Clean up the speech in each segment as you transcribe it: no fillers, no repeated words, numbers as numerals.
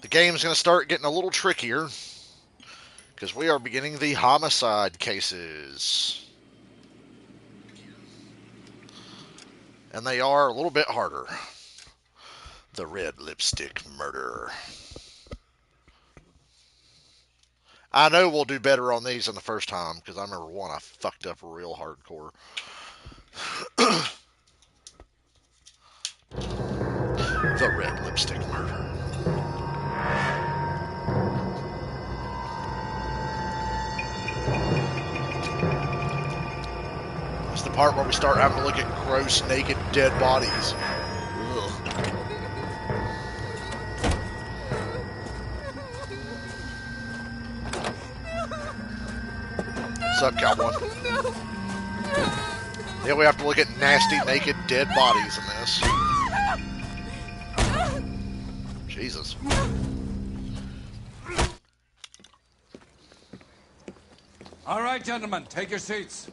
The game's going to start getting a little trickier because we are beginning the homicide cases. And they are a little bit harder. The red lipstick murder. I know we'll do better on these than the first time because I remember one I fucked up real hardcore. The red lipstick murder. It's the part where we start having to look at gross, naked, dead bodies. Ugh. What's up, cowboy? Yeah, we have to look at nasty, naked, dead bodies in this. Jesus. All right, gentlemen, take your seats.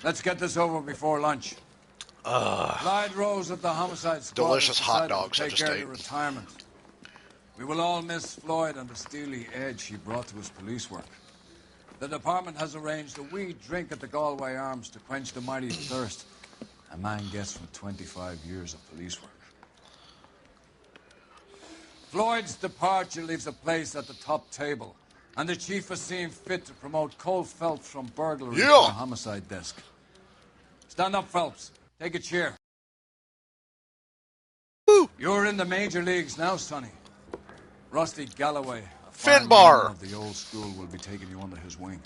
Let's get this over before lunch. Clyde Rose at the homicide squad. Delicious hot dogs to I take just care ate. of retirement. We will all miss Floyd and the steely edge he brought to his police work. The department has arranged a wee drink at the Galway Arms to quench the mighty thirst a man gets from 25 years of police work. Floyd's departure leaves a place at the top table, and the chief has seen fit to promote Cole Phelps from burglary to the homicide desk. Stand up, Phelps. Take a chair. Woo. You're in the major leagues now, Sonny. Rusty Galloway, a Finbar of the old school, will be taking you under his wing.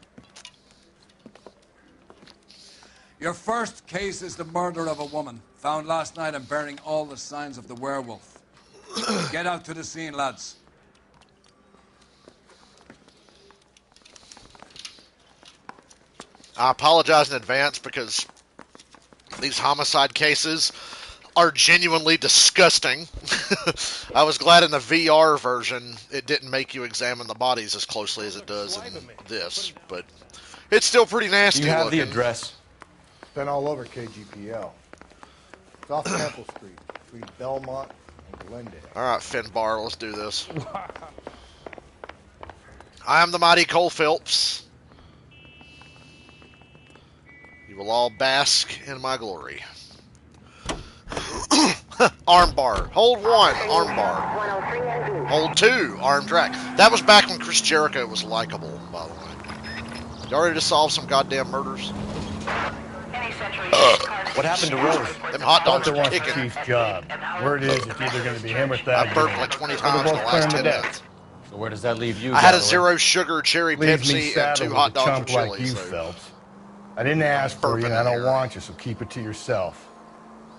Your first case is the murder of a woman, found last night and bearing all the signs of the werewolf. Get out to the scene, lads. I apologize in advance because these homicide cases are genuinely disgusting. I was glad in the VR version it didn't make you examine the bodies as closely as it does in this, but it's still pretty nasty. You have looking. the address. Been all over KGPL. It's off Temple Street, between Belmont and Glendale. All right, Finbar, let's do this. I am the mighty Cole Phelps. You will all bask in my glory. Armbar. Hold one, armbar. Hold two, arm drag. That was back when Chris Jericho was likable, by the way. You ready to solve some goddamn murders? What happened to Rose? Them hot dogs Arthur are wants the kicking. chief's job. Word is it's either going to be him or that. I burped like 20 times in the last 10 minutes. So where does that leave you? I had a Galloway? zero sugar cherry Leaves me Pepsi and saddled 2 with hot a dogs chump with chili. like you, So. Phelps. I didn't ask for you, and I don't want you, so keep it to yourself.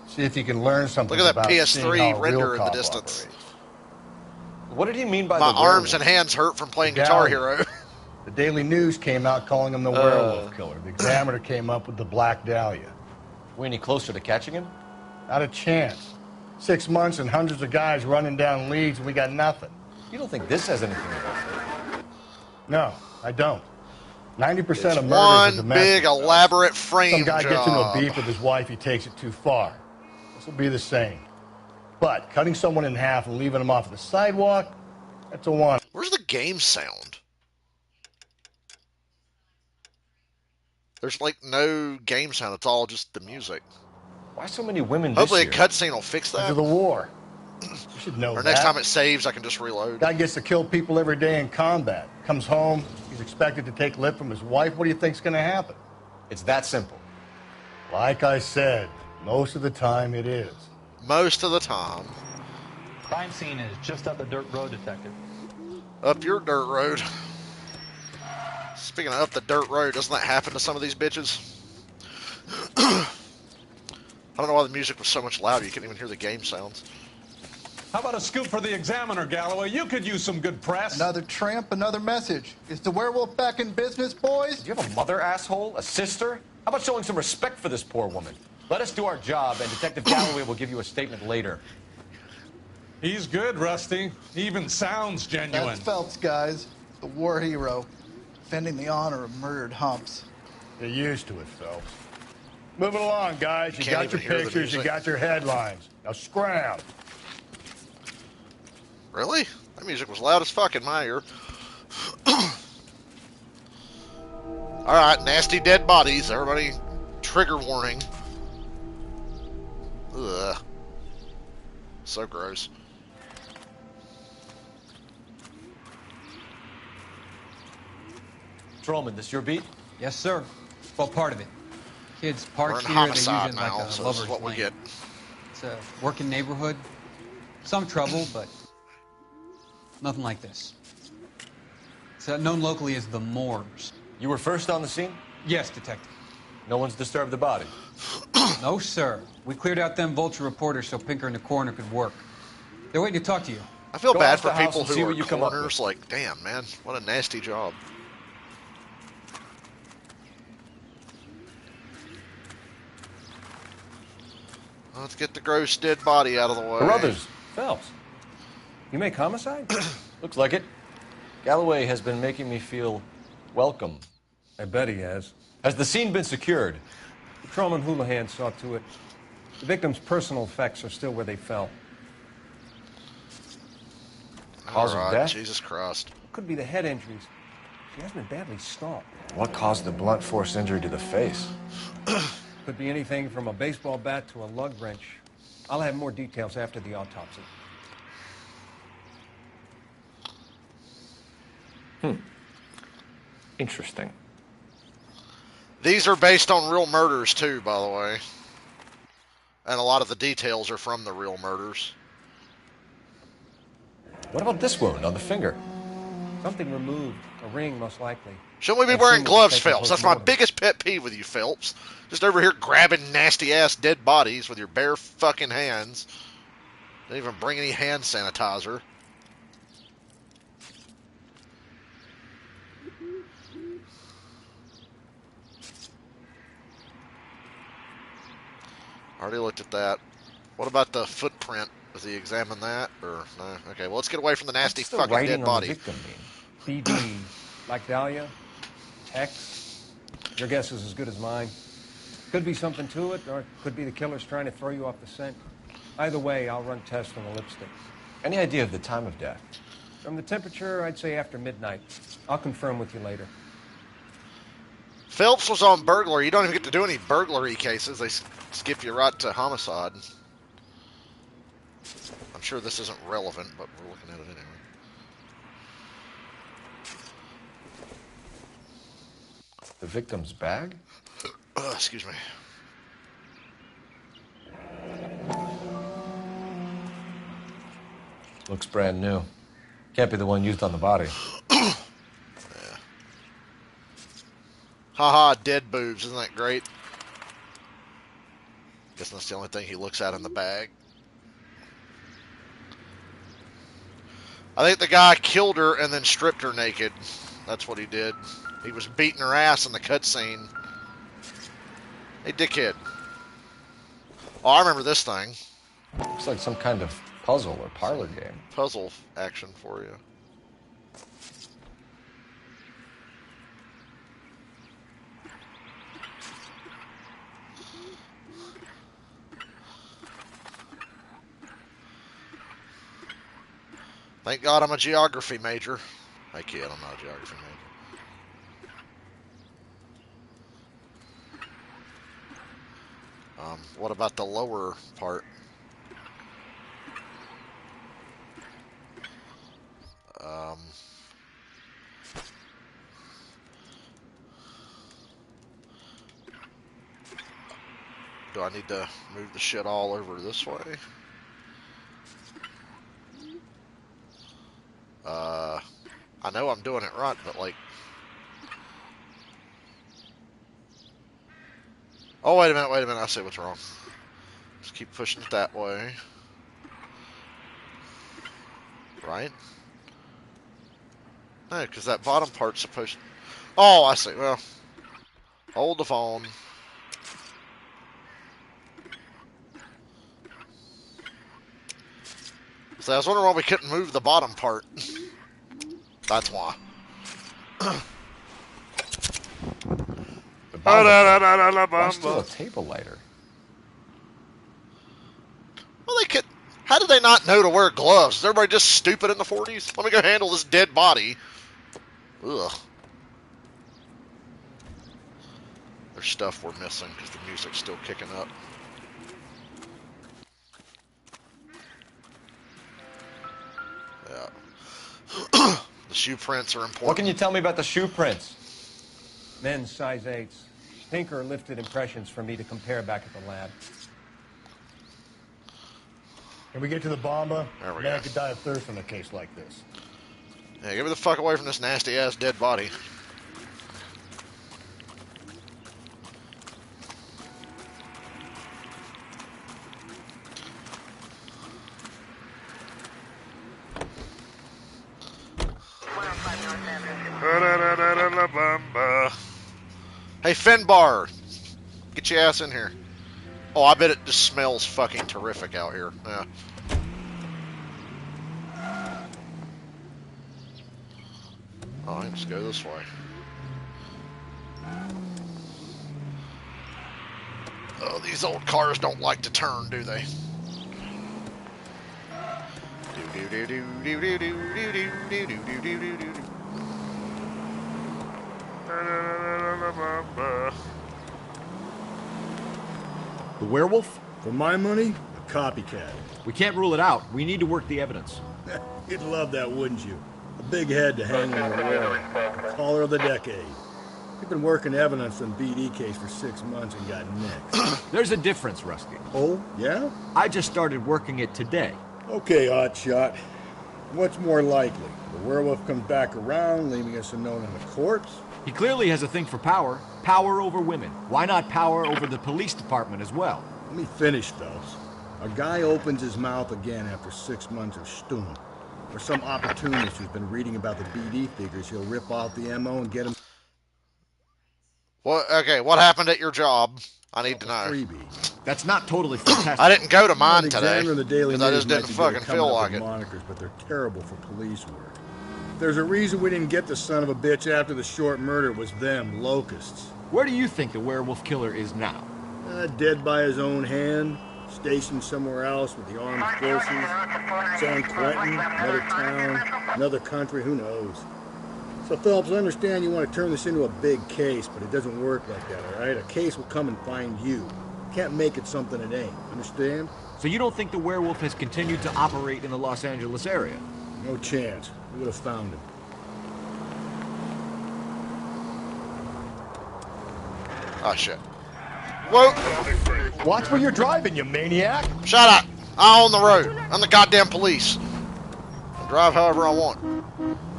See if you can learn something Look at that about seeing how PS3 a render real in the cop distance. operates. What did he mean by My the arms werewolf? and hands hurt from playing The Guitar gallery. Hero. The Daily News came out calling him the werewolf killer. The Examiner came up with the Black Dahlia. We any closer to catching him? Not a chance. 6 months and hundreds of guys running down leads, and we got nothing. You don't think this has anything to do with it? No, I don't. 90% It's of murders are one domestic. big elaborate frame Some guy gets into a job. beef with his wife, he takes it too far. This will be the same. But cutting someone in half and leaving them off the sidewalk, that's a one. Where's the game sound? There's like no game sound. It's all just the music. Why so many women Hopefully a this year? cutscene will fix Because that. of the war. You should know Or that. next time it saves, I can just reload. Guy gets to kill people every day in combat. Comes home, he's expected to take lip from his wife. What do you think's going to happen? It's that simple. Like I said, most of the time it is. Most of the time. Crime scene is just up the dirt road, Detective. Up your dirt road. Speaking of up the dirt road, doesn't that happen to some of these bitches? I don't know why the music was so much louder. You couldn't even hear the game sounds. How about a scoop for the Examiner, Galloway? You could use some good press. Another tramp, another message. Is the werewolf back in business, boys? Do you have a mother, asshole? A sister? How about showing some respect for this poor woman? Let us do our job, and Detective Galloway will give you a statement later. He's good, Rusty. He even sounds genuine. That's Phelps, guys. The war hero. Defending the honor of murdered humps. Get used to it, Phelps. Moving along, guys. You Can't got even your hear the pictures, you music. got your headlines. Now scram. Really? That music was loud as fuck in my ear. Alright, nasty dead bodies. Everybody, trigger warning. Ugh. So gross. Patrolman, this your beat? Yes, sir. Well, part of it. Kids We're park in here, they use homicide it now, like a so this is lover's what we lane. get. It's a working neighborhood. Some trouble, but nothing like this. It's known locally as the Moors. You were first on the scene? Yes, detective. No one's disturbed the body. No, sir. We cleared out them vulture reporters so Pinker and the coroner could work. They're waiting to talk to you. I feel Go bad off for the house people and see who what are you come up with. coroners. Like, damn, man, what a nasty job. Let's get the gross dead body out of the way. Carruthers, Phelps, you make homicide? Looks like it. Galloway has been making me feel welcome. I bet he has. Has the scene been secured? Patrolman Houlihan saw to it. The victim's personal effects are still where they fell. Cause of Alright, death? Jesus Christ. Could be the head injuries. She has been badly stomped. What caused the blunt force injury to the face? Could be anything from a baseball bat to a lug wrench. I'll have more details after the autopsy. Interesting. These are based on real murders, too, by the way. And a lot of the details are from the real murders. What about this wound on the finger? Something removed. A ring, most likely. Shouldn't we be I've wearing seen it gloves, taken Phelps? That's my postmortem. biggest pet peeve with you, Phelps. Just over here grabbing nasty-ass dead bodies with your bare fucking hands. Didn't even bring any hand sanitizer. Already looked at that. What about the footprint? Does he examine that? Or no? Okay, well, let's get away from the nasty What's the fucking writing dead on body. the victim mean? BD. Like Dahlia? X? Your guess is as good as mine. Could be something to it, or it could be the killer's trying to throw you off the scent. Either way, I'll run tests on the lipstick. Any idea of the time of death? From the temperature, I'd say after midnight. I'll confirm with you later. Phelps was on burglary. You don't even get to do any burglary cases. They skip you right to homicide. I'm sure this isn't relevant, but we're looking at it anyway. The victim's bag? Excuse me. Looks brand new. Can't be the one used on the body. Yeah. Haha, dead boobs. Isn't that great? Guess that's the only thing he looks at in the bag. I think the guy killed her and then stripped her naked. That's what he did. He was beating her ass in the cutscene. Hey, dickhead. Oh, I remember this thing. Looks like some kind of puzzle or parlor game. Puzzle action for you. Thank God I'm a geography major. I kid, I'm not a geography major. What about the lower part? Do I need to move the shit all over this way? I know I'm doing it right, but like... Oh, wait a minute, I see what's wrong. Just keep pushing it that way. Right? No, because that bottom part's supposed to... Oh, I see. Well, hold the phone. So I was wondering why we couldn't move the bottom part. That's why. Why still a table lighter? Well, they could... How did they not know to wear gloves? Is everybody just stupid in the 40s? Let me go handle this dead body. Ugh. There's stuff we're missing because the music's still kicking up. Yeah. The shoe prints are important. What can you tell me about the shoe prints? Men's size 8s. Tinker lifted impressions for me to compare back at the lab. Can we get to the bomba? There we Man go. could die of thirst in a case like this. Yeah, get me the fuck away from this nasty-ass dead body. Hey, Finbar! Get your ass in here. Oh, I bet it just smells fucking terrific out here. Yeah. Oh, I can just go this way. Oh, these old cars don't like to turn, do they? The werewolf? For my money, a copycat. We can't rule it out. We need to work the evidence. You'd love that, wouldn't you? A big head to hang on the wall. Caller of the decade. We've been working evidence on BD case for 6 months and got nicked. There's a difference, Rusty. Oh, yeah? I just started working it today. Okay, hotshot. What's more likely? The werewolf comes back around, leaving us unknown in the corpse? He clearly has a thing for power. Power over women. Why not power over the police department as well? Let me finish, fellas. A guy opens his mouth again after 6 months of stewing. Or some opportunist who's been reading about the BD figures, he'll rip off the MO and get him... Okay, what happened at your job? I need to know. Freebie. That's not totally fantastic. I didn't go to mine today Examiner in the Daily because I News just might didn't be good at fucking coming feel up like with it. Monikers, but they're terrible for police work. There's a reason we didn't get the son of a bitch after the short murder. It was them, locusts. Where do you think the werewolf killer is now? Dead by his own hand, stationed somewhere else with the armed forces. San Quentin, another town, another country, who knows? So, Phillips, I understand you want to turn this into a big case, but it doesn't work like that, all right? A case will come and find you. Can't make it something it ain't, understand? So you don't think the werewolf has continued to operate in the Los Angeles area? No chance. We would have found him. Oh, shit. Whoa! Watch where you're driving, you maniac! Shut up! I own the road. I'm the goddamn police. I drive however I want.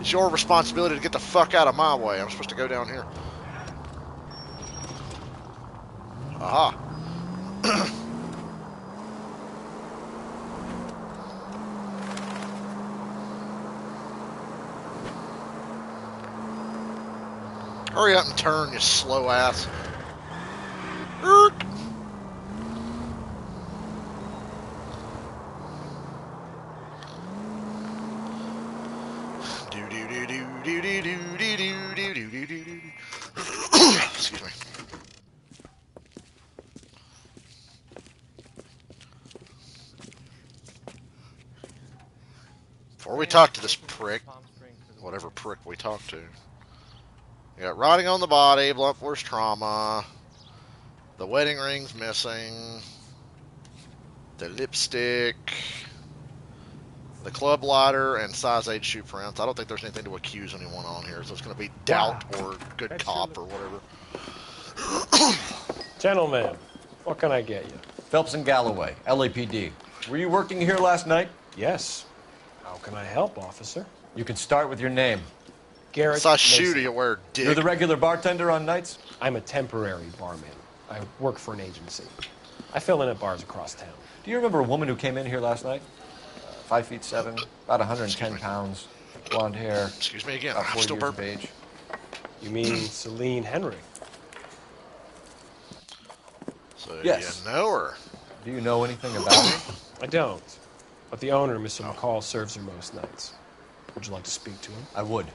It's your responsibility to get the fuck out of my way. I'm supposed to go down here. Aha. Hurry up and turn, you slow ass. Erk. Excuse me. Before we talk to this prick, whatever prick we talk to, we got rotting on the body, blunt force trauma, the wedding ring's missing, the lipstick, the club lighter, and size 8 shoe prints. I don't think there's anything to accuse anyone on here, so it's going to be doubt or good cop or whatever. Gentlemen, what can I get you? Phelps and Galloway, LAPD. Were you working here last night? Yes. How can I help, officer? You can start with your name. Garrett I shoot Mason. you, wear dick. You're the regular bartender on nights? I'm a temporary barman. I work for an agency. I fill in at bars across town. Do you remember a woman who came in here last night? 5'7", about 110 pounds, blonde hair. Excuse me again. About I'm 40 still years of burping. age. You mean Celine Henry? So Yes. you know her. Do you know anything about her? I don't. But the owner, Mr. McCall, serves her most nights. Would you like to speak to him? I would.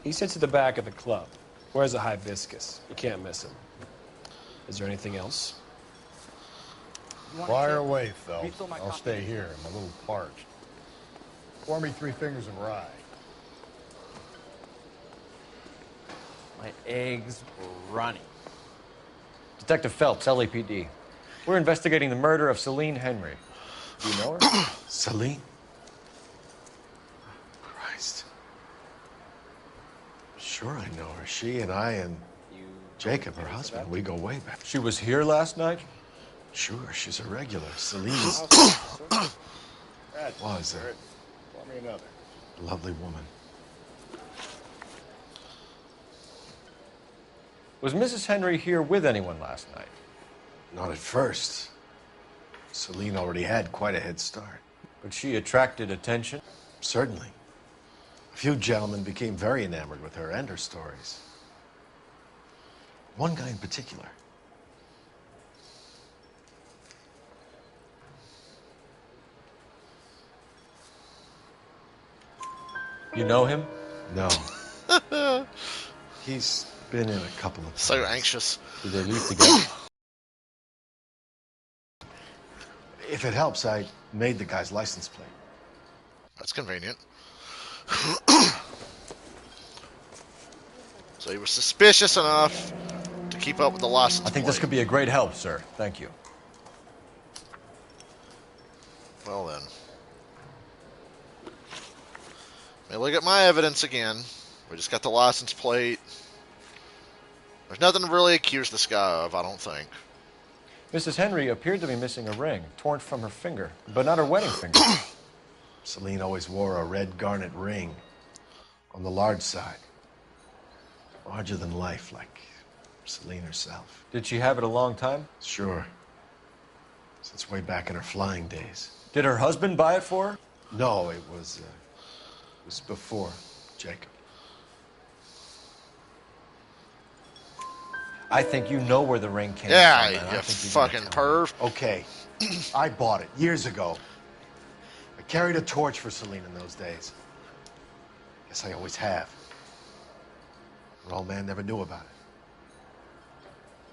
He sits at the back of the club. Wears a hibiscus. You can't miss him. Is there anything else? Fire away, Phelps. I'll stay here. I'm a little parched. Pour me 3 fingers of rye. My eggs running. Detective Phelps, LAPD. We're investigating the murder of Celine Henry. Do you know her? Celine? Christ. Sure I know her. She and I and Jacob, her husband, we go way back. She was here last night? Sure, she's a regular. Celine's... was a Pour me another. lovely woman. Was Mrs. Henry here with anyone last night? Not at first. Celine already had quite a head start. But she attracted attention? Certainly. A few gentlemen became very enamored with her and her stories. One guy in particular. You know him? No. He's been in a couple of times. So anxious. Did they leave together? If it helps, I made the guy's license plate. That's convenient. So he was suspicious enough to keep up with the license I think plate. this could be a great help, sir. Thank you. Well then. Let me look at my evidence again. We just got the license plate. There's nothing to really accuse this guy of, I don't think. Mrs. Henry appeared to be missing a ring, torn from her finger, but not her wedding finger. Celine always wore a red garnet ring on the large side. Larger than life, like Celine herself. Did she have it a long time? Sure. Since way back in her flying days. Did her husband buy it for her? No, it was before Jacob. I think you know where the ring came Yeah, from. you fucking perv. Okay, I bought it years ago. I carried a torch for Celine in those days. Guess I always have. But old man never knew about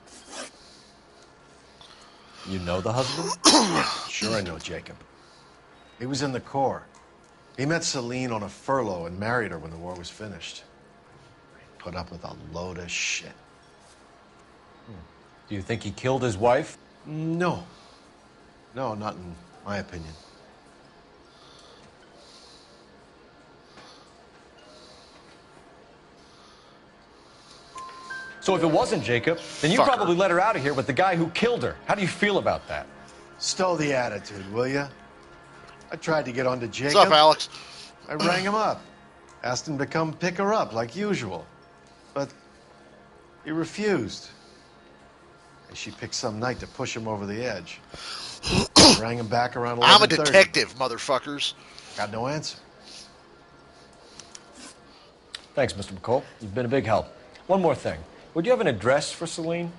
it. You know the husband? Sure I know Jacob. He was in the Corps. He met Celine on a furlough and married her when the war was finished. He put up with a load of shit. Do you think he killed his wife? No. No, not in my opinion. So if it wasn't Jacob, then you Fucker. probably let her out of here with the guy who killed her. How do you feel about that? Stow the attitude, will ya? I tried to get on to Jacob. What's up, Alex? I rang him up. Asked him to come pick her up, like usual. But he refused. And she picked some night to push him over the edge. Rang him back around 11:30. I'm a detective, motherfuckers. Got no answer. Thanks, Mr. McCall. You've been a big help. One more thing. Would you have an address for Celine?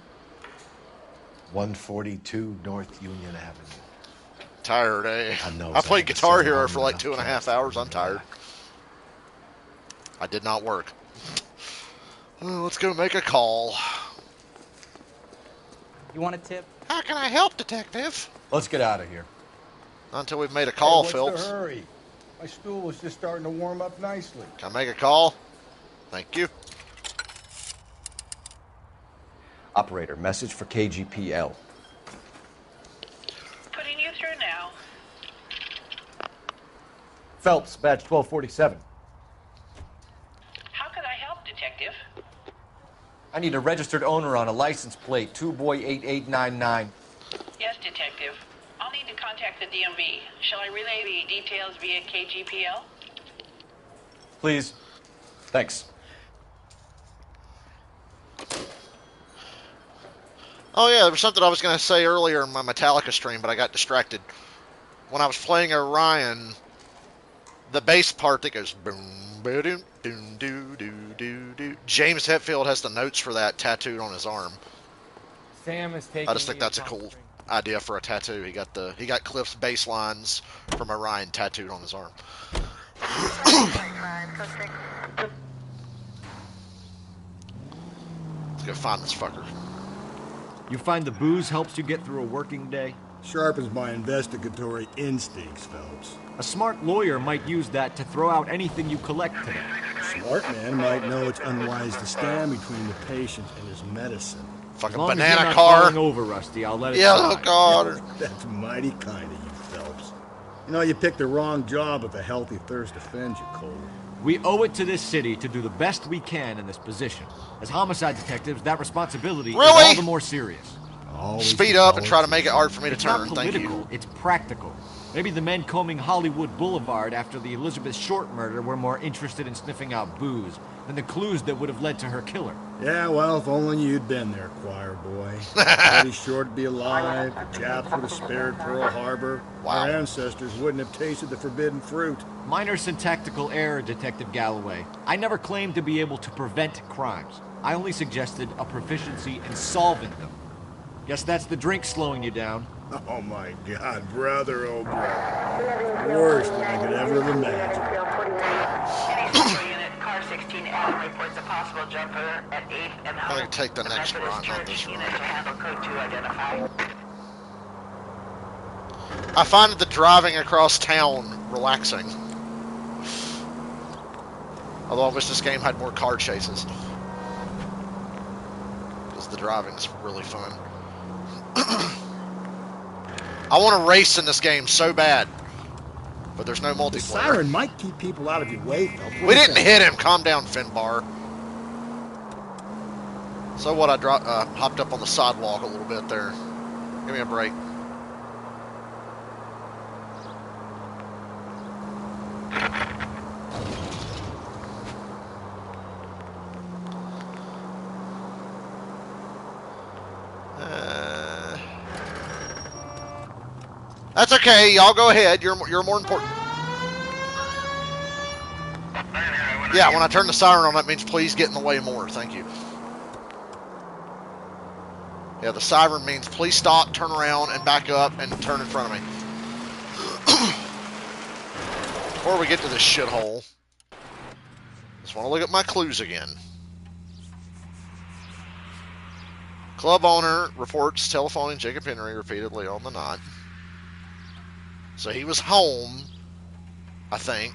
142 North Union Avenue. Tired, eh? I know, I played Zach, Guitar it's so Hero long for like enough. 2.5 hours. I'm tired. I did not work. Let's go make a call. You want a tip? How can I help, detective? Let's get out of here. Not until we've made a call, Hey, what's Phelps. the hurry? My stool was just starting to warm up nicely. Can I make a call? Thank you. Operator, message for KGPL. Putting you through now. Phelps, badge 1247. How can I help, detective? I need a registered owner on a license plate, 2boy8899. Yes, detective. I'll need to contact the DMV. Shall I relay the details via KGPL? Please. Thanks. Oh yeah, there was something I was going to say earlier in my Metallica stream, but I got distracted. When I was playing Orion, the bass part that goes boom, ba-doom, doom, doo, doo, doo, doo. James Hetfield has the notes for that tattooed on his arm. Sam is taking. I just think that's a cool idea for a tattoo. He got Cliff's bass lines from Orion tattooed on his arm. Let's go find this fucker. You find the booze helps you get through a working day? Sharpens my investigatory instincts, Phelps. A smart lawyer might use that to throw out anything you collect today. A smart man might know it's unwise to stand between the patient and his medicine. Fucking As long banana as you're not car. falling over, Rusty, I'll let it Yellow slide. car. That's mighty kind of you, Phelps. You know, you picked the wrong job if a healthy thirst offends you, Cole. We owe it to this city to do the best we can in this position. As homicide detectives, that responsibility is all the more serious. Always Speed up and try to make it hard for me to It's turn. not Thank political, you. it's practical. Maybe the men combing Hollywood Boulevard after the Elizabeth Short murder were more interested in sniffing out booze than the clues that would have led to her killer. Yeah, well, if only you'd been there, choir boy. Pretty sure to be alive. The Japs would have spared Pearl Harbor. Wow. Our ancestors wouldn't have tasted the forbidden fruit. Minor syntactical error, Detective Galloway. I never claimed to be able to prevent crimes. I only suggested a proficiency in solving them. Guess that's the drink slowing you down. Oh my God, brother, oh brother. Worse than I could ever have imagined. Any central unit, car 16L reports a possible jumper at 8th and I'm going to take the next run on this unit run. to handle code 2 identify. I find the driving across town relaxing. Although I wish this game had more car chases. Because the driving's really fun. I want to race in this game so bad. But there's no multiplayer. The siren might keep people out of your way, Phelps. We didn't hit him. Calm down, Finbar. So what? I hopped up on the sidewalk a little bit there. Give me a break. That's okay. Y'all go ahead. You're more important. Yeah, when I turn the siren on, that means please get in the way more. Thank you. Yeah, the siren means please stop, turn around, and back up, and turn in front of me. Before we get to this shithole, just want to look at my clues again. Club owner reports telephoning Jacob Henry repeatedly on the night. So he was home, I think.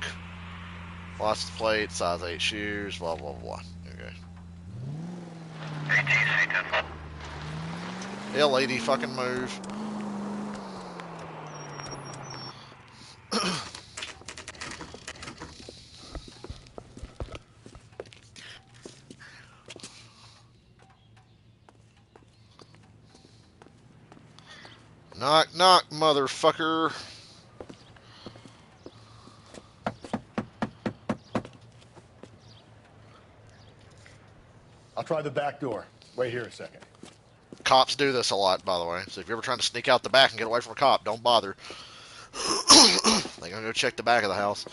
License plate, size 8 shoes, blah, blah, blah. Okay. Yeah, lady, fucking move. Knock, knock, motherfucker. I'll try the back door. Wait here a second. Cops do this a lot, by the way. So if you're ever trying to sneak out the back and get away from a cop, don't bother. They're gonna go check the back of the house.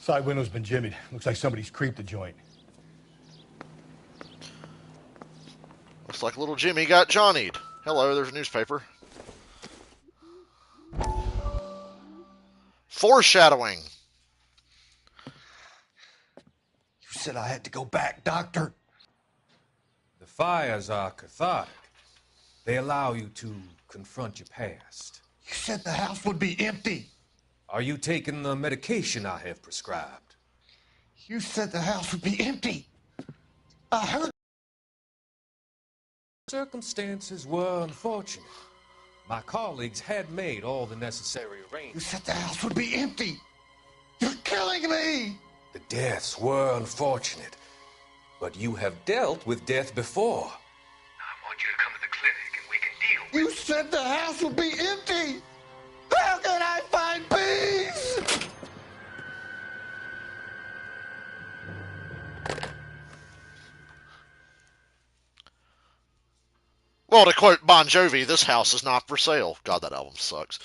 Side window's been jimmied. Looks like somebody's creeped the joint. Looks like little Jimmy got Johnny'd. Hello, there's a newspaper. Foreshadowing. You said I had to go back, Doctor. The fires are cathartic. They allow you to confront your past. You said the house would be empty. Are you taking the medication I have prescribed? You said the house would be empty. I heard. Circumstances were unfortunate. My colleagues had made all the necessary You arrangements. said the house would be empty. You're killing me. The deaths were unfortunate, but you have dealt with death before. I want you to come to the clinic and we can deal. You said the house would be empty. How can I find peace? Well, to quote Bon Jovi, this house is not for sale. God, that album sucks.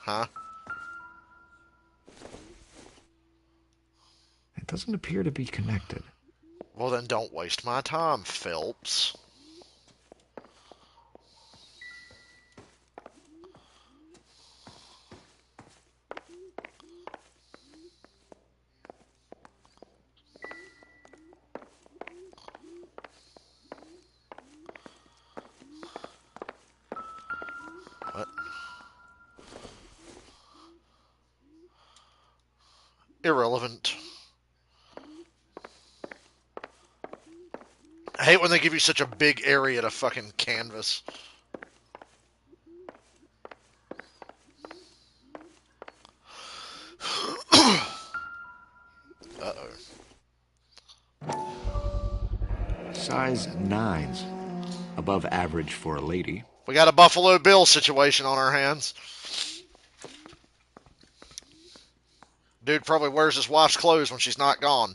Huh? It doesn't appear to be connected. Well, then don't waste my time, Phelps. What? Irrelevant. I hate when they give you such a big area to fucking canvas. Uh-oh. Size 9s. Above average for a lady. We got a Buffalo Bill situation on our hands. Dude probably wears his wife's clothes when she's not gone.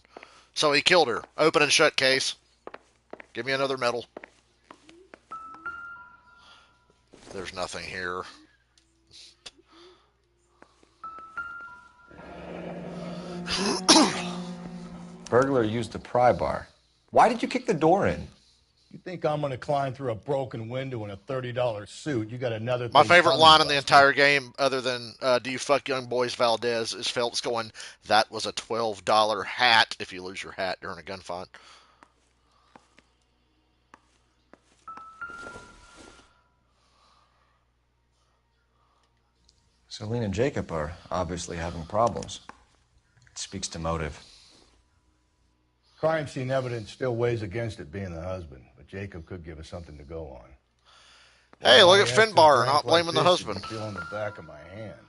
So he killed her. Open and shut case. Give me another medal. There's nothing here. Burglar used the pry bar. Why did you kick the door in? You think I'm going to climb through a broken window in a $30 suit? You got another My thing favorite coming, line in the Buster. entire game, other than "Do you fuck young boys, Valdez?" is Phelps going, "That was a $12 hat." If you lose your hat during a gunfight. Celine and Jacob are obviously having problems. It speaks to motive. Crime scene evidence still weighs against it being the husband, but Jacob could give us something to go on. Hey, Why look at I ask Finbar, a not prank blaming the like this, you'd husband. be feeling the back of my hand.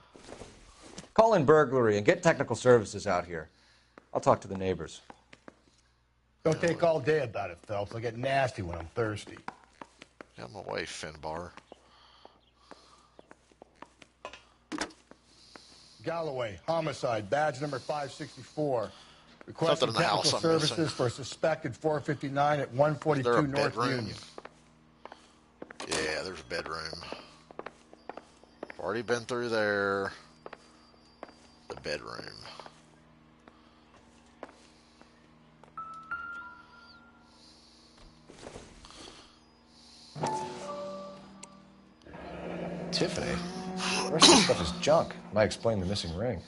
Call in burglary and get technical services out here. I'll talk to the neighbors. Don't take all day about it, Phelps. I get nasty when I'm thirsty. Get him away, Finbar. Galloway, homicide, badge number 564. Something Requesting in the house technical I'm missing. services for suspected 459 at 142 Is there a North bedroom? Union. Yeah, there's a bedroom. Already been through there. The bedroom. Tiffany? The rest of the stuff is junk. Might explain the missing ring.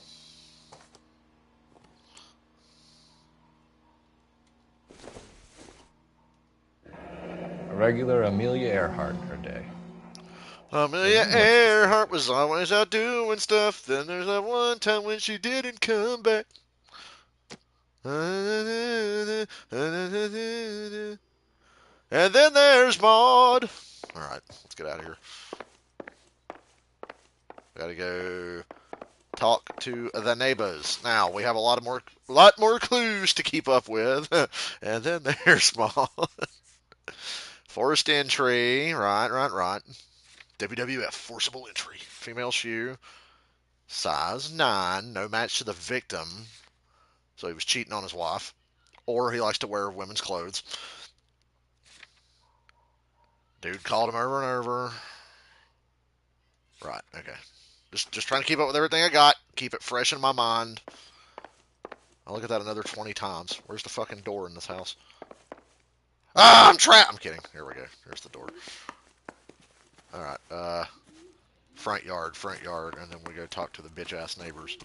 A regular Amelia Earhart her day. Amelia Earhart was always out doing stuff. Then there's that one time when she didn't come back. And then there's Maud. All right, let's get out of here. Gotta go talk to the neighbors. Now we have a lot more clues to keep up with. And then there's Maud. Forced entry. Right. WWF, forcible entry. Female shoe. Size 9. No match to the victim. So he was cheating on his wife. Or he likes to wear women's clothes. Dude called him over and over. Right, okay. Just trying to keep up with everything I got. Keep it fresh in my mind. I'll look at that another 20 times. Where's the fucking door in this house? Ah, I'm trapped! I'm kidding. Here we go. Here's the door. Alright, front yard, and then we go talk to the bitch-ass neighbors.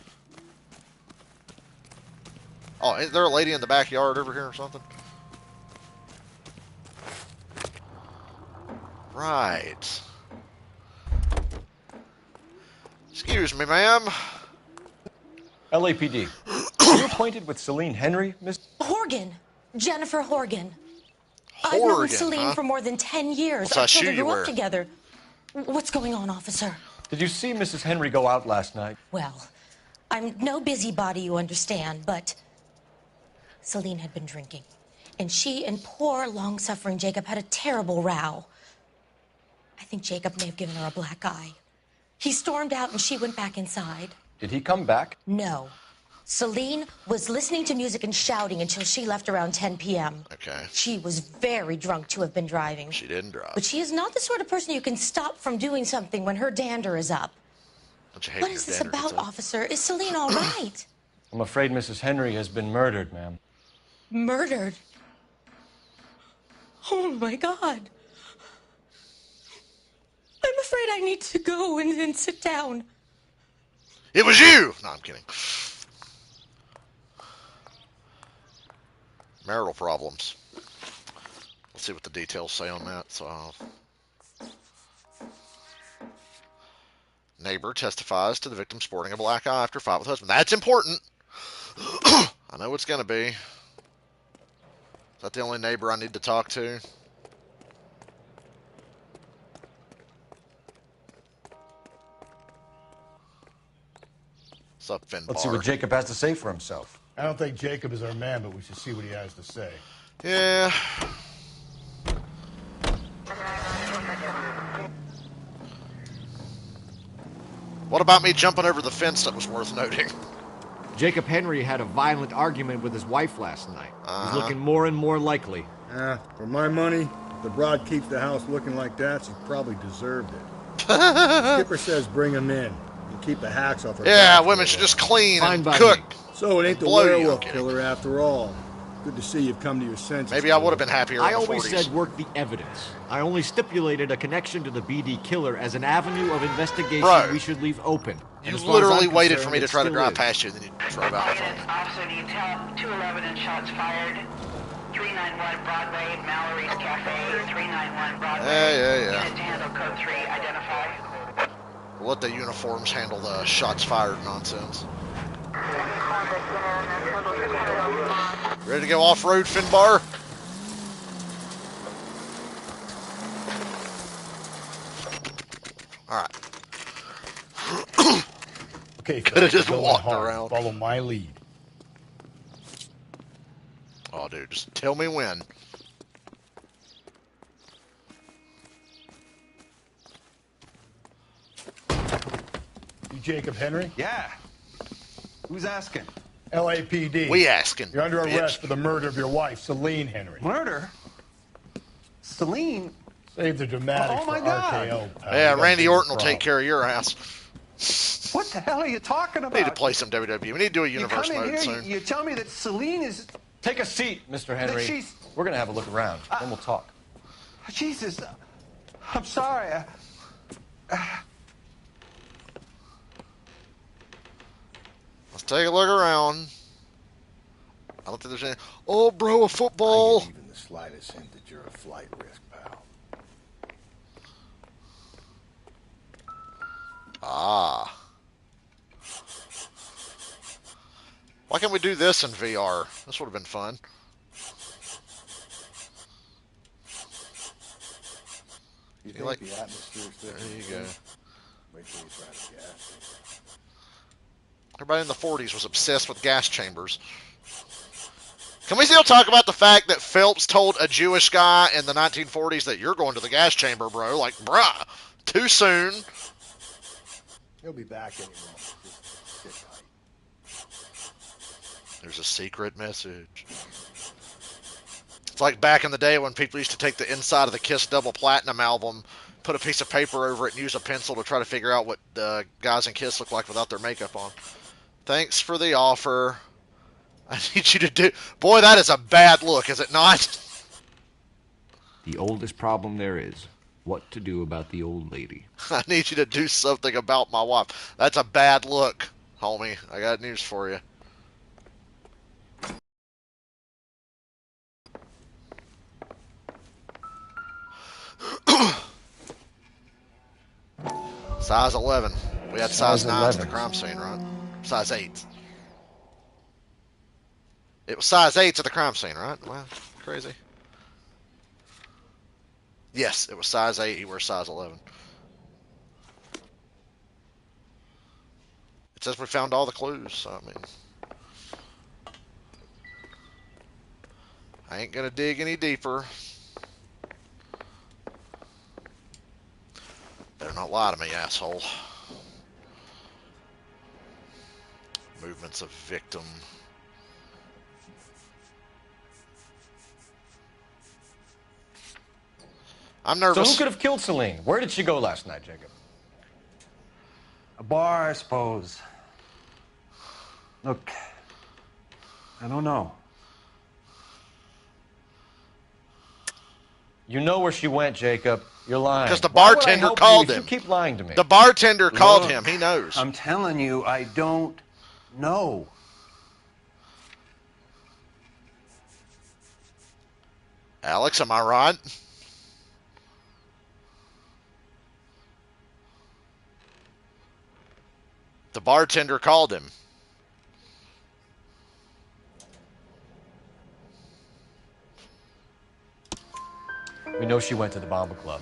Oh, is there a lady in the backyard over here or something? Right. Excuse me, ma'am. LAPD. Are you acquainted with Celine Henry, Miss? Horgan. Jennifer Horgan. I've known Horgan, Celine huh? for more than 10 years. What's Our that shoe children you grew up wear? together. What's going on, officer? Did you see Mrs. Henry go out last night? Well, I'm no busybody, you understand, but Celine had been drinking. And she and poor, long-suffering Jacob had a terrible row. I think Jacob may have given her a black eye. He stormed out and she went back inside. Did he come back? No. Celine was listening to music and shouting until she left around 10 p.m. Okay. She was very drunk to have been driving. She didn't drive. But she is not the sort of person you can stop from doing something when her dander is up. Don't you hate What when is your this dad about, gets up? officer? Is Celine all right? I'm afraid Mrs. Henry has been murdered, ma'am. Murdered? Oh, my God. I'm afraid I need to go and sit down. It was you! No, I'm kidding. Marital problems. Let's see what the details say on that. So, neighbor testifies to the victim sporting a black eye after fight with husband. That's important. I know it's going to be. Is that the only neighbor I need to talk to? What's up, Finn Let's see Barr? what Jacob has to say for himself. I don't think Jacob is our man, but we should see what he has to say. Yeah. What about me jumping over the fence that was worth noting? Jacob Henry had a violent argument with his wife last night. He's looking more and more likely. For my money, if the broad keeps the house looking like that, she probably deserved it. Skipper says bring him in and keep the hacks off her. Yeah, women should just clean and cook. So it ain't the werewolf killer after all. Good to see you've come to your senses. Maybe I would have been happier in I the always 40s. said work the evidence. I only stipulated a connection to the BD killer as an avenue of investigation Bro, we should leave open. You literally waited for me to try to drive past you, and then you drove out in front of me. Officer detail, 211 and shots fired. 391 Broadway, Mallory's Cafe, 391 Broadway. Yeah. Unit to handle code 3, identify. We'll let the uniforms handle the shots fired nonsense. Ready to go off-road, Finbar? All right. Okay, could have just go walked hard. around. Follow my lead. Oh, dude, just tell me when. You Jacob Henry? Yeah. Who's asking? LAPD. We asking. You're under bitch. arrest for the murder of your wife, Celine Henry. Murder? Celine? Save the dramatics Oh, my for God. RKO, pal. Yeah, You got Randy bigger Orton will take problems. care of your ass. What the hell are you talking about? We need to play some WWE. We need to do a You universe come in mode here, soon. you tell me that Celine is... Take a seat, Mr. Henry. she's- We're going to have a look around, then we'll talk. Jesus, I'm sorry. Let's take a look around. I don't think there's any. Oh, bro, a football. Even the slightest hint that you're a flight risk, pal. Ah. Why can't we do this in VR? This would have been fun. You think like- the atmosphere's There thick? you go. Wait till you try to gas. Everybody in the 40s was obsessed with gas chambers. Can we still talk about the fact that Phelps told a Jewish guy in the 1940s that you're going to the gas chamber, bro? Like, bruh, too soon. He'll be back any moment. Just sit tight. There's a secret message. It's like back in the day when people used to take the inside of the Kiss Double Platinum album, put a piece of paper over it, and use a pencil to try to figure out what the guys in Kiss look like without their makeup on. Thanks for the offer. I need you to do... Boy, that is a bad look, is it not? The oldest problem there is what to do about the old lady. I need you to do something about my wife. That's a bad look, homie. I got news for you. Size 11. We had size 9s at the 11. crime scene, right? Size 8. It was size 8 at the crime scene, right? Wow, crazy. Yes, it was size 8. You were size 11. It says we found all the clues, so I mean... I ain't gonna dig any deeper. Better not lie to me, asshole. Movements of victim. I'm nervous. So who could have killed Celine? Where did she go last night, Jacob? bar, I suppose. Look, I don't know. You know where she went, Jacob. You're lying. Because the Why would I bartender help called you if him. You keep lying to me. The bartender called Look, him. He knows. I'm telling you, I don't know. Alex, am I right? The bartender called him. We know she went to the Bomba Club.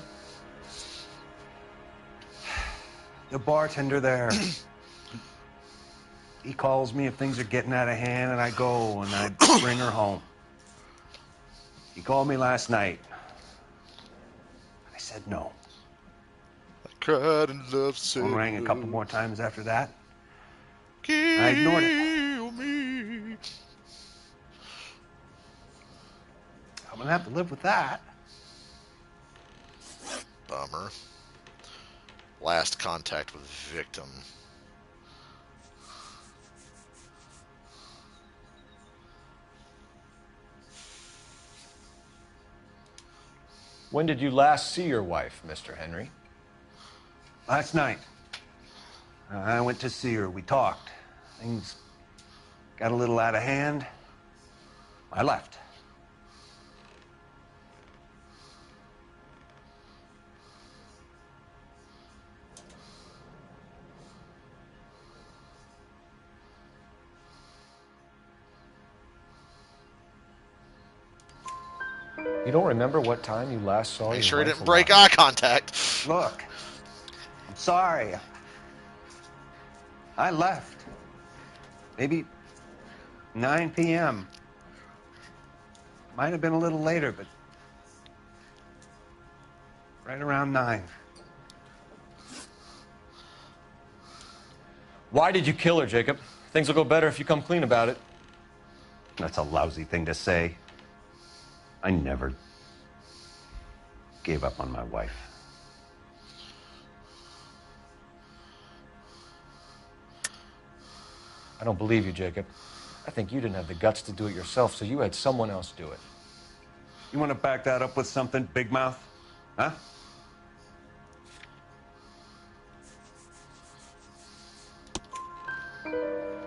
The bartender there. He calls me if things are getting out of hand, and I go and I bring her home. He called me last night. I said no. I cried and love said Phone rang a no. couple more times after that. Kill I ignored it. me. I'm gonna have to live with that. Bummer. Last contact with victim. When did you last see your wife, Mr. Henry? Last night. I went to see her. We talked. Things got a little out of hand. I left. You don't remember what time you last saw Make your sure he wife didn't break alive? eye contact. Look, I'm sorry. I left. Maybe 9 p.m. Might have been a little later, but right around 9. Why did you kill her, Jacob? Things will go better if you come clean about it. That's a lousy thing to say. I never gave up on my wife. I don't believe you, Jacob. I think you didn't have the guts to do it yourself, so you had someone else do it. You want to back that up with something, Big Mouth? Huh?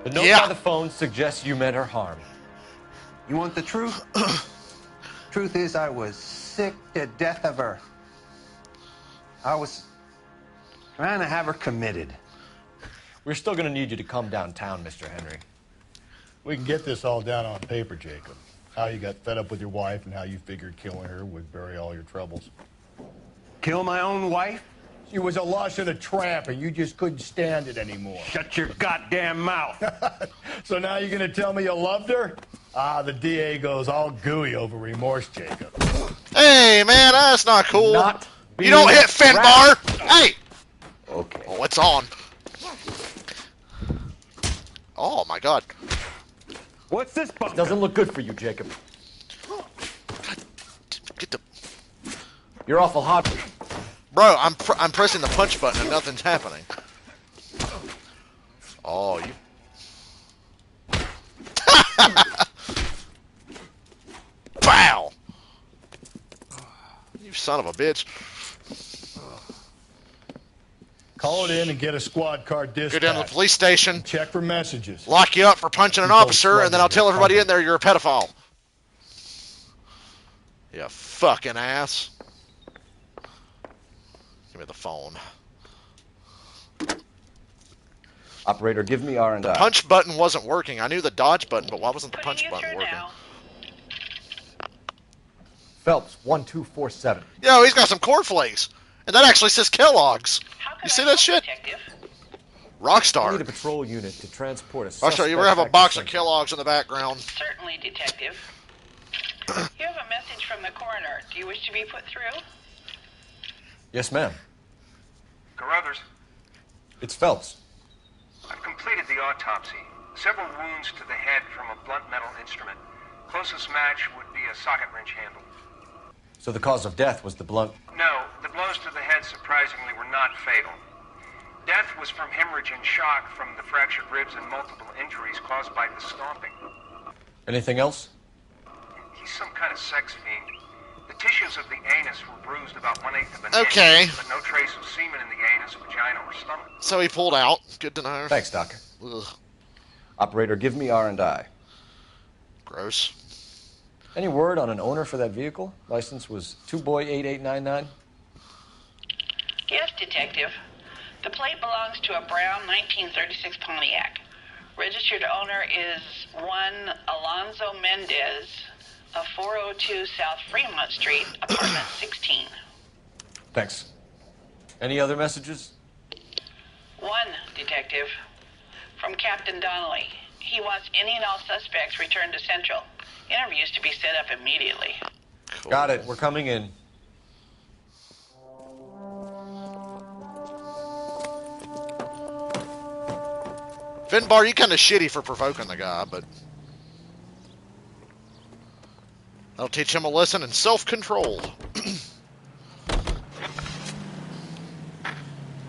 The note by the phone suggests you meant her harm. You want the truth? Truth is, I was sick to death of her. I was trying to have her committed. We're still going to need you to come downtown, Mr. Henry. We can get this all down on paper, Jacob. How you got fed up with your wife and how you figured killing her would bury all your troubles. Kill my own wife? She was a lush and a tramp, and you just couldn't stand it anymore. Shut your goddamn mouth. So now you're going to tell me you loved her? Ah, the DA goes all gooey over remorse, Jacob. Hey, man, that's not cool. You don't hit Finbar. Hey. Okay. Oh, it's on. Oh, my God. What's this bump? Doesn't look good for you, Jacob. Get the... You're awful hot. Bro, I'm pressing the punch button and nothing's happening. Oh, you... Wow! You son of a bitch. Call it in and get a squad car dispatch. Go down to the police station. Check for messages. Lock you up for punching an officer, and then I'll tell everybody in there you're a pedophile. You fucking ass. Give me the phone. Operator, give me R&I. The punch button wasn't working. I knew the dodge button, but why wasn't the punch button working? Phelps, 1247. Yo, he's got some cornflakes. And that actually says Kellogg's. You see that shit? Rockstar. I need a patrol unit to transport a Rockstar, suspect you ever have a back to box of Central. Kellogg's in the background? Certainly, Detective. You have a message from the coroner. Do you wish to be put through? Yes, ma'am. Carruthers, It's Phelps. I've completed the autopsy. Several wounds to the head from a blunt metal instrument. Closest match would be a socket wrench handle. So the cause of death was the blunt. No, the blows to the head surprisingly were not fatal. Death was from hemorrhage and shock from the fractured ribs and multiple injuries caused by the stomping. Anything else? He's some kind of sex fiend. The tissues of the anus were bruised about 1/8 of an Okay. inch, but no trace of semen in the anus, vagina, or stomach. So he pulled out. Good to know. Thanks, Doc. Ugh. Operator, give me R&I. Gross. Any word on an owner for that vehicle? License was 2boy8899. Yes, Detective. The plate belongs to a brown 1936 Pontiac. Registered owner is one Alonzo Mendez of 402 South Fremont Street, apartment 16. Thanks. Any other messages? One, Detective. From Captain Donnelly. He wants any and all suspects returned to Central. Interviews to be set up immediately. Cool. Got it. We're coming in. Finbar, you kind of shitty for provoking the guy, but that'll teach him a lesson in self-control.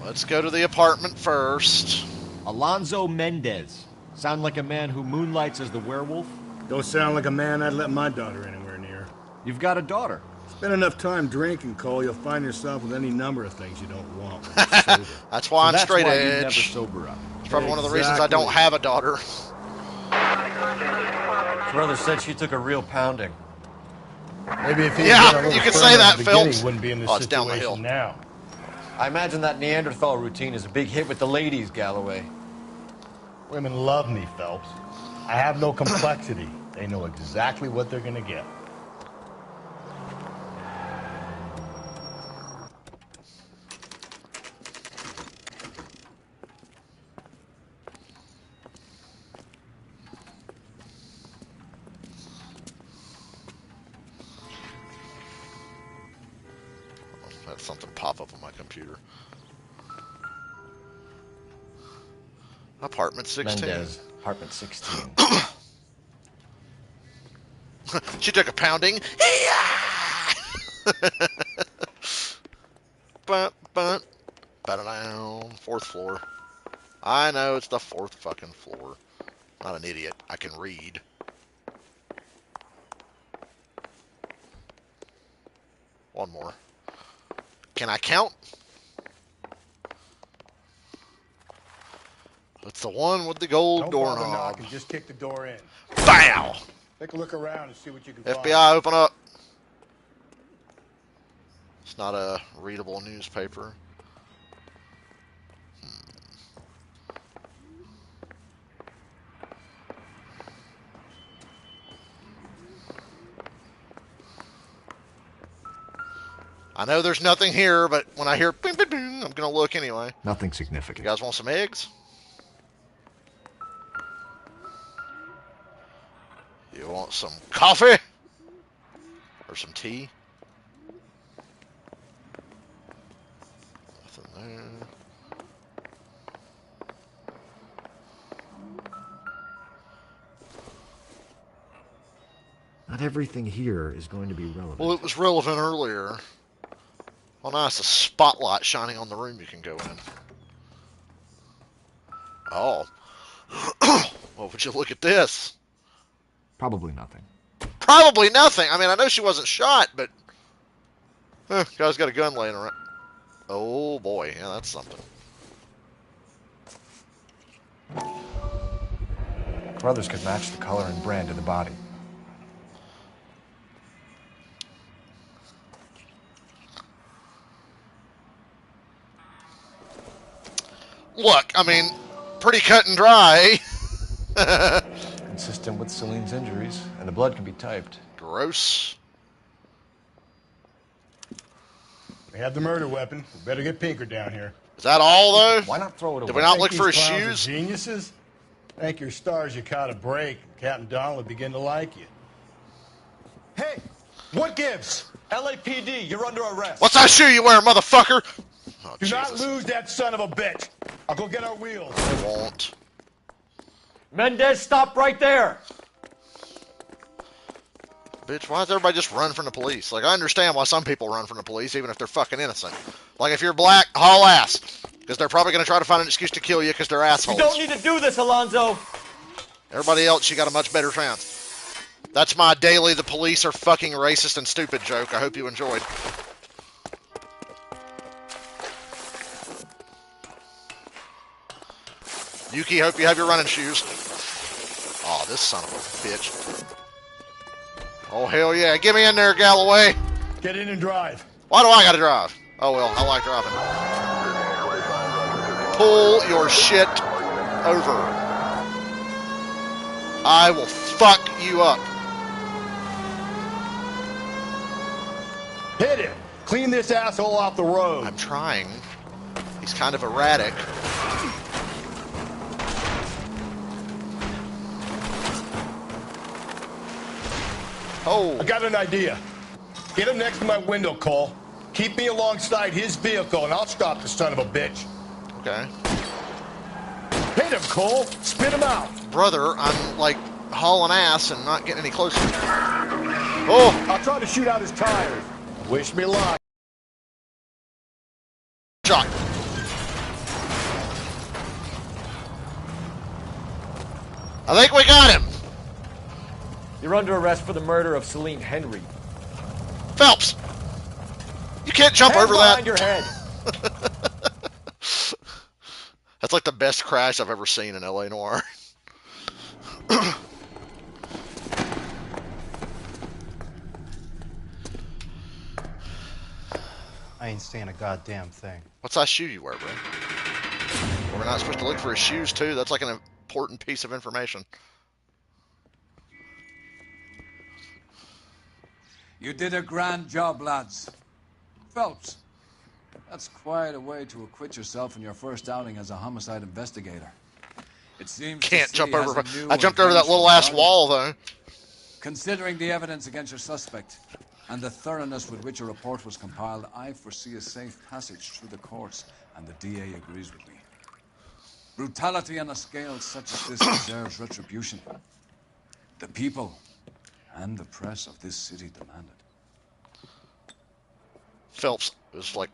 Let's go to the apartment first. Alonzo Mendez. Sound like a man who moonlights as the werewolf? Don't sound like a man I'd let my daughter anywhere near. You've got a daughter. Spend enough time drinking, Cole, you'll find yourself with any number of things you don't want when you're sober. That's why I'm that's straight why you edge. never sober up. It's probably one of the reasons I don't have a daughter. Brother said she took a real pounding. Maybe if he Yeah, had been a little you can firmer say at that, the beginning, Phelps. he wouldn't be in this Oh, it's down the situation hill. now. I imagine that Neanderthal routine is a big hit with the ladies, Galloway. Women love me, Phelps. I have no complexity. They know exactly what they're going to get. Had something pop up on my computer. Apartment 16. Mendez, apartment 16. She took a pounding. But, down. Fourth floor. I know it's the fourth fucking floor. Not an idiot. I can read. One more. Can I count? It's the one with the gold Don't bother doorknob. knocking, just kick the door in. Bow! Take a look around and see what you can FBI, open up. It's not a readable newspaper. I know there's nothing here, but when I hear bing, bing, bing, I'm going to look anyway. Nothing You significant. guys want some eggs? You want some coffee? Or some tea? Nothing there. Not everything here is going to be relevant. Well, it was relevant earlier. Oh, nice. A spotlight shining on the room you can go in. Oh. Well, would you look at this? Probably nothing. Probably nothing. I mean, I know she wasn't shot, but... guy's got a gun laying around. Oh, boy. Yeah, that's something. Brothers could match the color and brand of the body. Look, I mean, pretty cut and dry. Consistent with Celine's injuries, and the blood can be typed. Gross. We have the murder weapon. We better get Pinker down here. Is that all, though? Why not throw it away? Did we not look Think for his these clowns are shoes? Geniuses? Thank your stars you caught a break. Captain Don will begin to like you. Hey, what gives? LAPD, you're under arrest. What's that shoe you wear, motherfucker? Oh, Do not Jesus. lose that son of a bitch. I'll go get our wheels. I won't. Mendez, stop right there! Bitch, why does everybody just run from the police? Like, I understand why some people run from the police, even if they're fucking innocent. Like, if you're black, haul ass. Because they're probably going to try to find an excuse to kill you because they're assholes. You don't need to do this, Alonzo. Everybody else, you got a much better chance. That's my daily the police are fucking racist and stupid joke. I hope you enjoyed. Yuki, hope you have your running shoes. Oh, this son of a bitch. Oh, hell yeah. Get me in there, Galloway. Get in and drive. Why do I got to drive? Oh, well, I like driving. Pull your shit over. I will fuck you up. Hit him. Clean this asshole off the road. I'm trying. He's kind of erratic. Oh. I got an idea. Get him next to my window, Cole. Keep me alongside his vehicle, and I'll stop the son of a bitch. Okay. Hit him, Cole. Spit him out. Brother, I'm, like, hauling ass and not getting any closer. Oh! I'll try to shoot out his tires. Wish me luck. Shot. I think we got him. You're under arrest for the murder of Celine Henry. Phelps! You can't jump over that. Behind your head. That's like the best crash I've ever seen in LA Noire. I ain't saying a goddamn thing. What size shoe you wear, bro? Well, we're not supposed to look for his shoes, too. That's like an important piece of information. You did a grand job, lads. Phelps, that's quite a way to acquit yourself in your first outing as a homicide investigator. It seems Can't jump over. I I jumped over that little ass wall, though. Considering the evidence against your suspect and the thoroughness with which a report was compiled, I foresee a safe passage through the courts, and the DA agrees with me. Brutality on a scale such as this deserves retribution. The people and the press of this city demand it. Phelps is like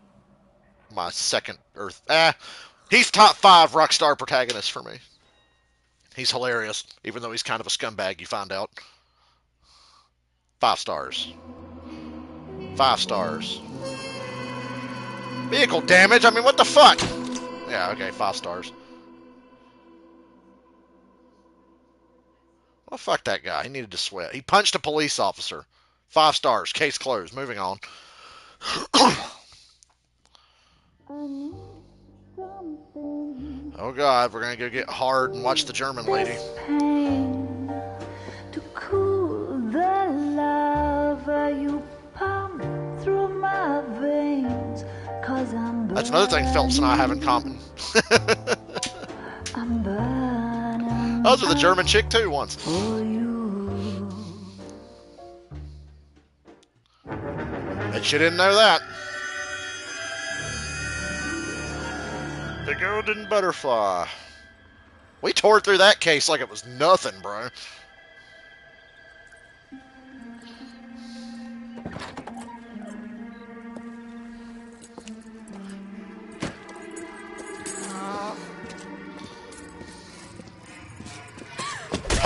my second Earth. He's top 5 Rockstar protagonist for me. He's hilarious, even though he's kind of a scumbag, you find out. 5 stars. 5 stars. Vehicle damage? I mean, what the fuck? Yeah, okay, 5 stars. Well, fuck that guy. He needed to sweat. He punched a police officer. 5 stars. Case closed. Moving on. Oh, God. We're going to go get hard and watch the German lady. To cool the love you pump through my veins, 'cause I'm That's another thing Phelps and I have in common. I'm burning. I was with a German chick, too, once. Bet you didn't know that. The Golden Butterfly. We tore through that case like it was nothing, bro.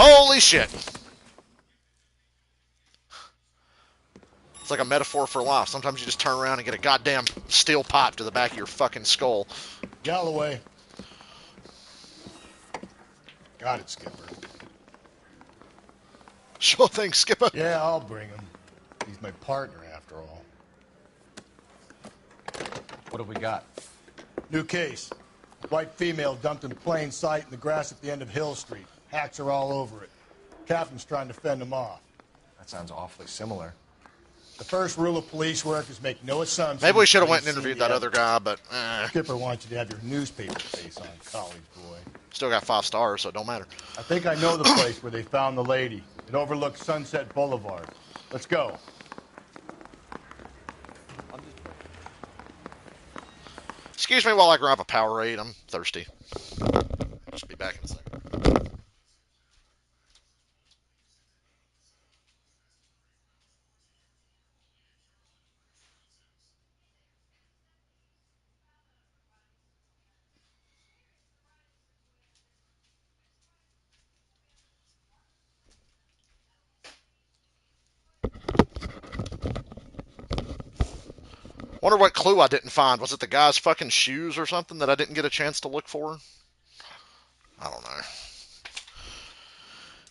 Holy shit. It's like a metaphor for life. Sometimes you just turn around and get a goddamn steel pipe to the back of your fucking skull. Galloway. Got it, Skipper. Sure thing, Skipper. Yeah, I'll bring him. He's my partner, after all. What have we got? New case. White female dumped in plain sight in the grass at the end of Hill Street. Hacks are all over it. Captain's trying to fend them off. That sounds awfully similar. The first rule of police work is make no assumptions. Maybe we should have went and interviewed that other guy, but Skipper wants you to have your newspaper face on, college boy. Still got 5 stars, so it don't matter. I think I know the place where they found the lady. It overlooks Sunset Boulevard. Let's go. Excuse me while I grab a Powerade. I'm thirsty. Just be back in a second. Wonder what clue I didn't find. Was it the guy's fucking shoes or something that I didn't get a chance to look for? I don't know.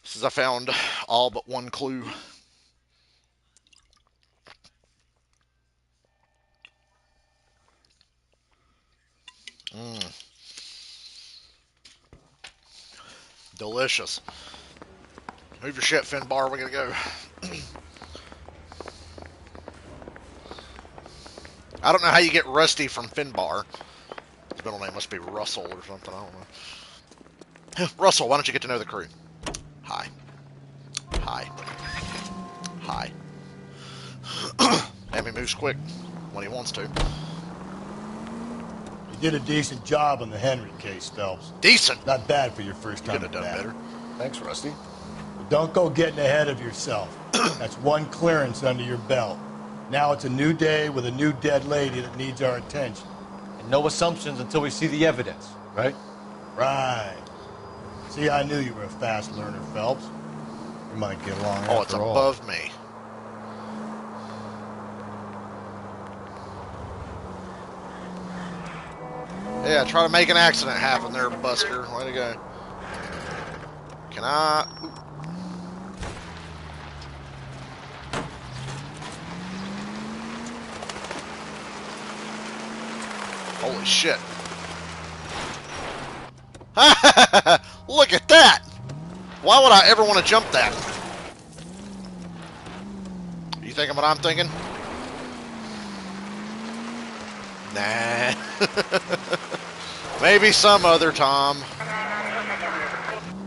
Since I found all but one clue. Delicious. Move your shit, Finbar. We're gonna go. I don't know how you get Rusty from Finbar. His middle name must be Russell or something. I don't know. Russell, why don't you get to know the crew? Hi. Hi. Hi. And he moves quick when he wants to. You did a decent job on the Henry case, Phelps. Decent? Not bad for your first time. You could have done better. Thanks, Rusty. But don't go getting ahead of yourself. That's one clearance under your belt. Now it's a new day with a new dead lady that needs our attention. And no assumptions until we see the evidence, right? Right. See, I knew you were a fast learner, Phelps. You might get along Oh, it's after all. above me. Yeah, try to make an accident happen there, Buster. Way to go. Can I... Ooh. Holy shit. Look at that! Why would I ever want to jump that? You thinking what I'm thinking? Nah. Maybe some other time.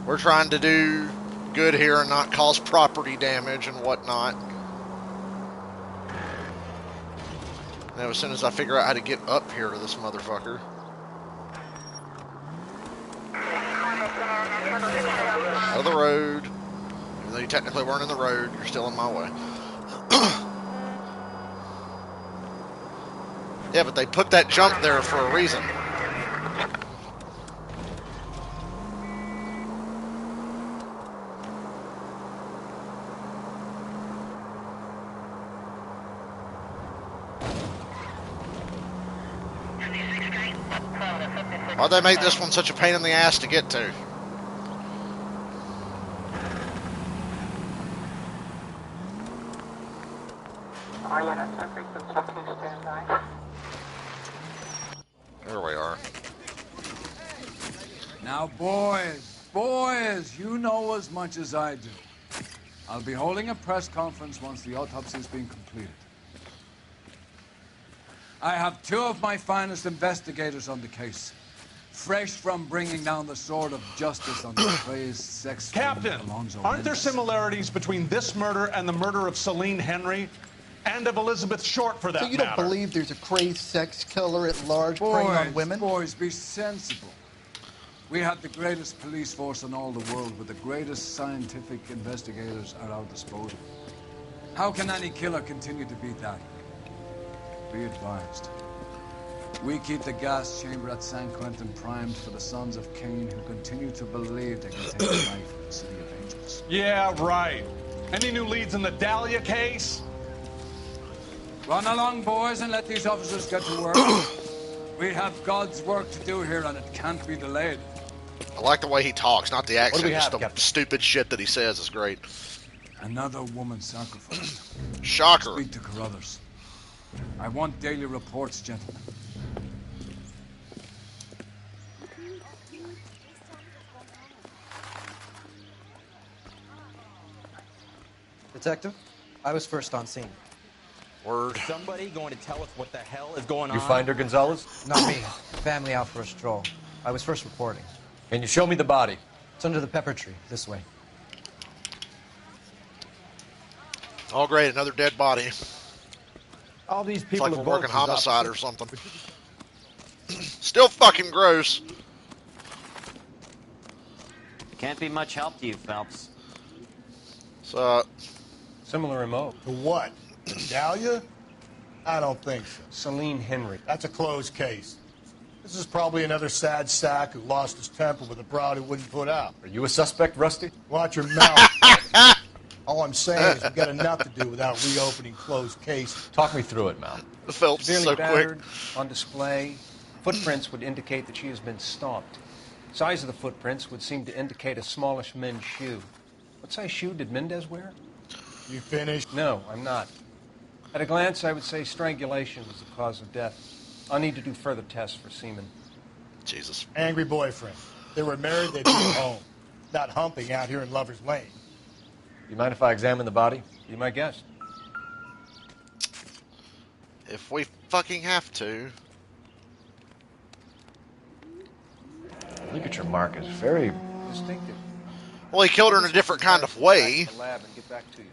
We're trying to do good here and not cause property damage and whatnot. Now, as soon as I figure out how to get up here to this motherfucker. Out of the road. Even though you technically weren't in the road, you're still in my way. Yeah, but they put that jump there for a reason. Why'd they make this one such a pain in the ass to get to? There we are. Now, boys, you know as much as I do. I'll be holding a press conference once the autopsy's been completed. I have two of my finest investigators on the case. Fresh from bringing down the sword of justice on the crazed sex Captain, Alonzo aren't there Mendez. similarities between this murder and the murder of Celine Henry? And of Elizabeth Short, for that So you matter? don't believe there's a crazed sex killer at large preying on women? Boys, be sensible. We have the greatest police force in all the world with the greatest scientific investigators at our disposal. How can any killer continue to beat that? Be advised. We keep the gas chamber at San Quentin primed for the sons of Cain who continue to believe they can take life in the city of angels. Yeah, right. Any new leads in the Dahlia case? Run along, boys, and let these officers get to work. We have God's work to do here, and it can't be delayed. I like the way he talks, not the accent. we Just have, the Captain? stupid shit that he says is great. Another woman sacrificed. Shocker. Speak to Carruthers. I want daily reports, gentlemen. Detective, I was first on scene. Word. Somebody going to tell us what the hell is going on? You find her, Gonzalez? Not me. Family out for a stroll. I was first reporting. Can you show me the body? It's under the pepper tree, this way. Oh, great, another dead body. All these It's people like are we're working both homicide or something. Still fucking gross. Can't be much help to you, Phelps. So, Similar MO. To what? Dahlia? I don't think so. Celine Henry. That's a closed case. This is probably another sad sack who lost his temper with a broad who wouldn't put out. Are you a suspect, Rusty? Watch your mouth. All I'm saying is we've got enough to do without reopening closed cases. Talk me through it, Mal. Phelps is Severely so battered, on display. Footprints would indicate that she has been stomped. Size of the footprints would seem to indicate a smallish men's shoe. What size shoe did Mendez wear? You finished? No, I'm not. At a glance, I would say strangulation was the cause of death. I'll need to do further tests for semen. Jesus. Angry boyfriend. If they were married, they'd be at home. Not humping out here in Lover's Lane. You mind if I examine the body? Be my guest. If we fucking have to. The ligature mark is very distinctive. Well, he killed her in a different kind of way. Back to the lab and get back to you.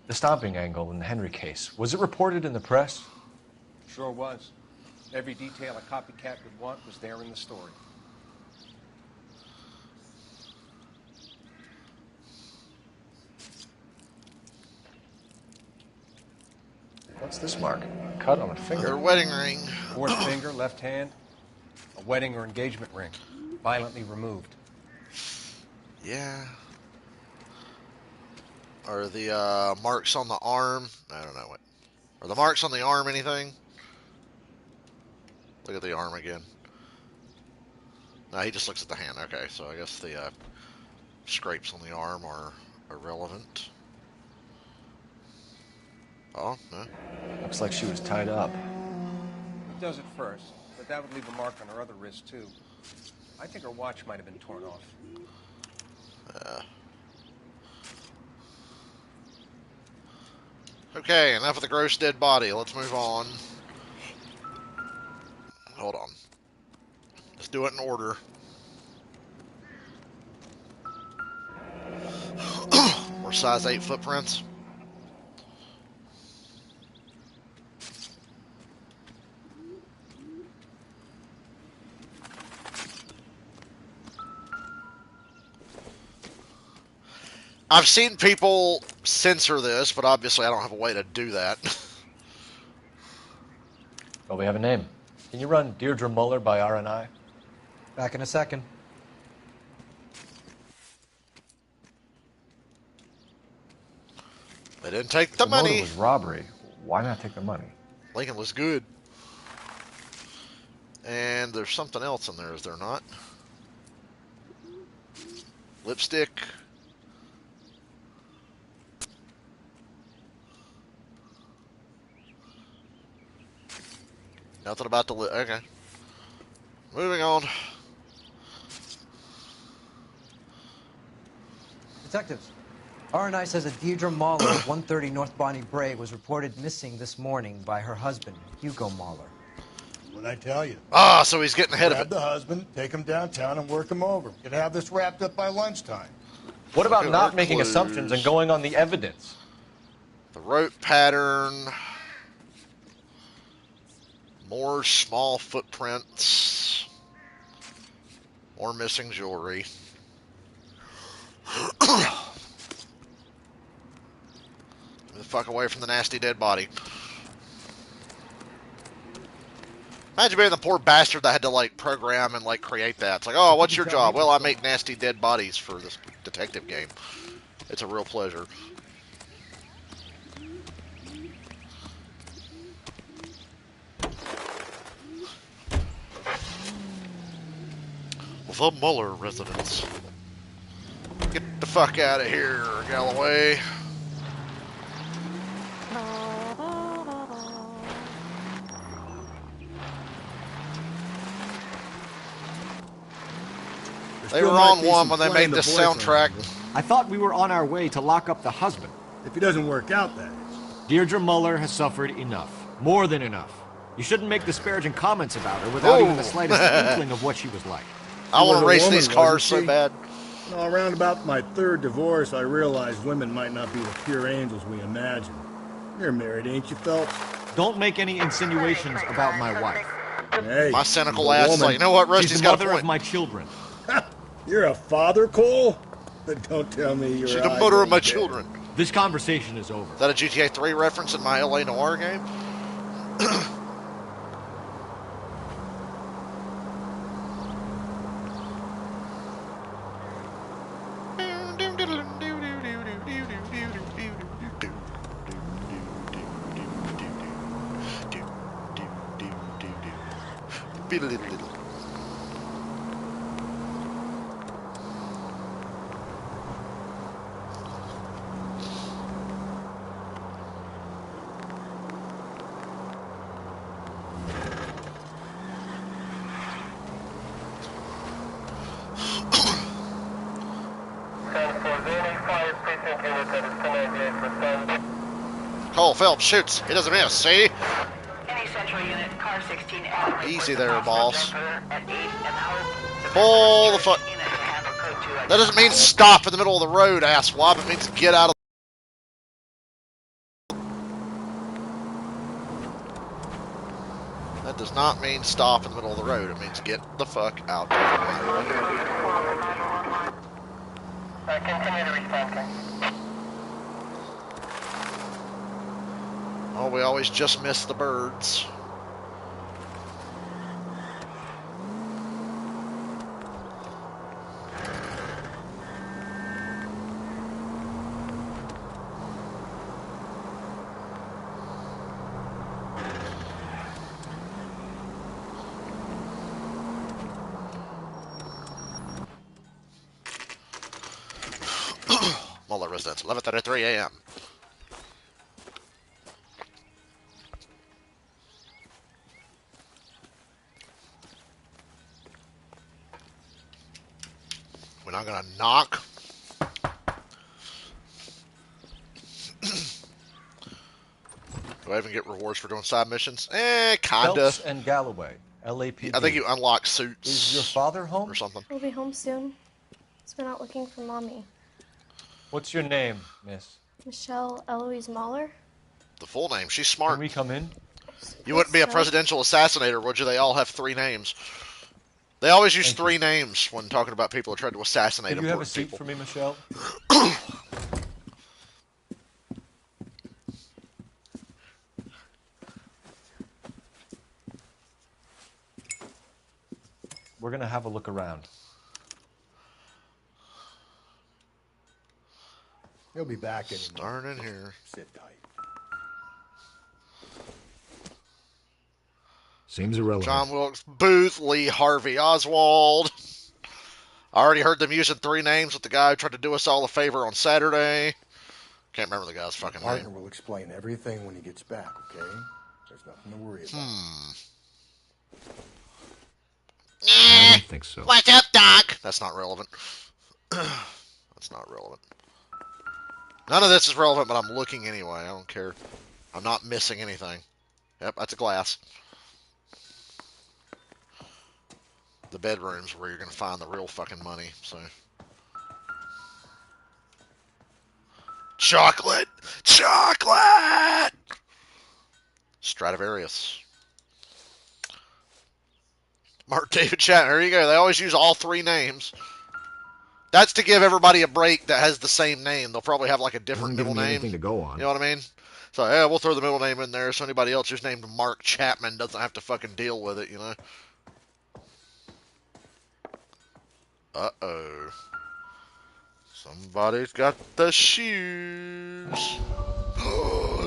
The stomping angle in the Henry case. Was it reported in the press? Sure was. Every detail a copycat would want was there in the story. What's this mark? A cut on a finger. Their wedding ring. Fourth finger, left hand. A wedding or engagement ring. Violently removed. Yeah. Are the marks on the arm? I don't know what. Are the marks on the arm anything? Look at the arm again. No, he just looks at the hand. Okay, so I guess the scrapes on the arm are irrelevant. Oh, no. Looks like she was tied up. He does it first, but that would leave a mark on her other wrist, too. I think her watch might have been torn off. Okay, enough of the gross dead body. Let's move on. Hold on. Let's do it in order. Or size 8 footprints. I've seen people censor this, but obviously I don't have a way to do that. Well, we have a name. Can you run Deirdre Muller by RNI? Back in a second. They didn't take the motive money. Was robbery. Why not take the money? Lincoln was good. And there's something else in there, is there not? Lipstick. Nothing about the lip. Okay. Moving on. Detectives, RNI says that Deirdre Mahler of 130 North Bonnie Bray was reported missing this morning by her husband, Hugo Mahler. What'd I tell you? Ah, so he's getting ahead of it. Grab the husband, take him downtown, and work him over. We could have this wrapped up by lunchtime. What about Look at not our making clues. assumptions and going on the evidence? The rope pattern. More small footprints. More missing jewelry. Get the fuck away from the nasty dead body. Imagine being the poor bastard that had to like program and like create that. It's like, oh, what's your job? Well, I make nasty dead bodies for this detective game. It's a real pleasure. The Muller residence. Get the fuck out of here, Galloway. They were on one when they made this soundtrack. I thought we were on our way to lock up the husband. If he doesn't work out, that is. Deirdre Muller has suffered enough. More than enough. You shouldn't make disparaging comments about her without even the slightest inkling of what she was like. I want to race woman, these cars wasn't so she? bad. No, around about my third divorce, I realized women might not be the pure angels we imagine. You're married, ain't you, Phelps? Don't make any insinuations about my wife. Hey, My cynical she's a ass is woman. like, you know what, She's Rusty's the got a mother point. of my children. You're a father, Cole? But don't tell me you're She's the mother of my children. This conversation is over. Is that a GTA 3 reference in my LA Noire game? Cole Phelps shoots. He doesn't miss. See? Any central unit, car 16 Easy there, boss. Pull the foot. That doesn't mean stop in the middle of the road, asswab. It means get out of. That does not mean stop in the middle of the road. It means get the fuck out of the road. Continue to respond. Oh, we always just miss the birds. Muller residence, 11:33 a.m. We're not gonna knock. Do I even get rewards for doing side missions? Kinda. Phelps and Galloway, LAPD. I think you unlock suits. Is your father home? Or something. He'll be home soon. He's been out looking for Mommy. What's your name, miss? Michelle Eloise Mahler? The full name. She's smart. Can we come in? You wouldn't be a presidential assassinator, would you? They all have 3 names. They always use 3 names when talking about people who tried to assassinate Can you have a important seat people. for me, Michelle? We're going to have a look around. He'll be back in. Starting in here. Sit tight. Seems irrelevant. John Wilkes Booth, Lee Harvey Oswald. I already heard them using 3 names with the guy who tried to do us all a favor on Saturday. Can't remember the guy's fucking Partner name. will explain everything when he gets back, okay? There's nothing to worry about. I don't think so. What's up, Doc? That's not relevant. That's not relevant. None of this is relevant, but I'm looking anyway. I don't care. I'm not missing anything. Yep, that's a glass. The bedroom's where you're going to find the real fucking money, so. Chocolate! Chocolate! Stradivarius. Mark David Chatton. Here you go. They always use all 3 names. That's to give everybody a break that has the same name. They'll probably have like a different Doesn't give middle me name. anything to go on. You know what I mean? So, yeah, we'll throw the middle name in there so anybody else who's named Mark Chapman doesn't have to fucking deal with it, you know? Uh-oh. Somebody's got the shoes.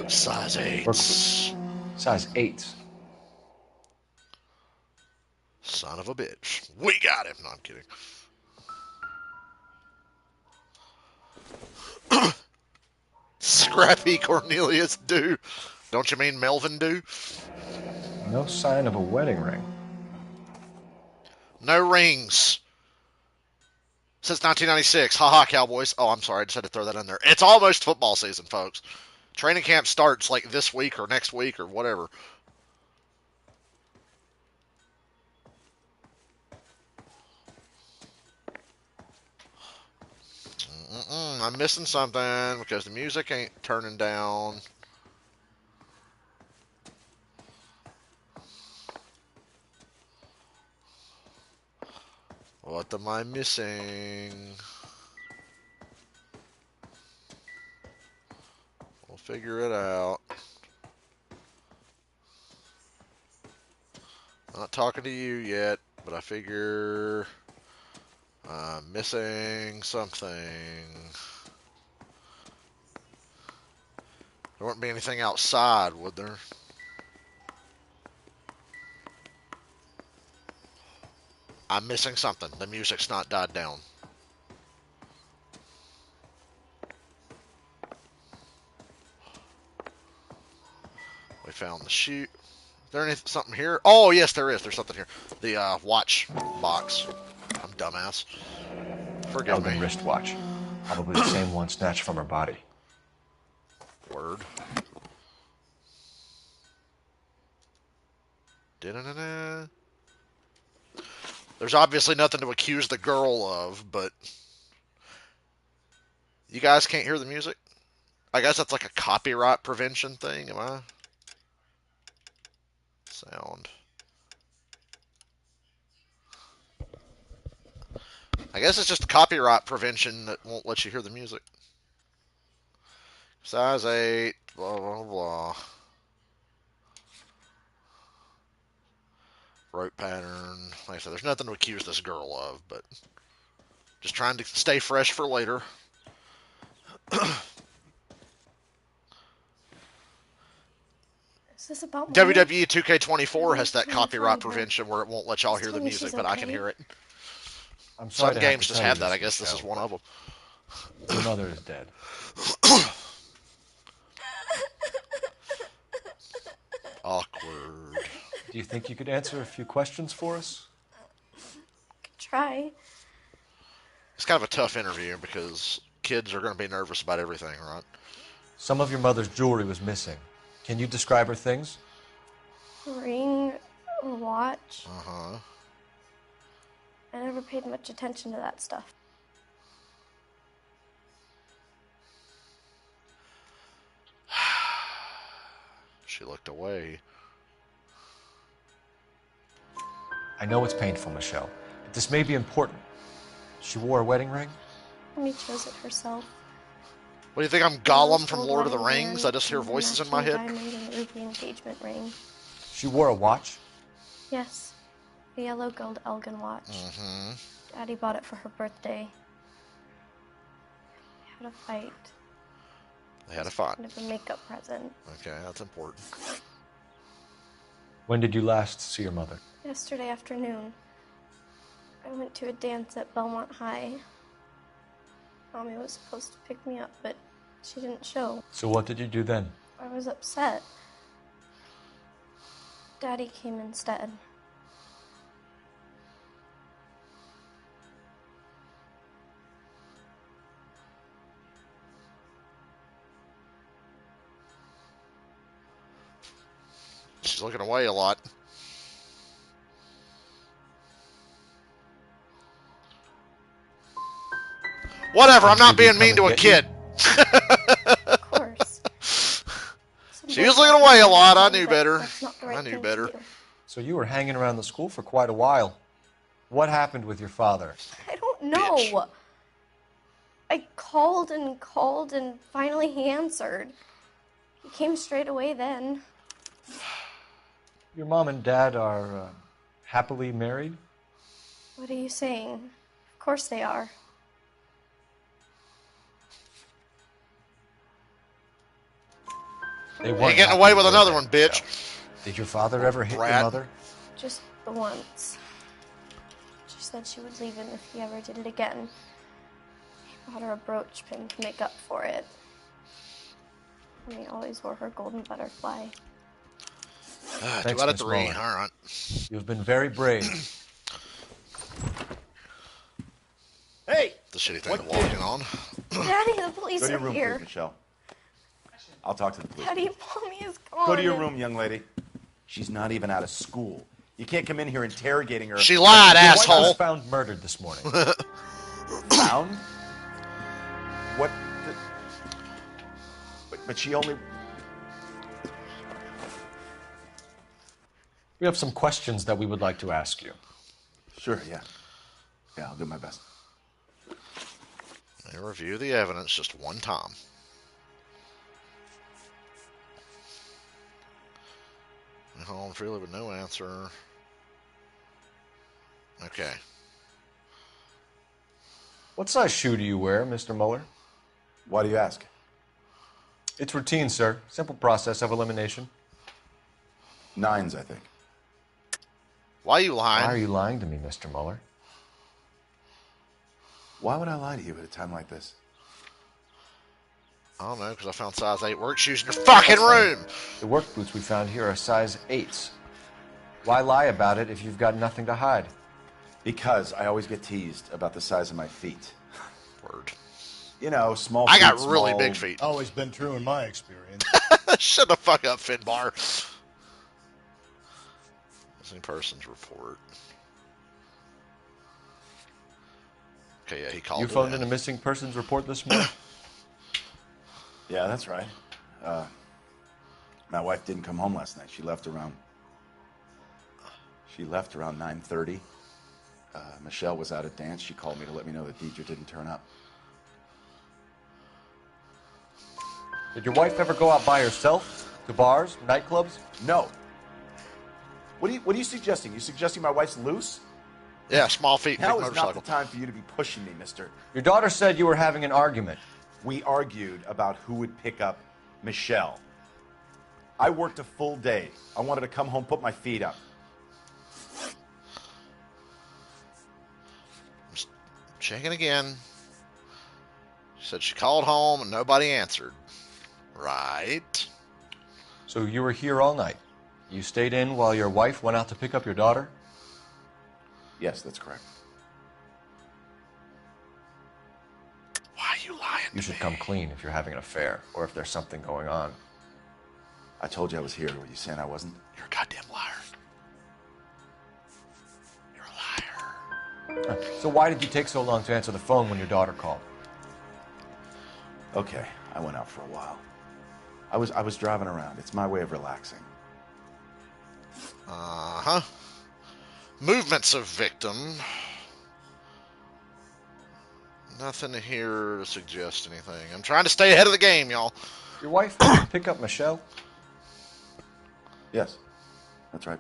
Size 8s. Size 8s. Son of a bitch. We got him. No, I'm kidding. Scrappy Cornelius Dew. Don't you mean Melvin Dew? No sign of a wedding ring. No rings. Since 1996. Ha-ha, Cowboys. Oh, I'm sorry. I just had to throw that in there. It's almost football season, folks. Training camp starts like this week or next week or whatever. I'm missing something because the music ain't turning down. What am I missing? We'll figure it out. I'm not talking to you yet, but I figure I'm missing something. There wouldn't be anything outside, would there? I'm missing something. The music's not died down. We found the chute. Is there something here? Oh, yes, there is. There's something here. The watch box. I'm dumbass. Forgive Elgin me. wristwatch. Probably the same one snatched from her body. Word. Da-da-da-da. There's obviously nothing to accuse the girl of, but you guys can't hear the music? I guess that's like a copyright prevention thing, am I? Sound. I guess it's just copyright prevention that won't let you hear the music. Size 8, blah, blah, blah. Rope pattern. Like I said, there's nothing to accuse this girl of, but just trying to stay fresh for later. Is this about Molly? WWE 2K24 has that copyright prevention where it won't let y'all hear the music, but I can hear it. I'm sorry Some to have games to just tell you have that. this, I guess this is Michelle, one of them. Your mother is dead. Awkward. Do you think you could answer a few questions for us? Could try. It's kind of a tough interview because kids are going to be nervous about everything, right? Some of your mother's jewelry was missing. Can you describe her things? A ring, a watch. Uh-huh. I never paid much attention to that stuff. She looked away. I know it's painful, Michelle, but this may be important. She wore a wedding ring? Mommy chose it herself. What do you think? I'm Gollum from Lord of the Rings? I just hear voices in my head. Diamond and ruby engagement ring. She wore a watch? Yes, the yellow gold Elgin watch. Mm-hmm. Daddy bought it for her birthday. They had a fight. They had a fight. Kind of a makeup present. Okay, that's important. When did you last see your mother? Yesterday afternoon. I went to a dance at Belmont High. Mommy was supposed to pick me up, but she didn't show. So what did you do then? I was upset. Daddy came instead. She's looking away a lot. Whatever, I'm not being mean to a kid. Of course. She was looking away a lot. I knew better. I knew better. So you were hanging around the school for quite a while. What happened with your father? I don't know. Bitch. I called and finally he answered. He came straight away then. Your mom and dad are happily married? What are you saying? Of course they are. They Ain't weren't getting away with another one, bitch. Did your father ever hit your mother? Just the once. She said she would leave him if he ever did it again. He bought her a brooch pin to make up for it. And he always wore her golden butterfly. Thanks, 2 out of 3. All right. You've been very brave. Hey! The shitty thing of walking on. Daddy, the police Go to your are room, here. please, Michelle. I'll talk to the police. Daddy, Mommy is gone. Go to your room, young lady. She's not even out of school. You can't come in here interrogating her. She lied, Your wife asshole. was found murdered this morning. Found? What? But she only... We have some questions that we would like to ask you. Sure, yeah. Yeah, I'll do my best. They review the evidence just one time. Hold on freely with no answer. Okay. What size shoe do you wear, Mr. Mueller? Why do you ask? It's routine, sir. Simple process of elimination. 9s, I think. Why are you lying? Why are you lying to me, Mr. Mueller? Why would I lie to you at a time like this? I don't know, because I found size 8 work shoes in your fucking room! The work boots we found here are size 8s. Why lie about it if you've got nothing to hide? Because I always get teased about the size of my feet. Word. You know, small I feet, got really small- big feet. Always been true in my experience. Shut the fuck up, Finbar. Missing persons report. Okay, yeah, he called You it phoned in a missing persons report this morning? Yeah, that's right. My wife didn't come home last night. She left around 9:30. Michelle was out at dance. She called me to let me know that Deidre didn't turn up. Did your wife ever go out by herself? To bars, nightclubs? No. What are you suggesting? You suggesting my wife's loose? Yeah, small feet, Now big is not motorcycle. the time for you to be pushing me, mister. Your daughter said you were having an argument. We argued about who would pick up Michelle. I worked a full day. I wanted to come home, put my feet up. Just checking again. She said she called home and nobody answered. Right. So you were here all night. You stayed in while your wife went out to pick up your daughter? Yes, that's correct. Why are you lying You should come clean if you're having an affair or if there's something going on. I told you I was here. Were you saying I wasn't? You're a goddamn liar. You're a liar. So why did you take so long to answer the phone when your daughter called? Okay, I went out for a while. I was driving around. It's my way of relaxing. Uh-huh. Movements of victim. Nothing here to suggest anything. I'm trying to stay ahead of the game, y'all. Your wife pick up Michelle? Yes, that's right.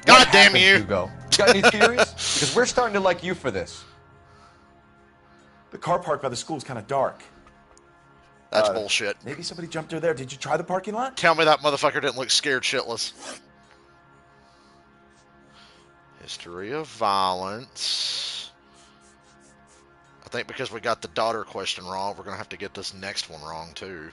God damn you! Hugo? You got any theories? Because we're starting to like you for this. The car park by the school is kind of dark. That's bullshit. Maybe somebody jumped her there. Did you try the parking lot? Tell me that motherfucker didn't look scared shitless. History of violence. I think because we got the daughter question wrong, we're going to have to get this next one wrong, too.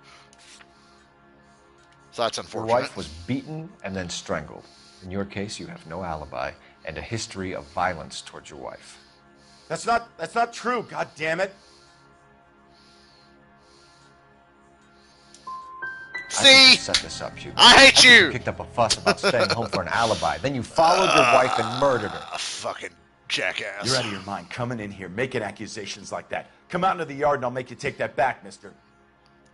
So that's Your unfortunate. wife was beaten and then strangled. In your case, you have no alibi and a history of violence towards your wife. That's not true. God damn it! See? Set this up, Hugo. I hate think you! You kicked up a fuss about staying home for an alibi. Then you followed your wife and murdered her. Fucking jackass. You're out of your mind coming in here making accusations like that. Come out into the yard and I'll make you take that back, mister.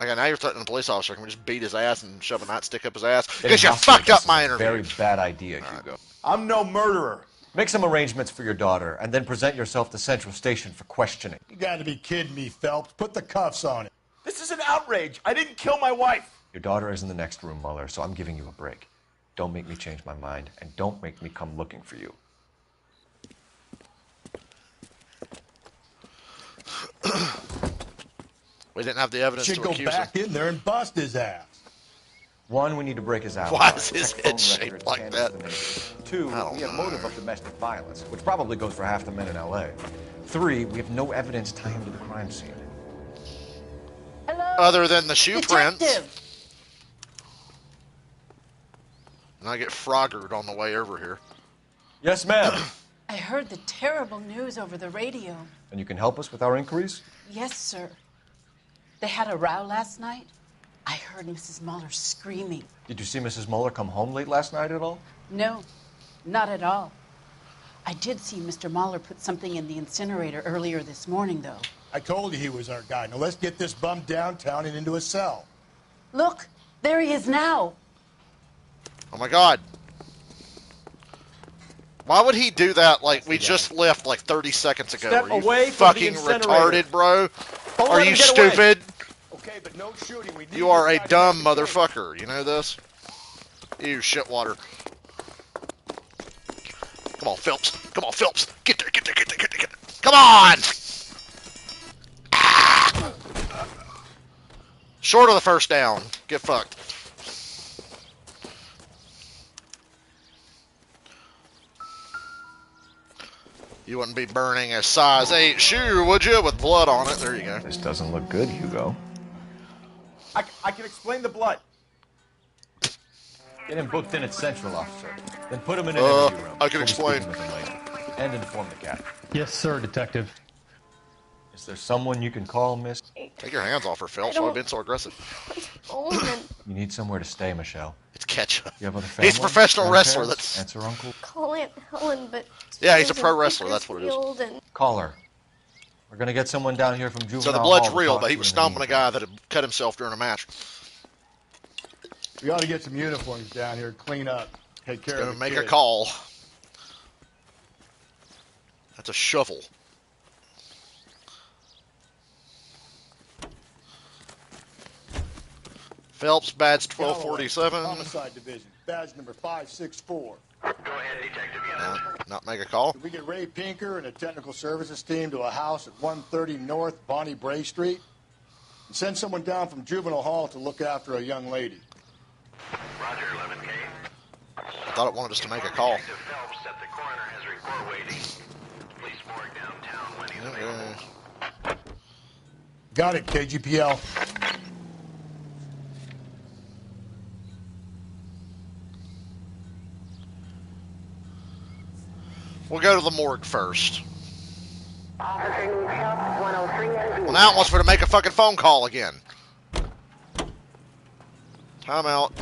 Okay, now you're threatening a police officer. Can we just beat his ass and shove a nightstick up his ass? Getting Because you hostile fucked up is my a interview. Very bad idea, Hugo. I'm no murderer. Make some arrangements for your daughter and then present yourself to Central Station for questioning. You gotta be kidding me, Phelps. Put the cuffs on it. This is an outrage. I didn't kill my wife. Your daughter is in the next room, Mueller, so I'm giving you a break. Don't make me change my mind, and don't make me come looking for you. We didn't have the evidence Should to go accuse back him. in there and bust his ass. One, we need to break his alibi. Why is his Check head phone shaped records, like canvass that? the neighborhood. Two, I don't we have know. motive of domestic violence, which probably goes for half the men in L.A. Three, we have no evidence tying him to the crime scene. Hello? Other than the shoe prints. Detective. And I get froggered on the way over here. Yes, ma'am. I heard the terrible news over the radio. And you can help us with our inquiries? Yes, sir. They had a row last night. I heard Mrs. Mueller screaming. Did you see Mrs. Mueller come home late last night at all? No, not at all. I did see Mr. Mueller put something in the incinerator earlier this morning, though. I told you he was our guy. Now let's get this bum downtown and into a cell. Look, there he is now. Oh my god. Why would he do that like we just left like 30 seconds ago? Step Are you away from the fucking incinerator. retarded, bro? Don't Are let you him get away. stupid? Okay, but no shooting. We need You are a this guy to dumb make the case. motherfucker. You know this? Ew, shit water. Come on, Phelps. Come on, Phelps. Get there, get there, get there, get there, get there. Come on! Short of the first down. Get fucked. You wouldn't be burning a size 8 shoe, would you? With blood on it. There you go. This doesn't look good, Hugo. I can explain the blood. Get him booked in at Central, officer. Then put him in an interview room. I can We'll be explain. speaking with him later. And inform the captain. Yes, sir, Detective. Is there someone you can call, miss? Take your hands off her, Phelps. Why are you being so aggressive? You need somewhere to stay, Michelle. It's ketchup. You have other family? He's a professional wrestler. Grandparents? That's Aunts or uncle? Call Aunt Helen, but yeah, he's a pro wrestler. That's what it is. and Call her. We're gonna get someone down here from juvenile So the blood's hall to real, talk but to he you was in the stomping a meantime. guy that had cut himself during a match. We ought to get some uniforms down here, clean up, take care of Gonna the make kid. a call. That's a shovel. Phelps, badge 1247. Homicide Division, badge number 564. Not make a call. Did we get Ray Pinker and a technical services team to a house at 130 North Bonnie Bray Street? And send someone down from Juvenile Hall to look after a young lady. Roger, 11K. I thought it wanted us to make a call. Detective Phelps said the coroner has report waiting. Police morgue downtown when he's available. Got it, KGPL. We'll go to the morgue first. Well, now it wants me to make a fucking phone call again. Time out.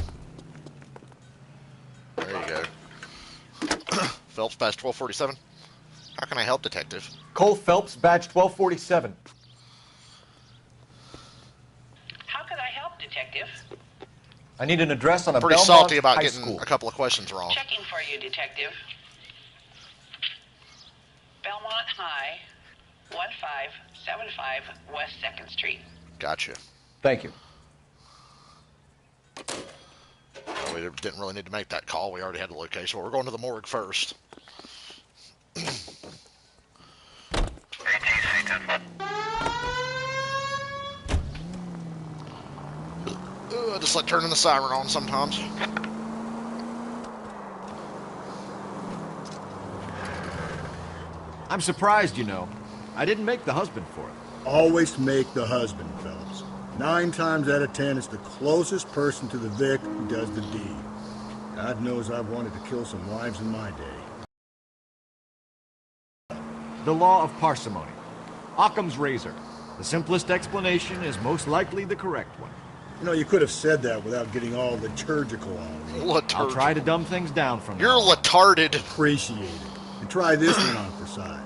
There you go. Phelps, badge 1247. How can I help, Detective? Cole Phelps, badge 1247. How could I help, Detective? I need an address on a Pretty Belmont salty about High getting School. a couple of questions wrong. Checking for you, Detective. Belmont High, 1575 West 2nd Street. Gotcha. Thank you. Well, we didn't really need to make that call. We already had the location. Well, we're going to the morgue first. I just like turning the siren on sometimes. I'm surprised, you know. I didn't make the husband for it. Always make the husband, Phelps. 9 times out of 10, it's the closest person to the Vic who does the deed. God knows I've wanted to kill some wives in my day. The law of parsimony. Occam's razor. The simplest explanation is most likely the correct one. You know, you could have said that without getting all liturgical on me. I'll try to dumb things down from You're letarded. Appreciate it. And try this one on for size.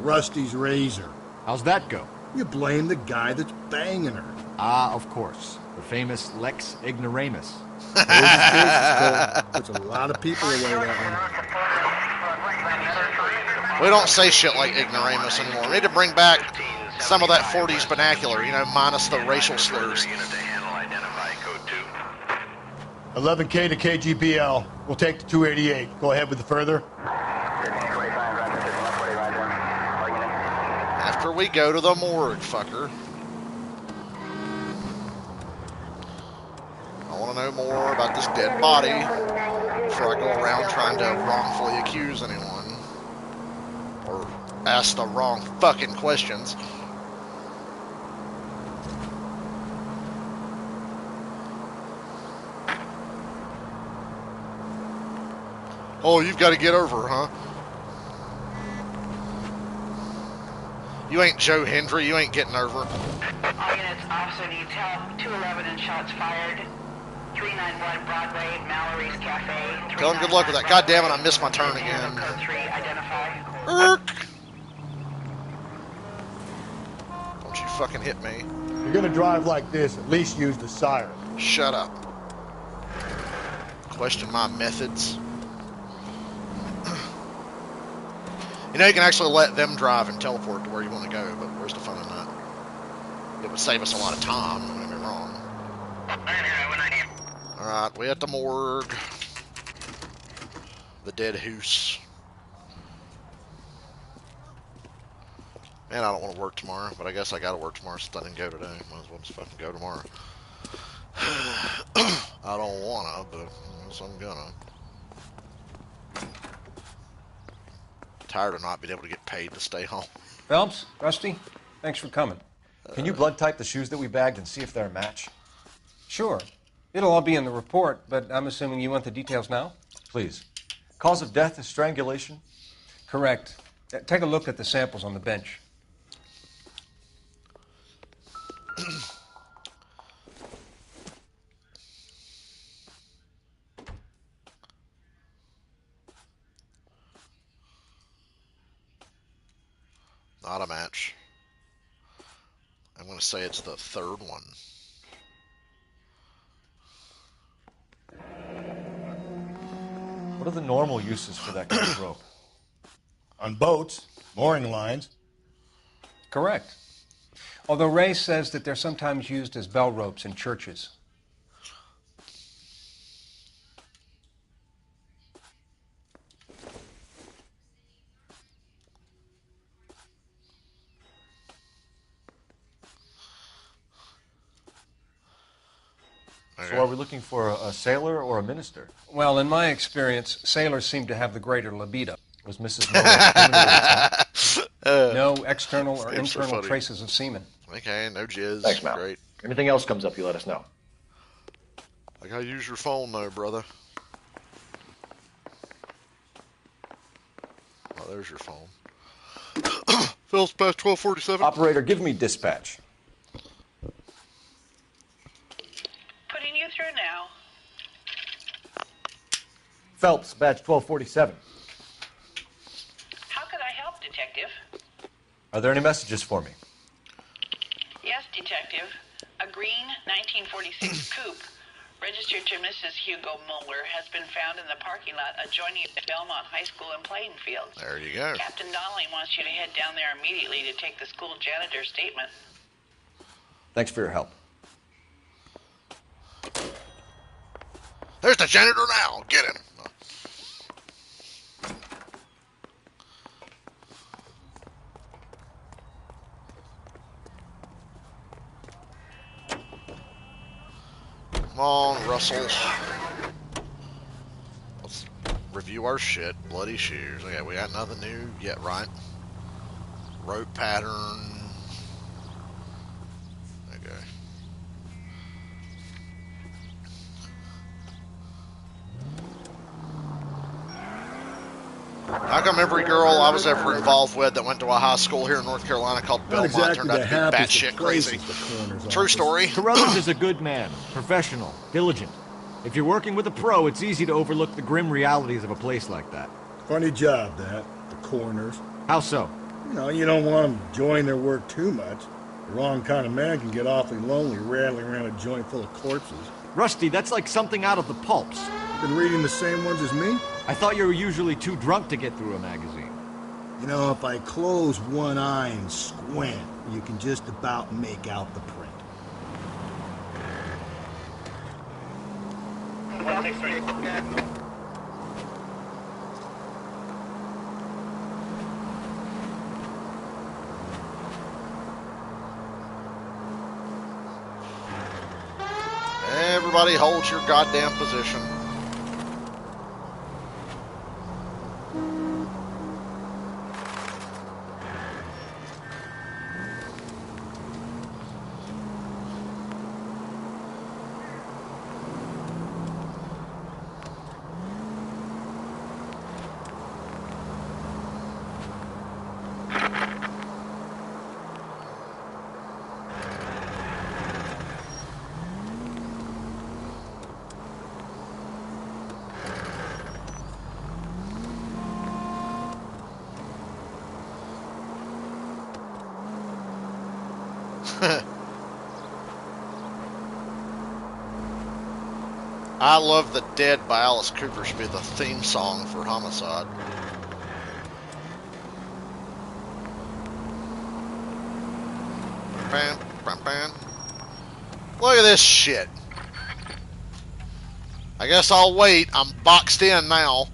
Rusty's razor. How's that go? You blame the guy that's banging her. Ah, of course. The famous Lex Ignoramus. Puts a lot of people away that We don't say shit like ignoramus anymore. We need to bring back some of that 40s vernacular, you know, minus the racial slurs. 11K to KGPL. We'll take the 288. Go ahead with the further. After we go to the morgue, fucker. I want to know more about this dead body before I go around trying to wrongfully accuse anyone. Or ask the wrong fucking questions. Oh, you've got to get over, huh? You ain't Joe Hendry. You ain't getting over. All units, officer needs help. 211 and shots fired. 391 Broadway, Mallory's Cafe. Tell him good luck with that. God damn it, I missed my turn again. Code 3, identify. Don't you fucking hit me. If you're gonna drive like this, at least use the siren. Shut up. Question my methods. You know, you can actually let them drive and teleport to where you want to go, but where's the fun in that? It would save us a lot of time, don't get me wrong. Alright, we at the morgue. The dead hoose. Man, I don't want to work tomorrow, but I guess I gotta work tomorrow since I didn't go today. Might as well just fucking go tomorrow. I don't wanna, but I guess I'm gonna. Tired of not being able to get paid to stay home. Phelps, Rusty, thanks for coming. Can you blood type the shoes that we bagged and see if they're a match? Sure. It'll all be in the report, but I'm assuming you want the details now? Please. Cause of death is strangulation? Correct. Take a look at the samples on the bench. Not a match. I'm going to say it's the third one. What are the normal uses for that kind of rope? On boats, mooring lines. Correct. Although Ray says that they're sometimes used as bell ropes in churches. So are we looking for a sailor or a minister? Well, in my experience, sailors seem to have the greater libido. Was Mrs. Miller No external or Game's so internal funny. traces of semen. Okay, no jizz. Thanks, Mal. Great. Anything else comes up, you let us know. I gotta use your phone though, brother. Oh, there's your phone. Phil's past 1247. Operator, give me dispatch. Putting you through now. Phelps, badge 1247. How could I help, Detective? Are there any messages for me? Yes, Detective. A green 1946 coupe registered to Mrs. Hugo Mueller has been found in the parking lot adjoining the Belmont High School in Plainfield. There you go. Captain Donnelly wants you to head down there immediately to take the school janitor's statement. Thanks for your help. There's the janitor now. Get him. Come on, Russell. Let's review our shit. Bloody shoes. Okay, we got nothing new yet, right? Rope pattern. Okay. How come every girl I was ever involved with that went to a high school here in North Carolina called Belmont turned out to be batshit crazy? True story. Carruthers is a good man, professional, diligent. If you're working with a pro, it's easy to overlook the grim realities of a place like that. Funny job, that. The coroners. How so? You don't want them enjoying their work too much. The wrong kind of man can get awfully lonely rattling around a joint full of corpses. Rusty, that's like something out of the pulps. Been reading the same ones as me? I thought you were usually too drunk to get through a magazine. If I close one eye and squint, you can just about make out the print. Everybody hold your goddamn position. I Love the Dead by Alice Cooper should be the theme song for Homicide. Bam, bam, bam. Look at this shit. I guess I'll wait. I'm boxed in now.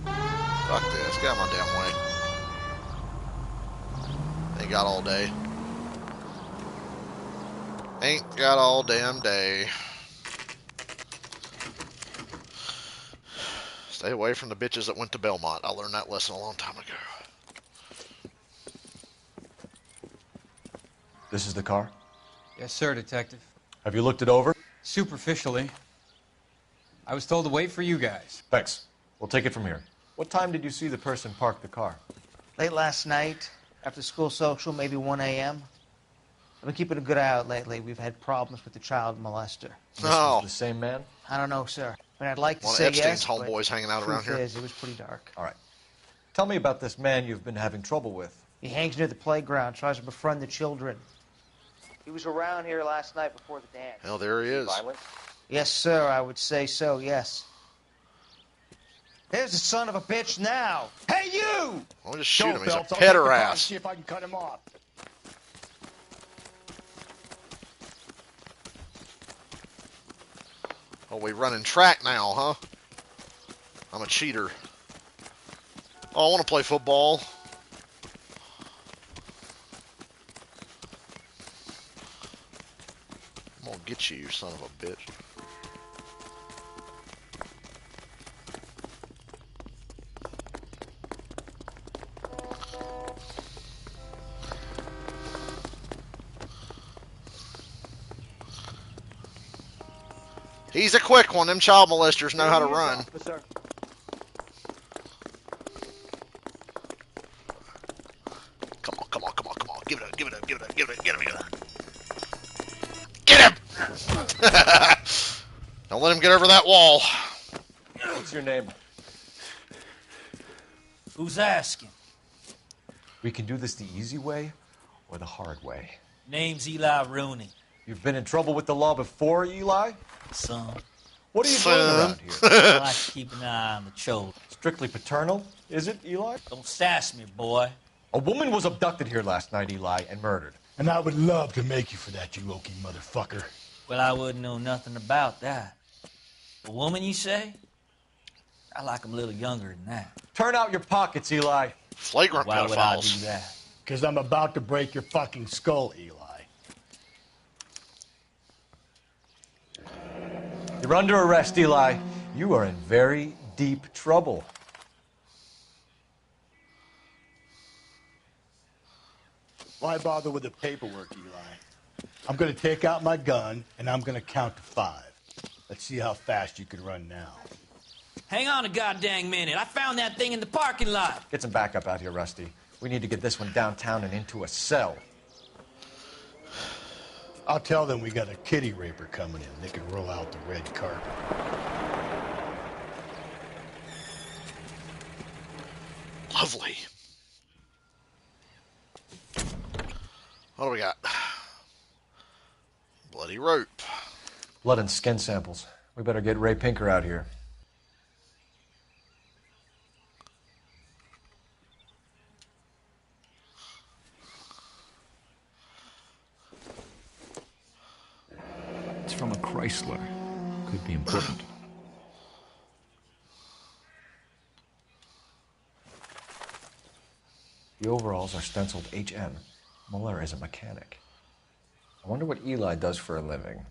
Fuck this. Get out of my damn way. Ain't got all day. Ain't got all damn day. Stay away from the bitches that went to Belmont. I learned that lesson a long time ago. This is the car? Yes, sir, Detective. Have you looked it over? Superficially. I was told to wait for you guys. Thanks. We'll take it from here. What time did you see the person park the car? Late last night, after school social, maybe 1 a.m. I've been keeping a good eye out lately. We've had problems with the child molester. This was the same man? I don't know, sir. I mean, I'd like to One of say Epstein's yes, homeboys hanging out around truth here. is, it was pretty dark. All right. Tell me about this man you've been having trouble with. He hangs near the playground, tries to befriend the children. He was around here last night before the dance. Hell, there he is. Violent? Yes, sir, I would say so, yes. There's the son of a bitch now. Hey, you! I'll just shoot him. He's a Phelps, I'll take the car and pederast. see if I can cut him off. Oh, we running track now, huh? I'm a cheater. Oh, I want to play football. I'm gonna get you, you son of a bitch. He's a quick one. Them child molesters know how to run. Come on, come on, come on, come on. Give it up, give it up, give it up, give it up, give it up. Get him! Don't let him get over that wall. What's your name? Who's asking? We can do this the easy way or the hard way. Name's Eli Rooney. You've been in trouble with the law before, Eli? Son. What are you doing around here? I like to keep an eye on the children. Strictly paternal, is it, Eli? Don't sass me, boy. A woman was abducted here last night, Eli, and murdered. And I would love to make you for that, you oaky motherfucker. Well, I wouldn't know nothing about that. A woman, you say? I like 'em a little younger than that. Turn out your pockets, Eli. Flagrant Why would I pedophiles. do that? Because I'm about to break your fucking skull, Eli. You're under arrest, Eli. You are in very deep trouble. Why bother with the paperwork, Eli? I'm going to take out my gun, and I'm going to count to 5. Let's see how fast you can run now. Hang on a goddamn minute. I found that thing in the parking lot. Get some backup out here, Rusty. We need to get this one downtown and into a cell. I'll tell them we got a kitty raper coming in. They can roll out the red carpet. Lovely. What do we got? Bloody rope. Blood and skin samples. We better get Ray Pinker out here. It's from a Chrysler. Could be important. The overalls are stenciled HM. Muller is a mechanic. I wonder what Eli does for a living.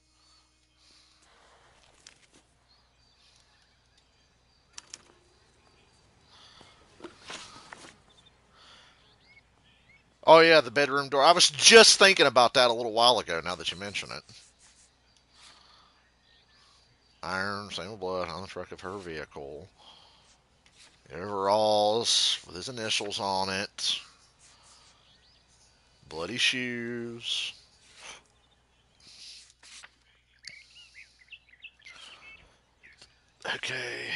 Oh, yeah, the bedroom door. I was just thinking about that a little while ago, now that you mention it. Iron, same blood on the truck of her vehicle. Overalls with his initials on it. Bloody shoes. Okay.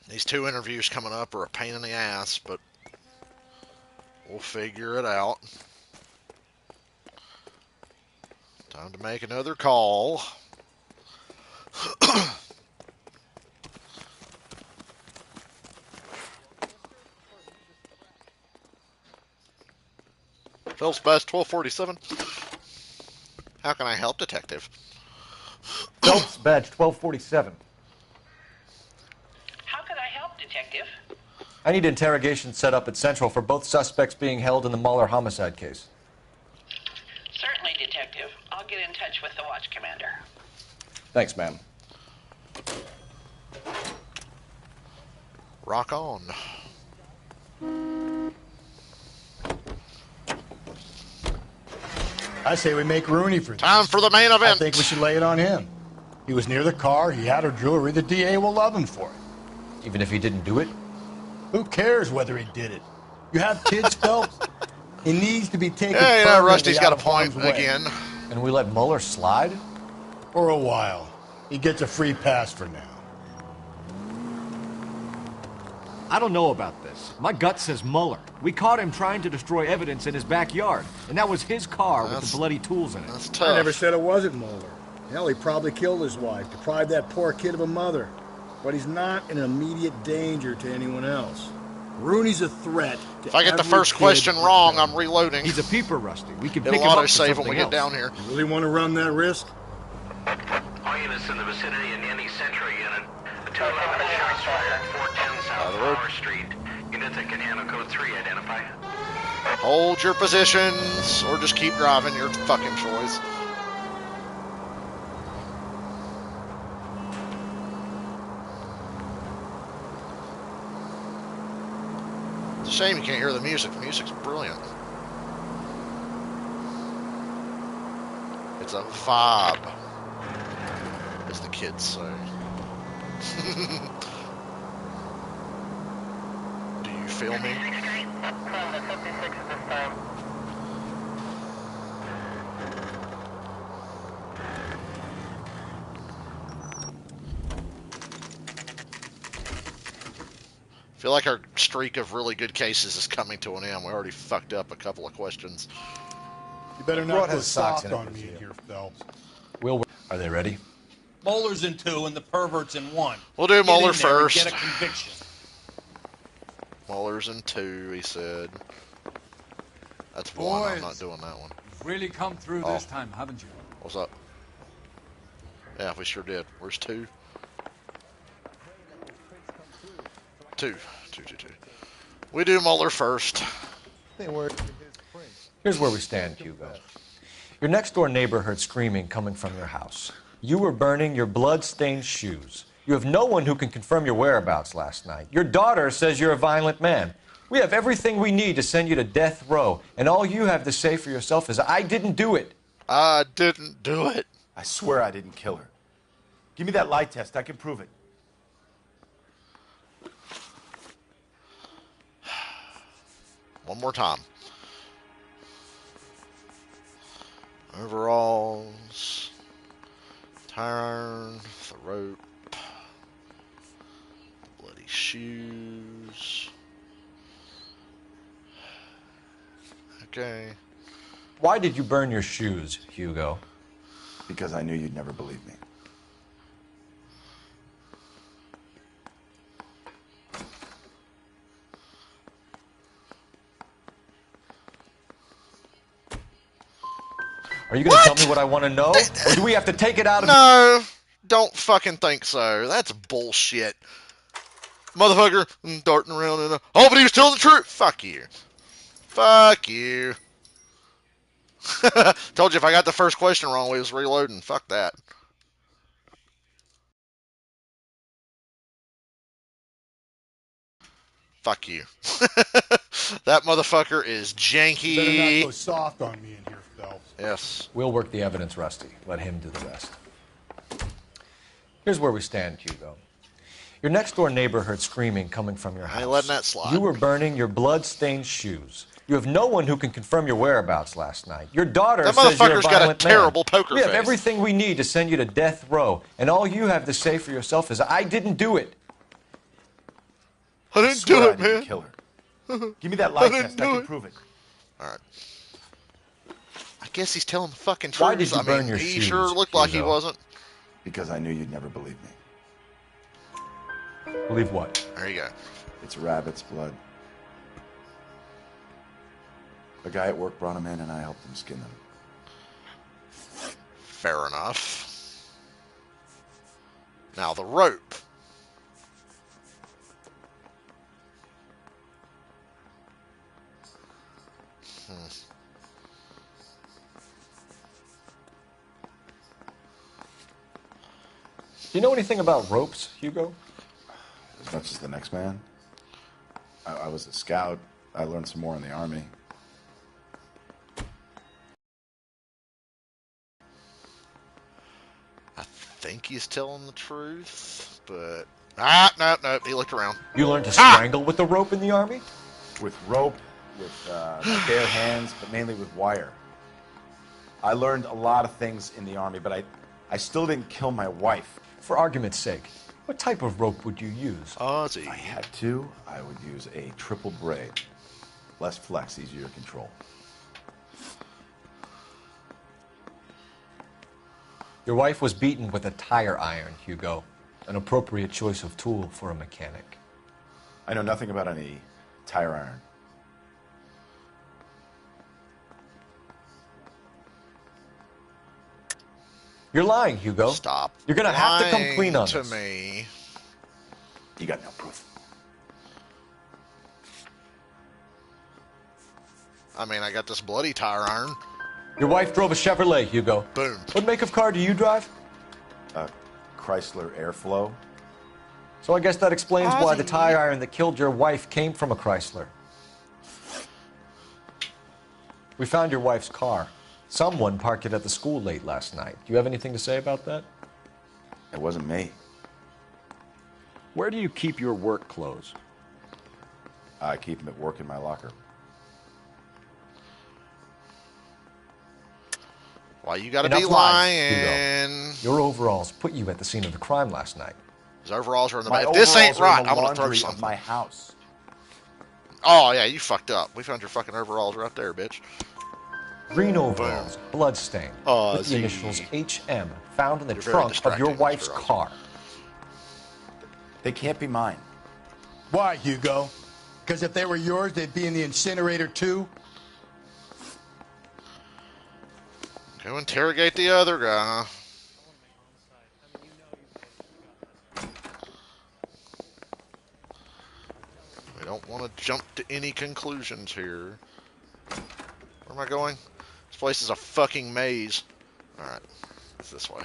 These 2 interviews coming up are a pain in the ass, but we'll figure it out. Time to make another call. Phelps Badge 1247. How can I help, Detective? Phelps Badge 1247. How could I help, Detective? I need interrogation set up at Central for both suspects being held in the Mahler homicide case. Certainly, Detective. I'll get in touch with the watch commander. Thanks, ma'am. Rock on. I say we make Rooney for this. Time for the main event. I think we should lay it on him. He was near the car. He had her jewelry. The DA will love him for it. Even if he didn't do it? Who cares whether he did it? You have kids, Phelps? He needs to be taken Yeah, you know, permanently Rusty's got out a of point harm's way. again. And we let Mueller slide? For a while. He gets a free pass for now. I don't know about this. My gut says Mueller. We caught him trying to destroy evidence in his backyard, and that was his car with the bloody tools in it. That's tough. I never said it wasn't Mueller. Hell, he probably killed his wife, deprived that poor kid of a mother. But he's not an immediate danger to anyone else. Rooney's a threat to If I get the every first kid question that wrong, does. I'm reloading. He's a peeper, Rusty. We can It'll pick him up for auto-save when something we get else. down here. You really want to run that risk? All units in the vicinity in any Central unit. The 211 shots fired, 410 South Flower Street. Units that can handle code 3, identify. Hold your positions, or just keep driving, your fucking choice. It's a shame you can't hear the music. The music's brilliant. It's a vibe, as the kids say. Do you feel me? I feel like our streak of really good cases is coming to an end. We already fucked up a couple of questions. You better Brought not go his socks soft in it on for me you. in here, Phelps. Are they ready? Moeller's in 2 and the pervert's in 1. We'll do Get in Mueller there and first. Get a conviction. Muller's in 2, he said. That's 1. I'm Boys. not doing that one. You've really come through this time, haven't you? What's up? Yeah, we sure did. Where's 2? 2. 2. We do Mueller first. Here's where we stand, Hugo. Your next-door neighbor heard screaming coming from your house. You were burning your blood-stained shoes. You have no one who can confirm your whereabouts last night. Your daughter says you're a violent man. We have everything we need to send you to death row, and all you have to say for yourself is, I didn't do it. I didn't do it. I swear I didn't kill her. Give me that lie test. I can prove it. One more time. Overalls, tire iron, the rope, bloody shoes. Okay. Why did you burn your shoes, Hugo? Because I knew you'd never believe me. Are you going to tell me what I want to know? Or do we have to take it out of... No, don't fucking think so. That's bullshit. Motherfucker, darting around in a... Oh, but he was telling the truth. Fuck you. Fuck you. Told you if I got the first question wrong, we was reloading. Fuck that. Fuck you. That motherfucker is janky. You better not go soft on me in here, Phelps. Yes. We'll work the evidence, Rusty. Let him do the rest. Here's where we stand, Hugo. Your next-door neighbor heard screaming coming from your house. I ain't letting that slide. You were burning your blood-stained shoes. You have no one who can confirm your whereabouts last night. Your daughter That says you're a motherfucker's got a violent man. terrible poker We have face. everything we need to send you to death row, and all you have to say for yourself is, I didn't do it. I didn't do it, I didn't man. kill her. Give me that lie test. I can prove it. All right. I guess he's telling the fucking truth. Why did you I burn mean, your he shoes, sure looked like he Hugo? wasn't. Because I knew you'd never believe me. Believe what? There you go. It's rabbit's blood. A guy at work brought him in, and I helped him skin them. Fair enough. Now the rope. Do you know anything about ropes, Hugo? As much as the next man. I was a scout. I learned some more in the Army. I think he's telling the truth, but... No, he looked around. You learned to strangle with the rope in the Army? With rope, with bare hands, but mainly with wire. I learned a lot of things in the Army, but I still didn't kill my wife. For argument's sake, what type of rope would you use? Ozzy. If I had to, I would use a triple braid. Less flex, easier to control. Your wife was beaten with a tire iron, Hugo. An appropriate choice of tool for a mechanic. I know nothing about any tire iron. You're lying, Hugo. Stop. You're gonna have to come lying clean on to this. me. You got no proof. I mean, I got this bloody tire iron. Your wife drove a Chevrolet, Hugo. Boom. What make of car do you drive? Chrysler Airflow. So I guess that explains why the Ozzy. tire iron that killed your wife came from a Chrysler. We found your wife's car. Someone parked it at the school late last night. Do you have anything to say about that? It wasn't me. Where do you keep your work clothes? I keep them at work in my locker. Why you gotta Enough be lies, lying? Hugo. Your overalls put you at the scene of the crime last night. His overalls are in the My back. If this ain't overalls are in right, the I'm gonna throw laundry of something. my house. Oh yeah, you fucked up. We found your fucking overalls right there, bitch. Green overalls, bloodstained, with the initials HM, found in the You're very trunk of your distracting, wife's Mr. Ozzy. car. They can't be mine. Why, Hugo? Because if they were yours, they'd be in the incinerator too? Go interrogate the other guy. We don't want to jump to any conclusions here. Where am I going? This place is a fucking maze. Alright, it's this way.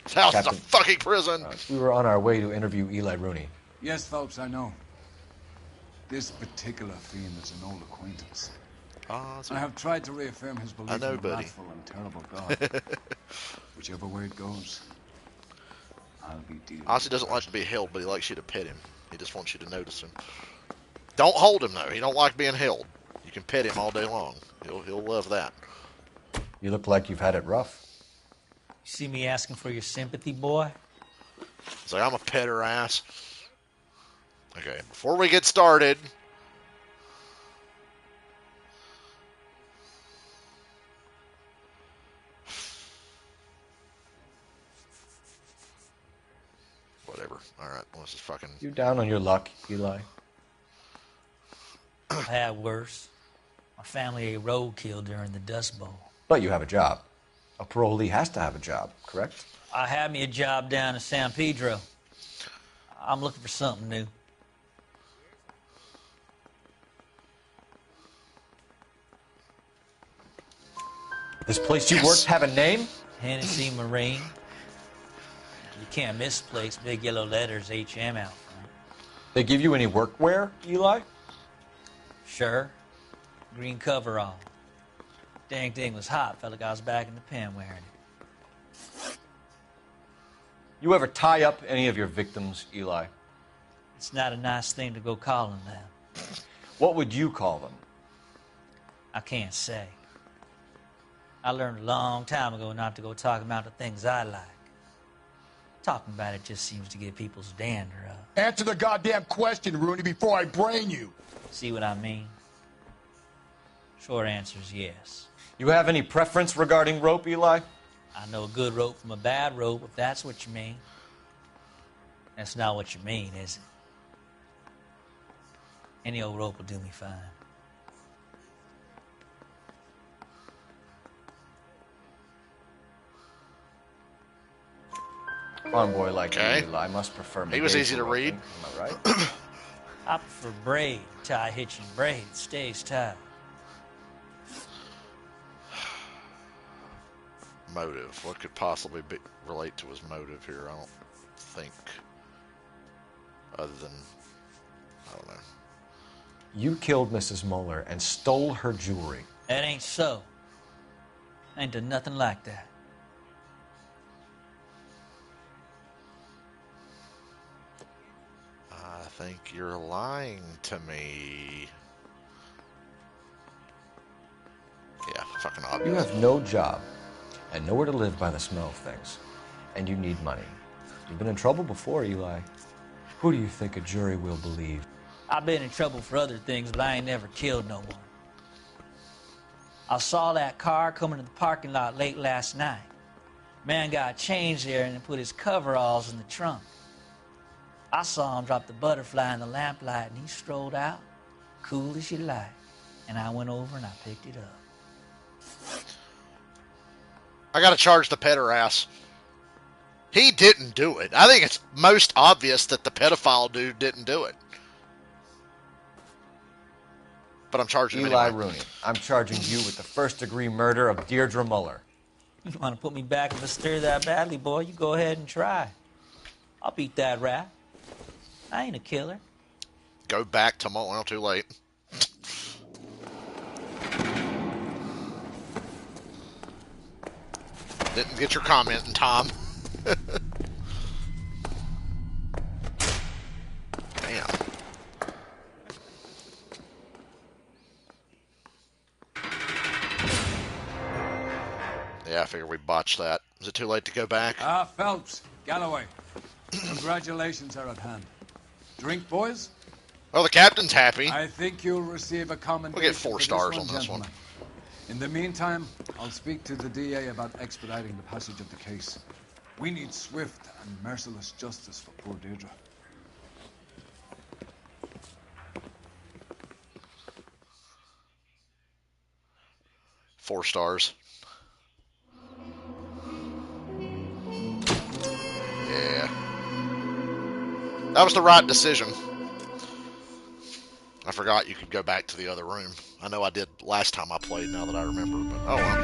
This house Captain. is a fucking prison! We were on our way to interview Eli Rooney. Yes, Phelps, I know. This particular fiend is an old acquaintance. I have tried to reaffirm his belief I know, in a buddy. wrathful and terrible God. Whichever way it goes, I'll be dealing. Ozzy doesn't like to be held, but he likes you to pet him. He just wants you to notice him. Don't hold him, though. He don't like being held. You can pet him all day long. He'll love that. You look like you've had it rough. You see me asking for your sympathy, boy? He's like, I'm a pet her ass. Okay, before we get started... Whatever. Alright, let's just fucking... You down on your luck, Eli? I've had worse. My family ate roadkill during the Dust Bowl. But you have a job. A parolee has to have a job, correct? I had me a job down in San Pedro. I'm looking for something new. This place you work have a name? Hennessy Marine. You can't misplace big yellow letters HM out front. They give you any workwear, Eli? Sure. Green coverall. Dang thing was hot. Felt like I was back in the pen wearing it. You ever tie up any of your victims, Eli? It's not a nice thing to go calling them. What would you call them? I can't say. I learned a long time ago not to go talking about the things I like. Talking about it just seems to get people's dander up. Answer the goddamn question, Rooney, before I brain you. See what I mean? Short answer is yes. You have any preference regarding rope, Eli? I know a good rope from a bad rope, if that's what you mean. That's not what you mean, is it? Any old rope will do me fine. Farm boy like Okay. you, Eli, must prefer He was medieval easy to read. roping. Am I right? I prefer braid, tie hitching braid, it stays tight. motive. What could possibly relate to his motive here? I don't think. Other than, I don't know. You killed Mrs. Muller and stole her jewelry. That ain't so. I ain't done nothing like that. I think you're lying to me. Yeah, fucking obvious. You have no job and nowhere to live by the smell of things. And you need money. You've been in trouble before, Eli. Who do you think a jury will believe? I've been in trouble for other things, but I ain't never killed no one. I saw that car coming to the parking lot late last night. Man got changed there and put his coveralls in the trunk. I saw him drop the butterfly in the lamplight, and he strolled out, cool as you like. And I went over and I picked it up. I gotta charge the pederast. He didn't do it. I think it's most obvious that the pedophile dude didn't do it. But I'm charging him Eli anyway. Rooney, I'm charging you with the first-degree murder of Deirdre Muller. You want to put me back in the stir that badly, boy? You go ahead and try. I'll beat that rap. I ain't a killer. Go back to Muller. Well, too late. Didn't get your comment in time. Damn. Yeah, I figured we botched that. Is it too late to go back? Phelps, Galloway. Congratulations are at hand. Drink, boys? Oh, the captain's happy. I think you'll receive a commendation. We'll get 4 stars on this gentlemen. one. In the meantime, I'll speak to the DA about expediting the passage of the case. We need swift and merciless justice for poor Deirdre. Four stars. Yeah. That was the right decision. I forgot you could go back to the other room. I know I did last time I played, now that I remember, but oh well.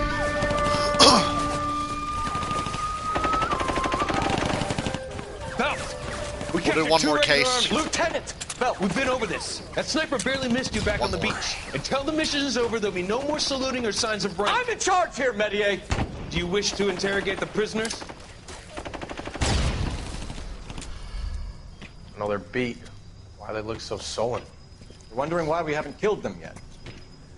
We'll do one more case. Lieutenant! Bell, we've been over this. That sniper barely missed you back on the beach. Until the mission is over, there'll be no more saluting or signs of rank. I'm in charge here, Medier. Do you wish to interrogate the prisoners? No, they're beat. Why they look so sullen? You're wondering why we haven't killed them yet.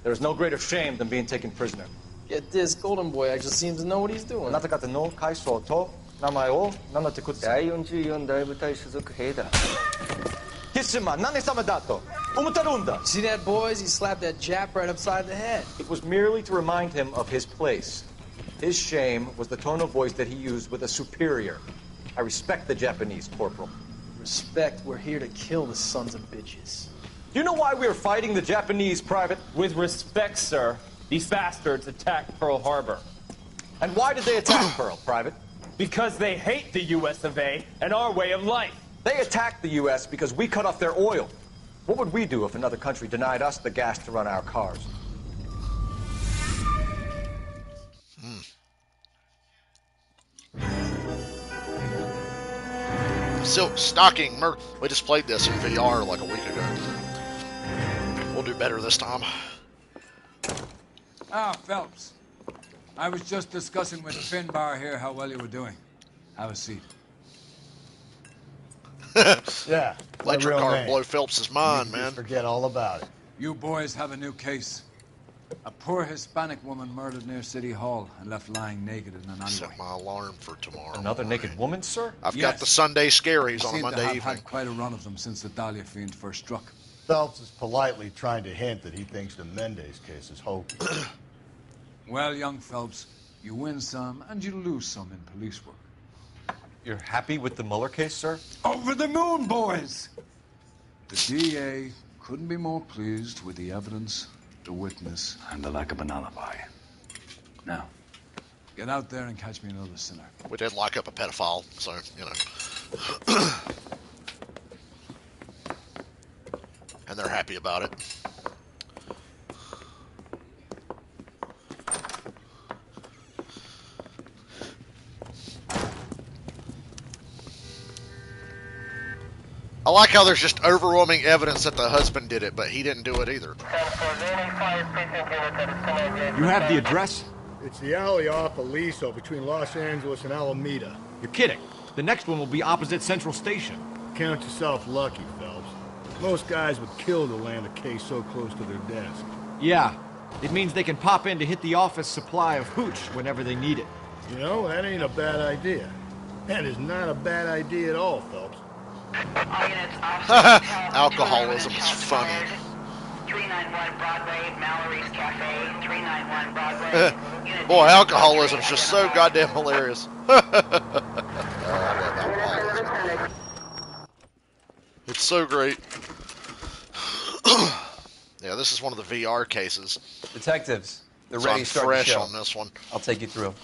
There is no greater shame than being taken prisoner. Get this, Golden Boy actually seems to know what he's doing. あなた方の階層と名前を名乗ってください。第44大部隊所属兵だ。キスマ、何様だと思ってるんだ。 See that, boys? He slapped that Jap right upside the head. It was merely to remind him of his place. His shame was the tone of voice that he used with a superior. I respect the Japanese, Corporal. Respect, we're here to kill the sons of bitches. Do you know why we are fighting the Japanese, Private? With respect, sir, these bastards attacked Pearl Harbor. And why did they attack Pearl, Private? Because they hate the US of A and our way of life. They attacked the U.S. because we cut off their oil. What would we do if another country denied us the gas to run our cars? Silk Stocking. We just played this in VR like a week ago. We'll do better this time. Phelps. I was just discussing with Finbar here how well you were doing. Have a seat. Yeah. Electric car blow Phelps' mind, man. Forget all about it. You boys have a new case. A poor Hispanic woman murdered near City Hall and left lying naked in an alleyway. Set my alarm for tomorrow. Another naked woman, sir? I've got the Sunday scaries You on a seem to Monday have evening. had quite a run of them since the Dahlia fiend first struck. Phelps is politely trying to hint that he thinks the Mendez case is hopeless. Well, young Phelps, you win some and you lose some in police work. You're happy with the Mueller case, sir? Over the moon, boys! The DA couldn't be more pleased with the evidence, the witness, and the lack of an alibi. Now, get out there and catch me another sinner. We did lock up a pedophile, so, you know. And they're happy about it. like how there's just overwhelming evidence that the husband did it, but he didn't do it either. You have the address? It's the alley off Aliso between Los Angeles and Alameda. You're kidding. The next one will be opposite Central Station. Count yourself lucky, Phelps. Most guys would kill to land a case so close to their desk. Yeah. It means they can pop in to hit the office supply of hooch whenever they need it. You know, that ain't a bad idea. That is not a bad idea at all, Phelps. Alcoholism is funny. 391 Broadway, Mallory's Cafe, 391 Broadway. Boy, alcoholism's just so goddamn hilarious. I love alcoholism. It's so great. Yeah, this is one of the VR cases. Detectives, they're So ready I'm to start fresh the show. on this one. I'll take you through.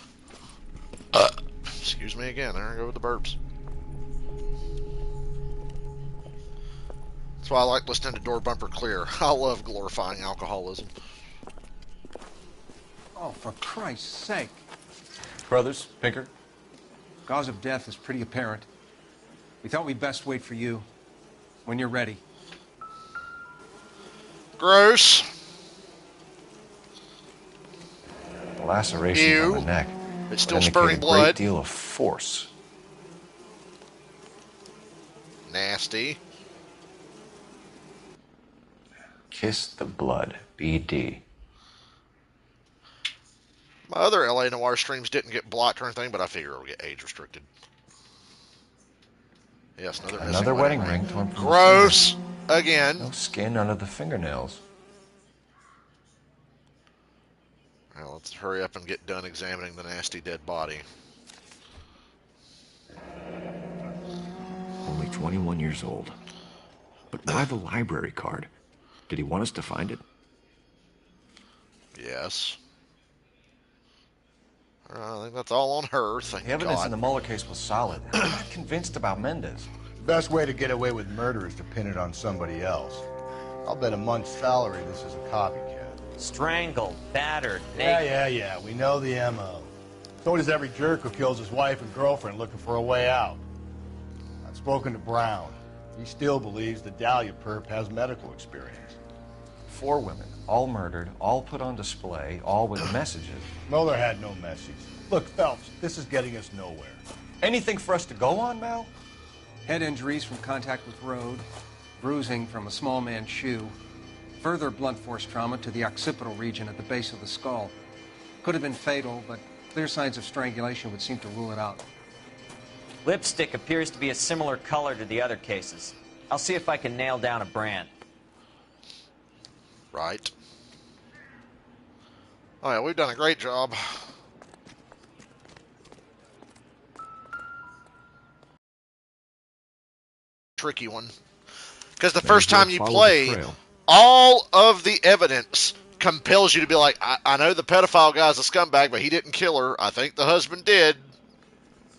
Excuse me again. There I go with the burps. That's why I like listening to Door Bumper Clear. I love glorifying alcoholism. Oh, for Christ's sake. Brothers, Pinker? Cause of death is pretty apparent. We thought we'd best wait for you. When you're ready. Gross. Lacerations on the neck. It's still would indicate spurting a blood. Great deal of force. Nasty. Kiss the blood. BD. My other LA Noire streams didn't get blocked or anything, but I figure it'll get age restricted. Yes, Another wedding ring torn from Gross. the Again. No skin under the fingernails. Well, let's hurry up and get done examining the nasty dead body. Only 21 years old. But why the library card? Did he want us to find it? Yes. I think that's all on her, thank The evidence God. in the Mueller case was solid. I'm not convinced about Mendez. The best way to get away with murder is to pin it on somebody else. I'll bet a month's salary this is a copycat. Strangled, battered, Yeah. We know the M.O. So does every jerk who kills his wife and girlfriend looking for a way out. I've spoken to Brown. He still believes the Dahlia perp has medical experience. 4 women, all murdered, all put on display, all with messages. Mueller had no message. Look, Phelps, this is getting us nowhere. Anything for us to go on, Mal? Head injuries from contact with road, bruising from a small man's shoe, further blunt force trauma to the occipital region at the base of the skull. Could have been fatal, but clear signs of strangulation would seem to rule it out. Lipstick appears to be a similar color to the other cases. I'll see if I can nail down a brand. Right. Oh yeah, we've done a great job. Tricky one. Because the first time you play, all of the evidence compels you to be like, I know the pedophile guy's a scumbag, but he didn't kill her. I think the husband did.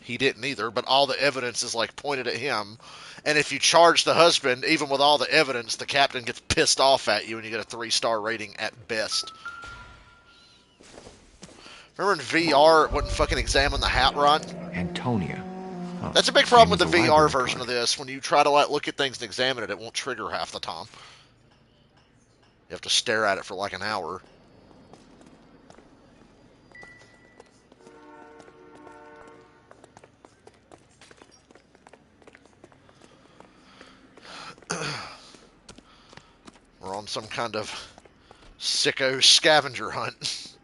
He didn't either, but all the evidence is like pointed at him. And if you charge the husband, even with all the evidence, the captain gets pissed off at you and you get a 3-star rating at best. Remember in VR it wouldn't fucking examine the hat run? Antonia. Oh, That's a big problem with same the as VR library version card. of this. When you try to like look at things and examine it, it won't trigger half the time. You have to stare at it for like an hour. We're on some kind of sicko scavenger hunt.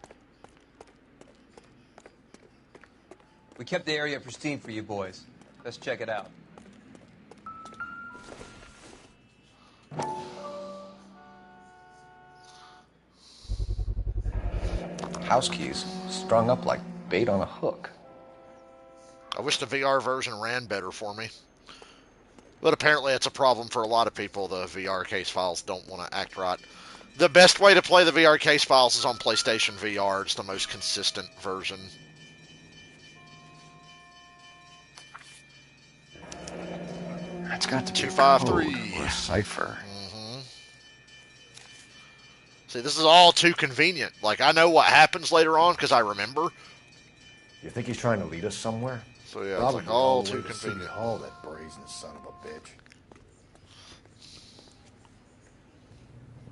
We kept the area pristine for you boys. Let's check it out. House keys, strung up like bait on a hook. I wish the VR version ran better for me. But apparently it's a problem for a lot of people. The VR case files don't want to act right. The best way to play the VR case files is on PlayStation VR. It's the most consistent version. That's got to be 253 or a cipher. See, this is all too convenient. Like, I know what happens later on because I remember. You think he's trying to lead us somewhere? So yeah, Probably it's like all the too way to City convenient. Hall, that brazen son of a bitch.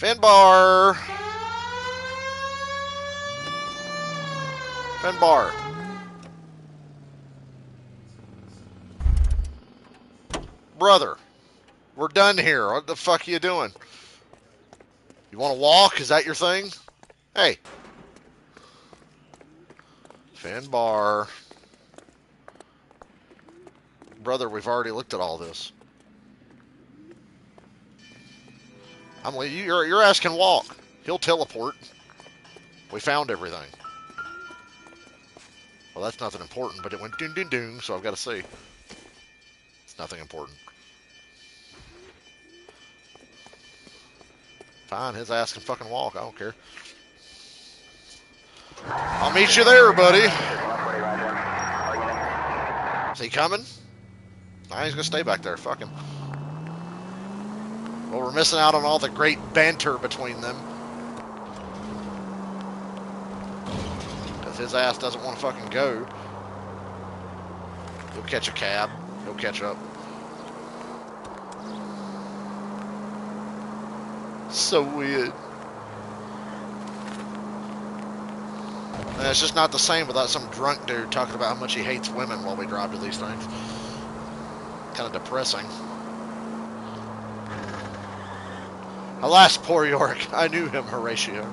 Finbar! Finbar. Brother, we're done here. What the fuck are you doing? You want to walk? Is that your thing? Hey. Finbar. Brother, we've already looked at all this. You're asking walk. He'll teleport. We found everything. Well, that's nothing important, but it went doon doon doon, so I've got to see. It's nothing important. Fine, his ass can fucking walk. I don't care. I'll meet you there, buddy. Is he coming? Nah, he's gonna stay back there. Fuck him. Well, we're missing out on all the great banter between them. Because his ass doesn't want to fucking go. He'll catch a cab. He'll catch up. So weird. And it's just not the same without some drunk dude talking about how much he hates women while we drive to these things. Kind of depressing. Alas, poor York. I knew him, Horatio.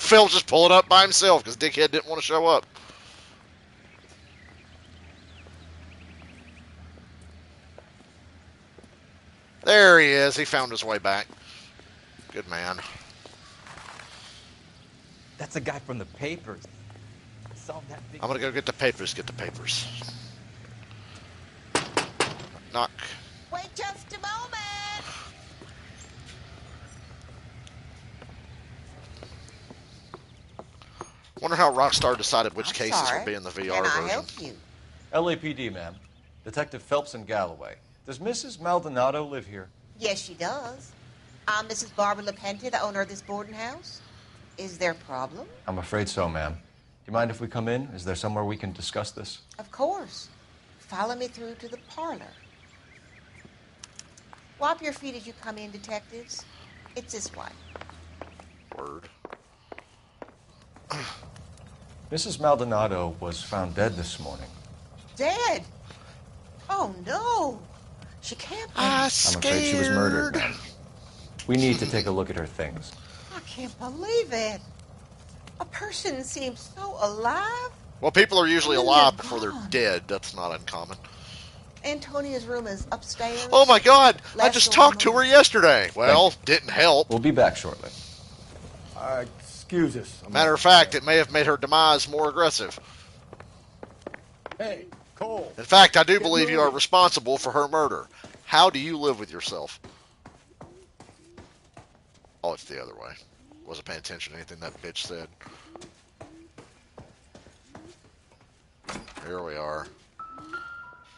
Phil just pulling up by himself because Dickhead didn't want to show up. There he is. He found his way back. Good man. That's a guy from the papers. Solved that big... I'm going to go get the papers. Get the papers. Knock. Wait just a moment. Wonder how Rockstar decided which cases would be in the VR version. Help you? LAPD, ma'am. Detective Phelps and Galloway. Does Mrs. Maldonado live here? Yes, she does. I'm Mrs. Barbara LaPente, the owner of this boarding house. Is there a problem? I'm afraid so, ma'am. Do you mind if we come in? Is there somewhere we can discuss this? Of course. Follow me through to the parlor. Wipe your feet as you come in, detectives. It's this way. Word. Mrs. Maldonado was found dead this morning. Dead? Oh, no. She can't be. I'm afraid she was murdered, ma'am. We need to take a look at her things. I can't believe it. A person seems so alive. Well, people are usually alive before they're dead. That's not uncommon. Antonia's room is upstairs. Oh my God! I just talked to her yesterday. Well, didn't help. We'll be back shortly. Excuse us. Matter of fact, it may have made her demise more aggressive. Hey, Cole. In fact, I do believe you are responsible for her murder. How do you live with yourself? Oh, it's the other way. Wasn't paying attention to anything that bitch said. Here we are.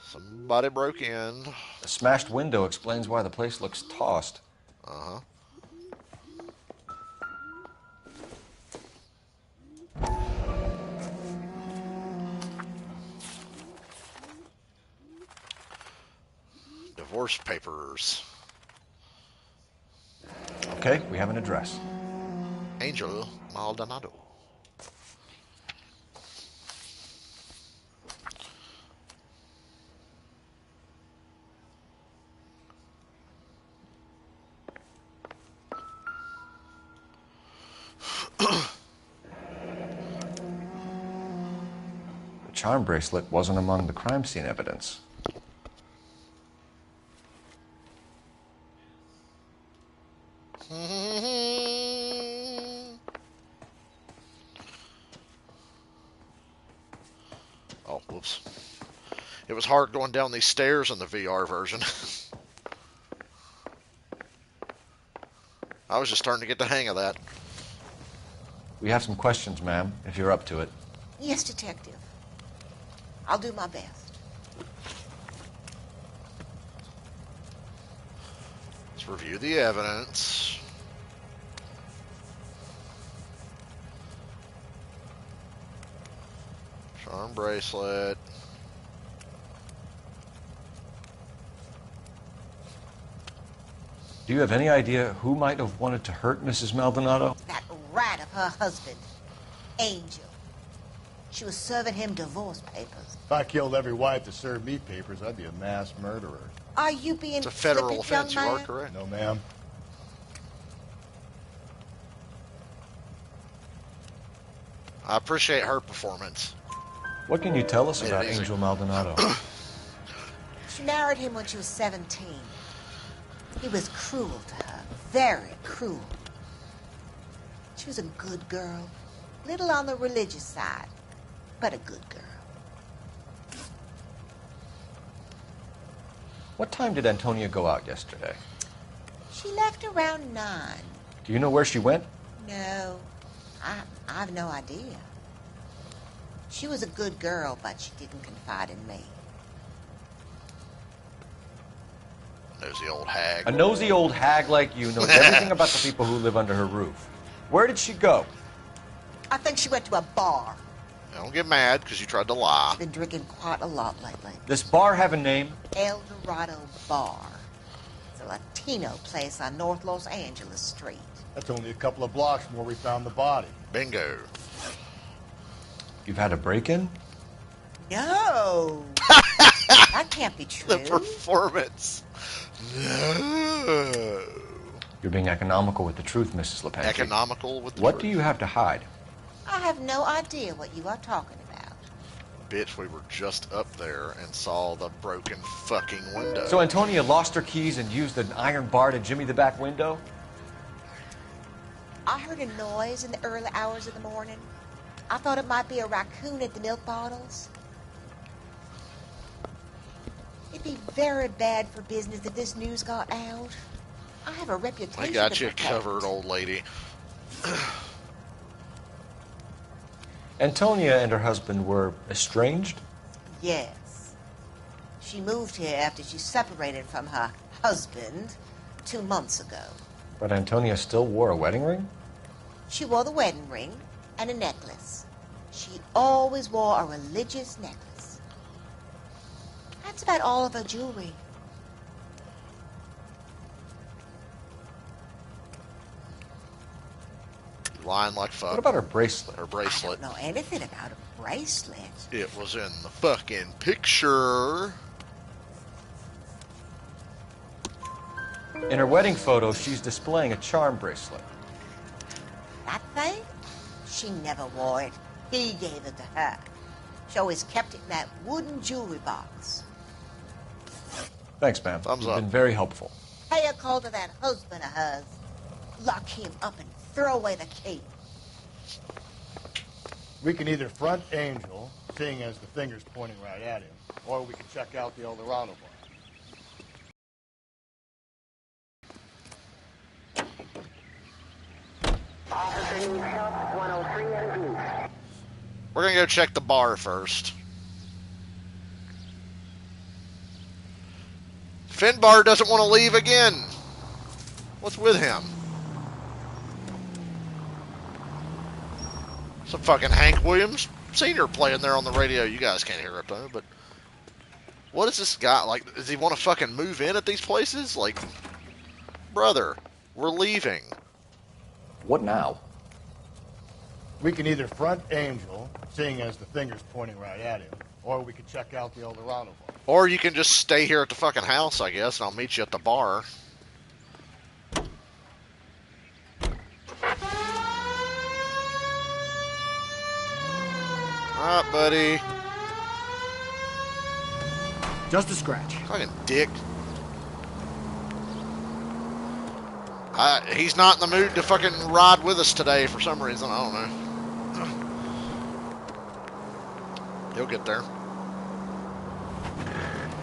Somebody broke in. A smashed window explains why the place looks tossed. Uh-huh. Divorce papers. Okay, we have an address. Angel Maldonado. The charm bracelet wasn't among the crime scene evidence. Oh, whoops. It was hard going down these stairs in the VR version. I was just starting to get the hang of that. We have some questions, ma'am, if you're up to it. Yes, detective. I'll do my best. Let's review the evidence. Charm bracelet. Do you have any idea who might have wanted to hurt Mrs. Maldonado? That rat of her husband, Angel. She was serving him divorce papers. If I killed every wife to serve me papers, I'd be a mass murderer. Are you being It's a federal flippant, young offense, you man? are correct. No, ma'am. I appreciate her performance. What can you tell us Made it about easy. Angel Maldonado? She married him when she was 17. He was cruel to her, very cruel. She was a good girl, little on the religious side, but a good girl. What time did Antonia go out yesterday? She left around 9. Do you know where she went? No, I've no idea. She was a good girl, but she didn't confide in me. Nosy old hag. A nosy old hag like you knows everything about the people who live under her roof. Where did she go? I think she went to a bar. Don't get mad because you tried to lie. She's been drinking quite a lot lately. This bar have a name? El Dorado Bar. It's a Latino place on North Los Angeles Street. That's only a couple of blocks from where we found the body. Bingo. You've had a break-in? No. That can't be true. The performance. No. You're being economical with the truth, Mrs. Lepenti. Economical with the What truth. do you have to hide? I have no idea what you are talking about. Bitch, we were just up there and saw the broken fucking window. So Antonia lost her keys and used an iron bar to jimmy the back window? I heard a noise in the early hours of the morning. I thought it might be a raccoon at the milk bottles. It'd be very bad for business if this news got out. I have a reputation. I got to you protect. covered, old lady. Antonia and her husband were estranged? Yes. She moved here after she separated from her husband 2 months ago. But Antonia still wore a wedding ring? She wore the wedding ring and a necklace. She always wore a religious necklace. That's about all of her jewelry. Lying like fuck. What about her bracelet? Her bracelet. I don't know anything about a bracelet. It was in the fucking picture. In her wedding photo, she's displaying a charm bracelet. That thing? She never wore it. He gave it to her. She always kept it in that wooden jewelry box. Thanks, ma'am. Thumbs You've up. been very helpful. Pay a call to that husband of hers. Lock him up and throw away the key. We can either front Angel, seeing as the finger's pointing right at him, or we can check out the El Dorado bar. We're gonna go check the bar first. Finbar doesn't want to leave again. What's with him? Some fucking Hank Williams Sr. playing there on the radio. You guys can't hear it though, but what is this guy like? Does he want to fucking move in at these places? Like, brother, we're leaving. What now? We can either front Angel, seeing as the finger's pointing right at him, or we can check out the El Dorado bar. Or you can just stay here at the fucking house, I guess, and I'll meet you at the bar. Alright, buddy. Just a scratch. Fucking dick. He's not in the mood to fucking ride with us today for some reason. I don't know. He'll get there.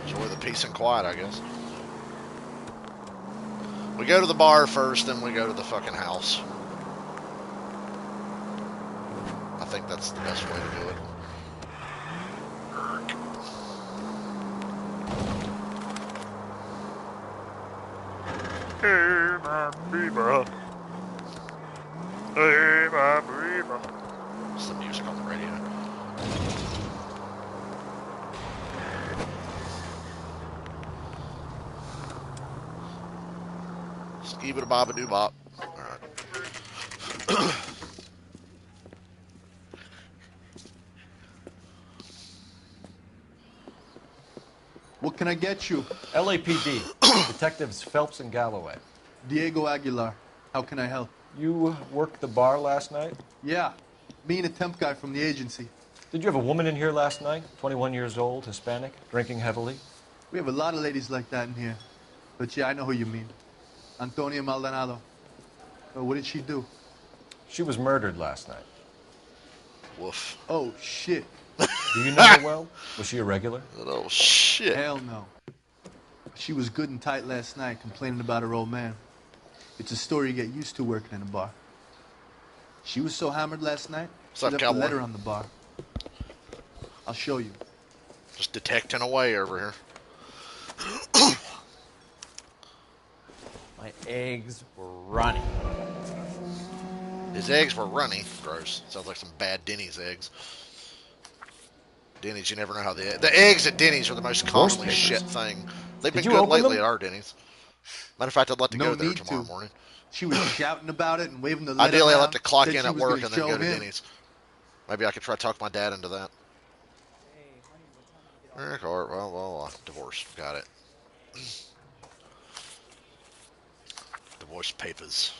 Enjoy the peace and quiet, I guess. We go to the bar first, then we go to the fucking house. I think that's the best way to do it. Hey, my baby. Hey, my baby. What's the music on the radio? Skibba baba doo bop. Alright. What can I get you? LAPD. Detectives Phelps and Galloway. Diego Aguilar. How can I help? You worked the bar last night? Yeah. Me and a temp guy from the agency. Did you have a woman in here last night? 21 years old, Hispanic, drinking heavily? We have a lot of ladies like that in here. But yeah, I know who you mean. Antonia Maldonado. What did she do? She was murdered last night. Woof. Oh, shit. Do you know her well? Was she a regular? Oh, shit. Hell no. She was good and tight last night, complaining about her old man. It's a story you get used to working in a bar. She was so hammered last night, she left a letter on the bar. I'll show you. Just detecting away over here. My eggs were runny. His eggs were runny. Gross. Sounds like some bad Denny's eggs. Denny's, you never know how the eggs at Denny's are the most commonly shit thing. They've been good lately at our Denny's. Matter of fact, I'd like to go there tomorrow morning. She was shouting about it and waving the letter Ideally, I'd around, like to clock said in she at was work gonna and then show go to him. Denny's. Maybe I could try to talk my dad into that. Well, divorce. Got it. Divorce papers.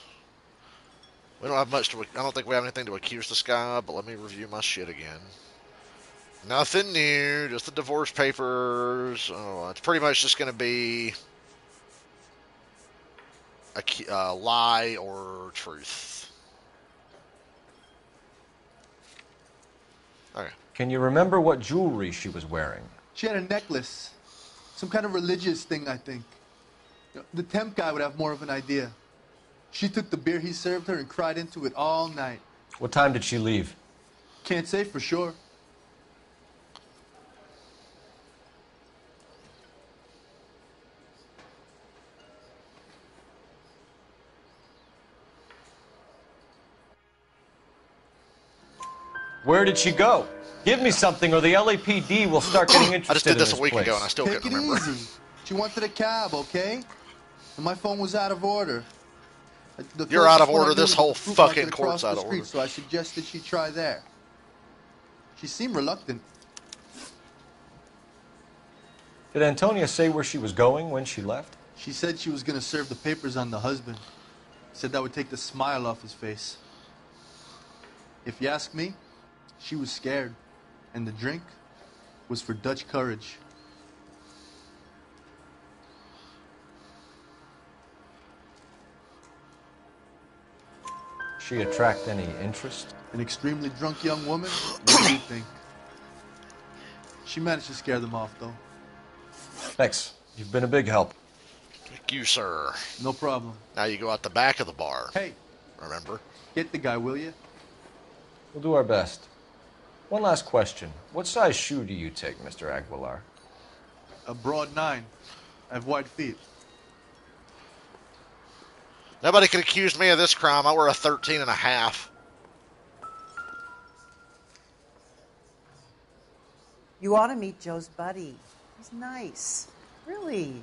We don't have much to... I don't think we have anything to accuse this guy of, but let me review my shit again. Nothing new, just the divorce papers. Oh, it's pretty much just going to be a lie or truth. Okay. Can you remember what jewelry she was wearing? She had a necklace. Some kind of religious thing, I think. The temp guy would have more of an idea. She took the beer he served her and cried into it all night. What time did she leave? Can't say for sure. Where did she go? Give me something or the LAPD will start getting interested. I just did this in a week place. ago and I still Take can't it remember. easy. She wanted a cab, okay? And my phone was out of order. The You're out of closest one I order. knew This was whole the fruit fucking market court's across the out of street, order. So I suggested she try there. She seemed reluctant. Did Antonia say where she was going when she left? She said she was going to serve the papers on the husband. Said that would take the smile off his face. If you ask me, she was scared. And the drink was for Dutch courage. She attract any interest? An extremely drunk young woman? What do you think? She managed to scare them off, though. Thanks. You've been a big help. Thank you, sir. No problem. Now you go out the back of the bar. Hey. Remember? Get the guy, will you? We'll do our best. One last question. What size shoe do you take, Mr. Aguilar? A broad 9. I have wide feet. Nobody could accuse me of this crime. I wear a 13 and a half. You ought to meet Joe's buddy. He's nice. Really.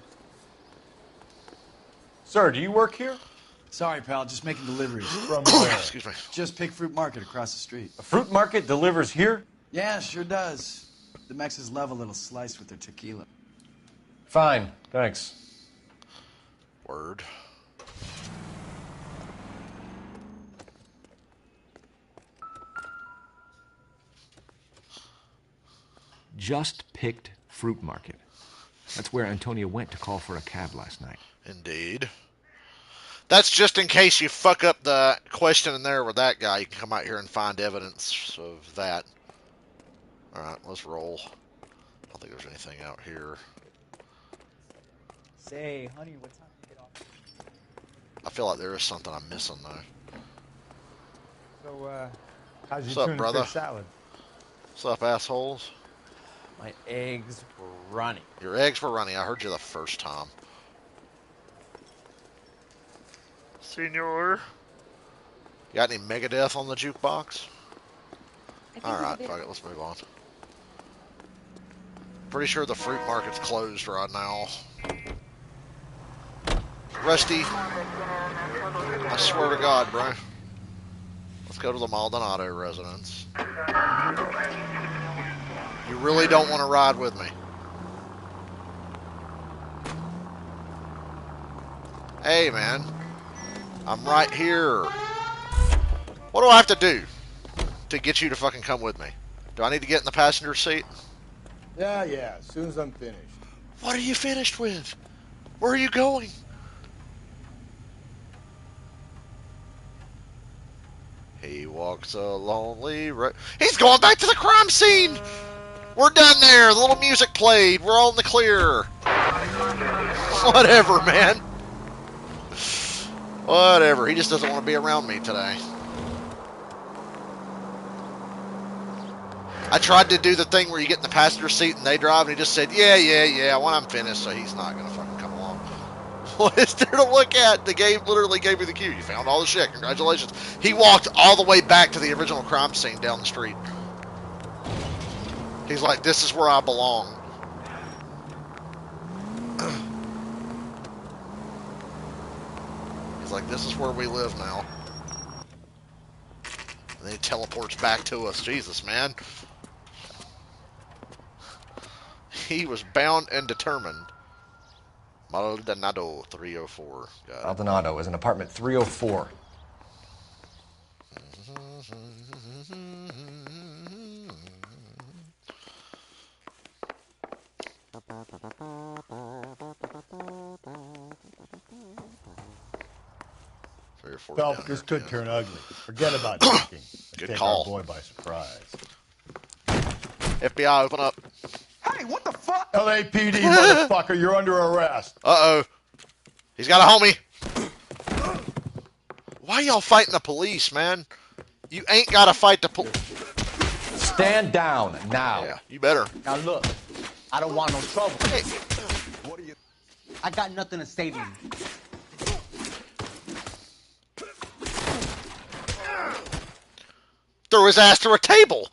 Sir, do you work here? Sorry, pal, just making deliveries. From where? Excuse me. Just Pig Fruit Market across the street. A fruit market delivers here? Yeah, sure does. The Mexes love a little slice with their tequila. Fine, thanks. Word. Just picked fruit market. That's where Antonia went to call for a cab last night. Indeed. That's just in case you fuck up the question in there with that guy. You can come out here and find evidence of that. Alright, let's roll. I don't think there's anything out here. Say, honey, what time do you get off? I feel like there is something I'm missing, though. So, how's your What's up, tuna brother? fish salad? What's up, assholes? My eggs were runny. Your eggs were runny. I heard you the first time. Senor. You got any Megadeth on the jukebox? Alright, fuck it. Let's move on. Pretty sure the fruit market's closed right now. Rusty, I swear to God, bro. Let's go to the Maldonado residence. You really don't want to ride with me. Hey, man. I'm right here. What do I have to do to get you to fucking come with me? Do I need to get in the passenger seat? Yeah, as soon as I'm finished. What are you finished with? Where are you going? He walks a lonely road. He's going back to the crime scene! We're done there. The little music played. We're all in the clear. Whatever, man. Whatever. He just doesn't want to be around me today. I tried to do the thing where you get in the passenger seat and they drive, and he just said, yeah, when I'm finished, so he's not going to fucking come along. What is there to look at? The game literally gave me the cue. You found all the shit. Congratulations. He walked all the way back to the original crime scene down the street. He's like, this is where I belong. He's like, this is where we live now. And then he teleports back to us. Jesus, man. He was bound and determined. Maldonado 304. Got it. Maldonado is in apartment 304. Phelps, this could turn ugly. Forget about drinking. Good take call. Our boy by surprise. FBI, open up. Hey, what the fuck? LAPD, motherfucker, you're under arrest. Uh-oh. He's got a homie. Why y'all fighting the police, man? You ain't got to fight the police. Stand down now. Yeah, you better. Now look, I don't want no trouble. Hey. What are you? I got nothing to say to you. Threw his ass through a table.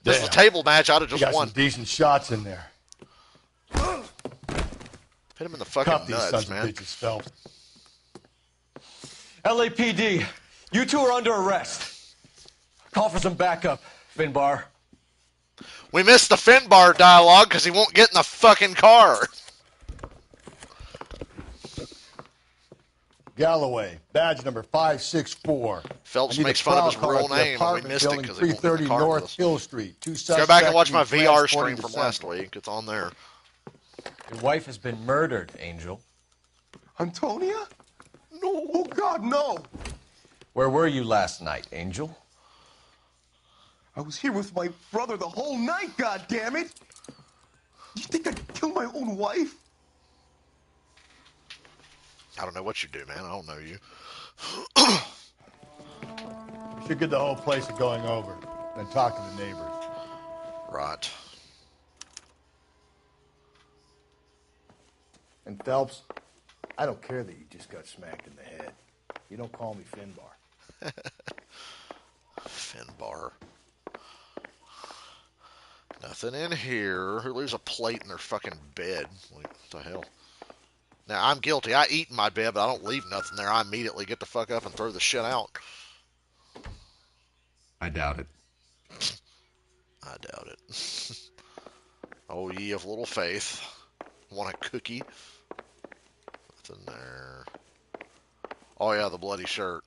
This is a Damn. table match. I'd have just got won. Some decent shots in there. Hit him in the fucking Cuff these nuts, sons man. of bitches, Phelps. LAPD, you two are under arrest. Call for some backup, Finbar. We missed the Finbar dialogue because he won't get in the fucking car. Galloway, badge number 564. Phelps makes fun of his real name, and we missed it because he won't get in the car with North us. Hill Street. Go back and watch my VR stream from last week. It's on there. Your wife has been murdered, Angel. Antonia? No. Oh, God, no. Where were you last night, Angel? I was here with my brother the whole night, God damn it! You think I'd kill my own wife? I don't know what you do, man. I don't know you. We should get the whole place going over, then talk to the neighbors. Right. And Phelps, I don't care that you just got smacked in the head. You don't call me Finbar. Finbar. Nothing in here. Who leaves a plate in their fucking bed? What the hell? Now, I'm guilty. I eat in my bed, but I don't leave nothing there. I immediately get the fuck up and throw the shit out. I doubt it. I doubt it. Oh, ye of little faith. Want a cookie? What's in there? Oh, yeah, the bloody shirt.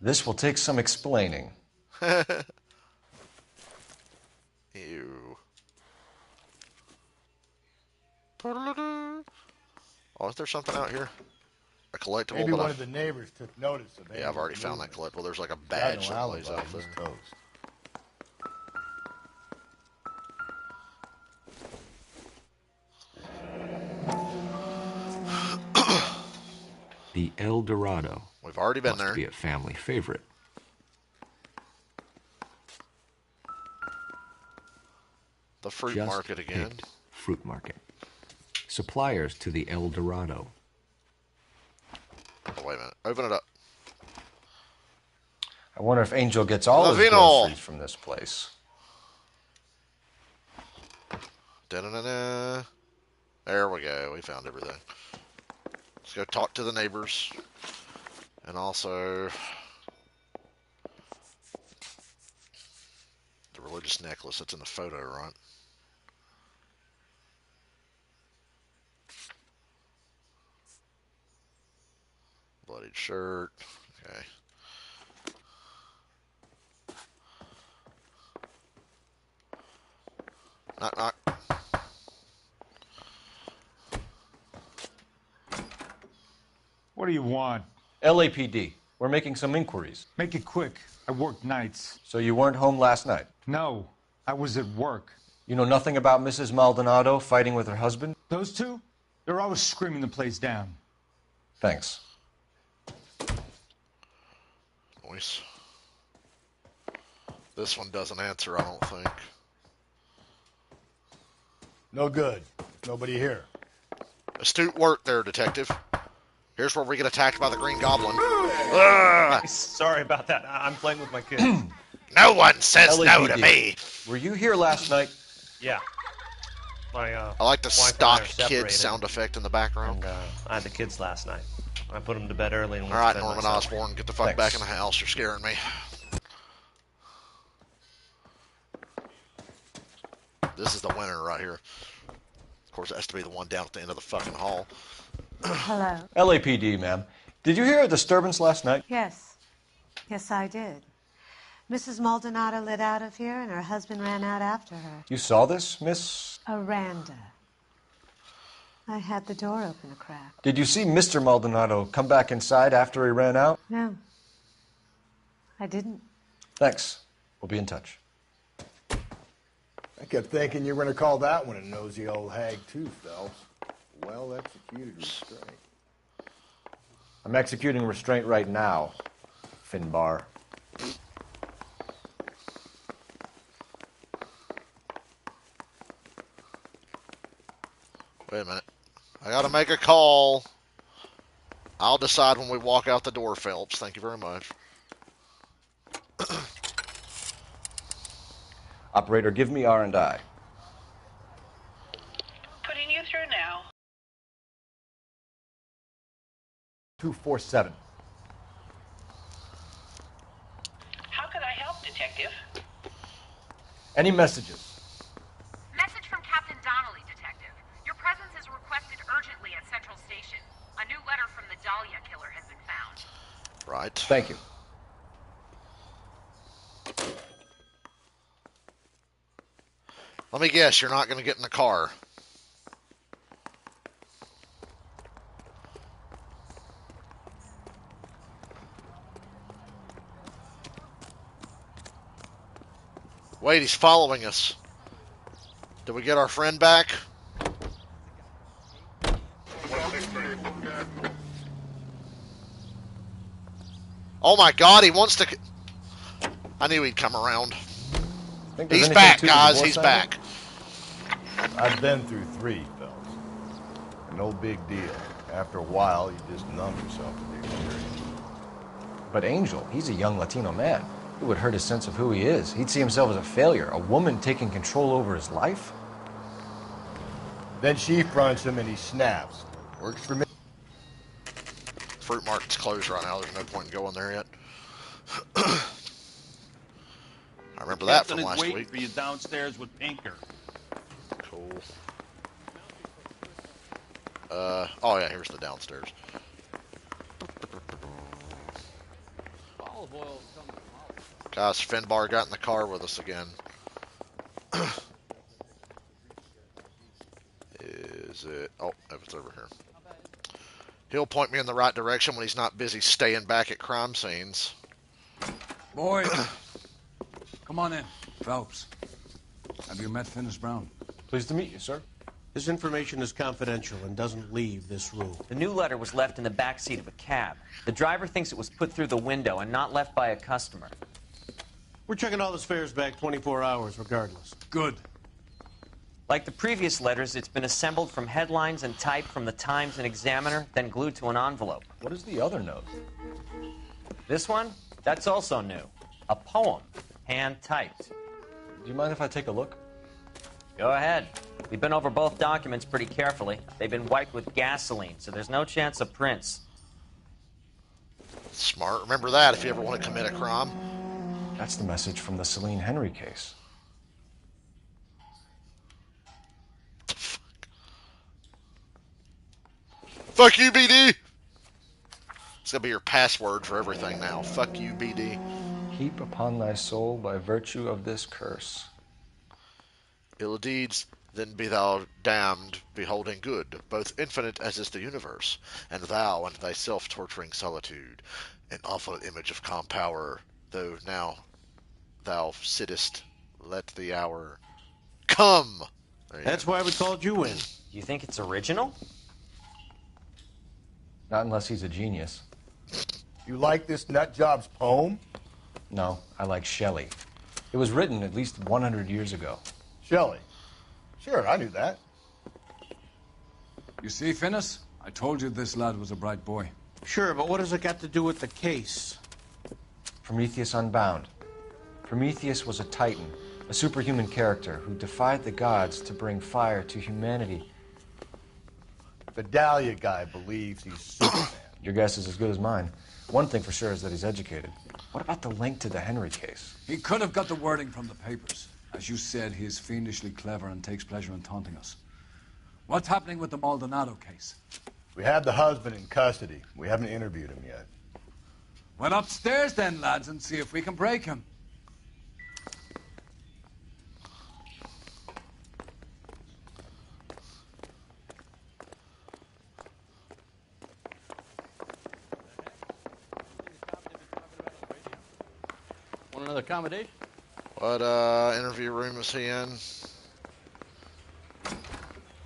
This will take some explaining. Ew. Oh, is there something out here? A collectible? Maybe one of the neighbors took notice of it. Yeah, I've already found that collectible. There's like a badge that lays out there. The El Dorado. We've already been must there. Be a family favorite. The fruit Just market again. picked Fruit market. Suppliers to the El Dorado. Oh, wait a minute. Open it up. I wonder if Angel gets all his Lavino. groceries from this place. Da-da-da-da. There we go. We found everything. Let's go talk to the neighbors. And also the religious necklace that's in the photo, right? Bloodied shirt. Okay. Knock, knock. What do you want? LAPD. We're making some inquiries. Make it quick. I work nights. So you weren't home last night? No, I was at work. You know nothing about Mrs. Maldonado fighting with her husband? Those two? They're always screaming the place down. Thanks. Noise. This one doesn't answer, I don't think. No good. Nobody here. Astute work there, Detective. Here's where we get attacked by the Green Goblin. Sorry about that. I'm playing with my kids. No one says no to LAPD. me. Were you here last night? Yeah. My, I like the wife and I stock are kid separated, sound effect in the background. And, I had the kids last night. I put them to bed early and went All right, to bed Norman myself. Osborn, get the fuck back in the house. You're scaring me. This is the winner right here. Of course, it has to be the one down at the end of the fucking hall. Hello. LAPD, ma'am. Did you hear a disturbance last night? Yes. Yes, I did. Mrs. Maldonado lit out of here, and her husband ran out after her. You saw this, Miss? Aranda. I had the door open a crack. Did you see Mr. Maldonado come back inside after he ran out? No. I didn't. Thanks. We'll be in touch. I kept thinking you were going to call that one a nosy old hag, too, Phelps. Well executed restraint. I'm executing restraint right now, Finbar. Wait a minute. I gotta make a call. I'll decide when we walk out the door, Phelps. Thank you very much. Operator, give me R&I. Putting you through now. 247. How could I help, Detective? Any messages? Message from Captain Donnelly, Detective. Your presence is requested urgently at Central Station. A new letter from the Dahlia killer has been found. Right. Thank you. Let me guess, you're not going to get in the car. Wait, he's following us. Did we get our friend back? Oh my God, he wants to... I knew he'd come around. He's back, guys. He's back. I've been through 3, Phelps. No big deal. After a while, you just numb yourself to the experience. But Angel, he's a young Latino man. It would hurt his sense of who he is. He'd see himself as a failure. A woman taking control over his life? Then she fronts him and he snaps. Works for me. Fruit market's closed right now. There's no point in going there yet. I remember that from last waiting week. for you downstairs with Pinker. Cool. Oh yeah, here's the downstairs. Olive oil coming. Guys, Finbar got in the car with us again. Is it? Oh, it's over here. He'll point me in the right direction when he's not busy staying back at crime scenes. Boys, come on in. Phelps, have you met Finis Brown? Pleased to meet you, sir. This information is confidential and doesn't leave this room. The new letter was left in the back seat of a cab. The driver thinks it was put through the window and not left by a customer. We're checking all his fares back 24 hours regardless. Good. Like the previous letters, it's been assembled from headlines and typed from the Times and Examiner, then glued to an envelope. What is the other note? This one? That's also new. A poem, hand-typed. Do you mind if I take a look? Go ahead. We've been over both documents pretty carefully. They've been wiped with gasoline, so there's no chance of prints. Smart. Remember that if you ever want to commit a crime. That's the message from the Celine Henry case. Fuck you, BD! It's gonna be your password for everything now. Fuck you, BD. Keep upon thy soul by virtue of this curse. Ill deeds, then be thou damned, beholding good, both infinite as is the universe, and thou and thy self-torturing solitude, an awful image of calm power, though now thou sittest, let the hour come. That's why we called you in. You think it's original? Not unless he's a genius. You like this nutjob's poem? No, I like Shelley. It was written at least 100 years ago. Shelley? Sure, I knew that. You see, Finnis? I told you this lad was a bright boy. Sure, but what has it got to do with the case? Prometheus Unbound. Prometheus was a titan, a superhuman character who defied the gods to bring fire to humanity. The Dahlia guy believes he's Superman. Your guess is as good as mine. One thing for sure is that he's educated. What about the link to the Henry case? He could have got the wording from the papers. As you said, he is fiendishly clever and takes pleasure in taunting us. What's happening with the Maldonado case? We have the husband in custody. We haven't interviewed him yet. Well, upstairs then, lads, and see if we can break him. Want another accommodation? What interview room is he in?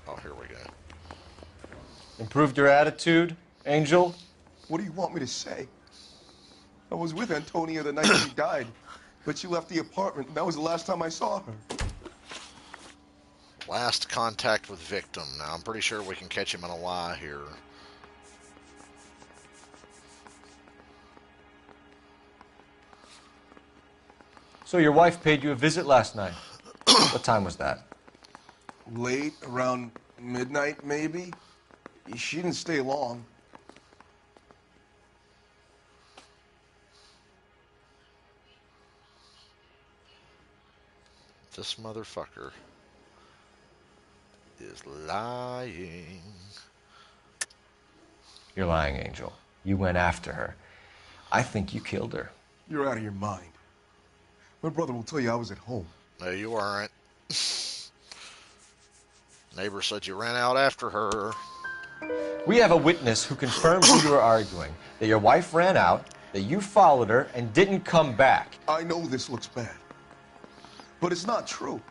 Oh, here we go. Improved your attitude, Angel? What do you want me to say? I was with Antonia the night she died, but she left the apartment, and that was the last time I saw her. Last contact with victim. Now, I'm pretty sure we can catch him in a lie here. So your wife paid you a visit last night. What time was that? Late, around midnight, maybe? She didn't stay long. This motherfucker is lying. You're lying, Angel. You went after her. I think you killed her. You're out of your mind. My brother will tell you I was at home. No, you aren't. Neighbor said you ran out after her. We have a witness who confirms who you were arguing, that your wife ran out, that you followed her, and didn't come back. I know this looks bad, but it's not true.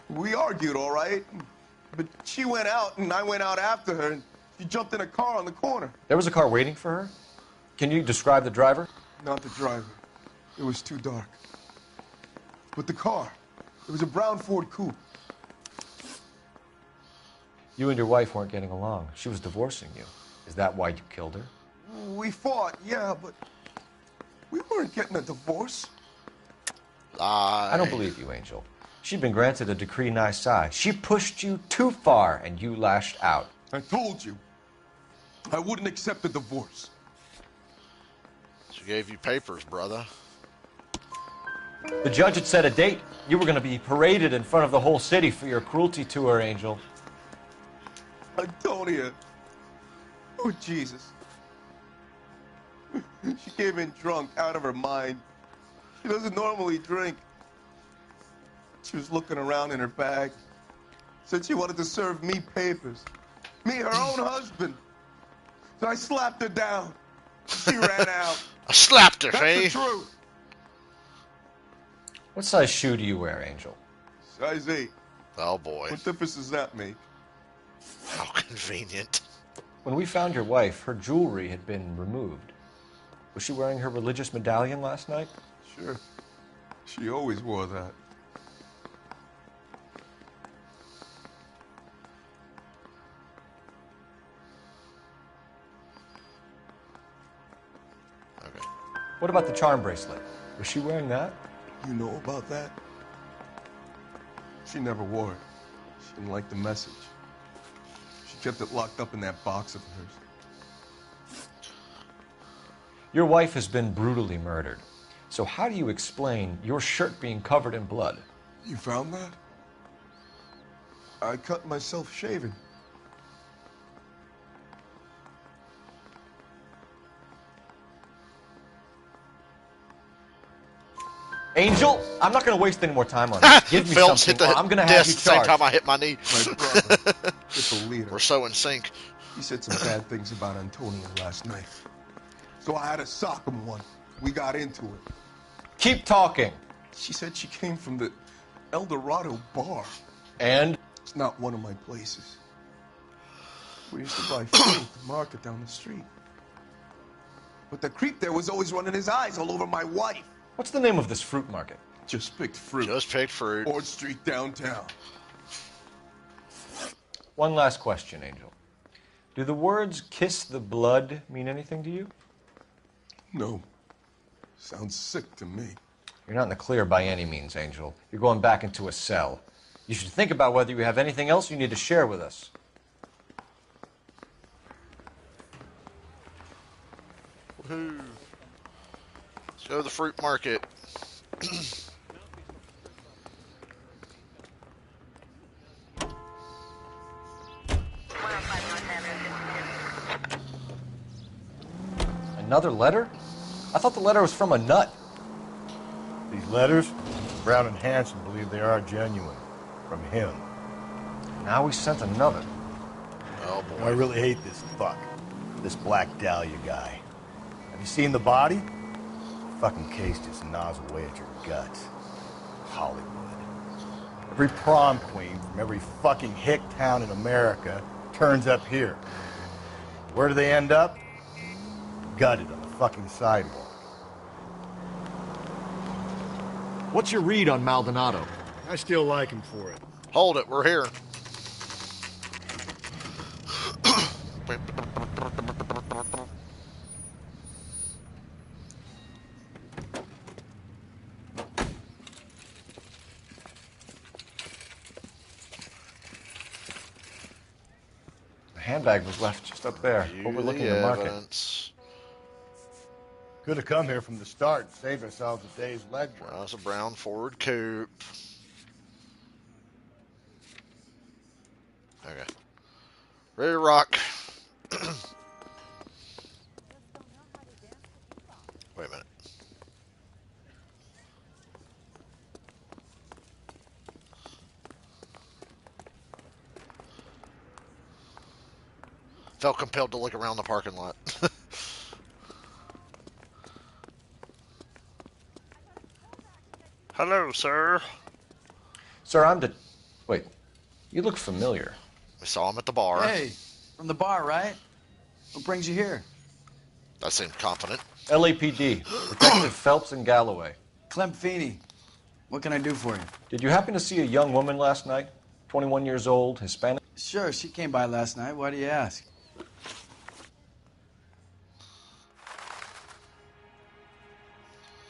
We argued, all right, but she went out, and I went out after her, and she jumped in a car on the corner. There was a car waiting for her? Can you describe the driver? Not the driver. It was too dark. But the car, it was a brown Ford Coupe. You and your wife weren't getting along. She was divorcing you. Is that why you killed her? We fought, yeah, but we weren't getting a divorce. I don't believe you, Angel. She'd been granted a decree nisi. She pushed you too far, and you lashed out. I told you, I wouldn't accept a divorce. She gave you papers, brother. The judge had set a date. You were going to be paraded in front of the whole city for your cruelty to her, Angel. Antonia. Oh, Jesus. She came in drunk, out of her mind. She doesn't normally drink. She was looking around in her bag. Said she wanted to serve me papers. Me, her own husband. So I slapped her down. She ran out. I slapped her, That's hey? the truth. What size shoe do you wear, Angel? Size 8. Oh, boy. What difference does that make? How convenient. When we found your wife, her jewelry had been removed. Was she wearing her religious medallion last night? Sure. She always wore that. Okay. What about the charm bracelet? Was she wearing that? You know about that? She never wore it. She didn't like the message. She kept it locked up in that box of hers. Your wife has been brutally murdered. So how do you explain your shirt being covered in blood? You found that? I cut myself shaving. Angel, I'm not going to waste any more time on this. Give me Phelps something, hit the or I'm going to have you desk the same charged. time I hit my knee. My brother, the leader. We're so in sync. He said some bad things about Antonio last night. So I had to sock him one. We got into it. Keep talking. She said she came from the El Dorado bar. And? It's not one of my places. We used to buy food at the market down the street. But the creep there was always running his eyes all over my wife. What's the name of this fruit market? Just picked fruit. Just picked fruit. Ord Street downtown. One last question, Angel. Do the words kiss the blood mean anything to you? No. Sounds sick to me. You're not in the clear by any means, Angel. You're going back into a cell. You should think about whether you have anything else you need to share with us. Woohoo. Let's go to the fruit market. Another letter? I thought the letter was from a nut. These letters, Brown and Hanson believe they are genuine. From him. Now we sent another. Oh, boy. I really hate this fuck. This Black Dahlia guy. Have you seen the body? Fucking case just gnaws away at your guts. Hollywood. Every prom queen from every fucking hick town in America turns up here. Where do they end up? Gutted on the fucking sidewalk. What's your read on Maldonado? I still like him for it. Hold it, we're here. The handbag was left just up there, overlooking the market. Evidence. Could have come here from the start and saved ourselves a day's legwork. That's a brown Ford coupe. Okay. Ready to rock. Wait a minute. Felt compelled to look around the parking lot. Hello, sir. Sir, Wait, you look familiar. We saw him at the bar. Hey, from the bar, right? What brings you here? That seemed confident. LAPD, Detective Phelps and Galloway. Clem Feeney. What can I do for you? Did you happen to see a young woman last night? 21 years old, Hispanic? Sure, she came by last night. Why do you ask?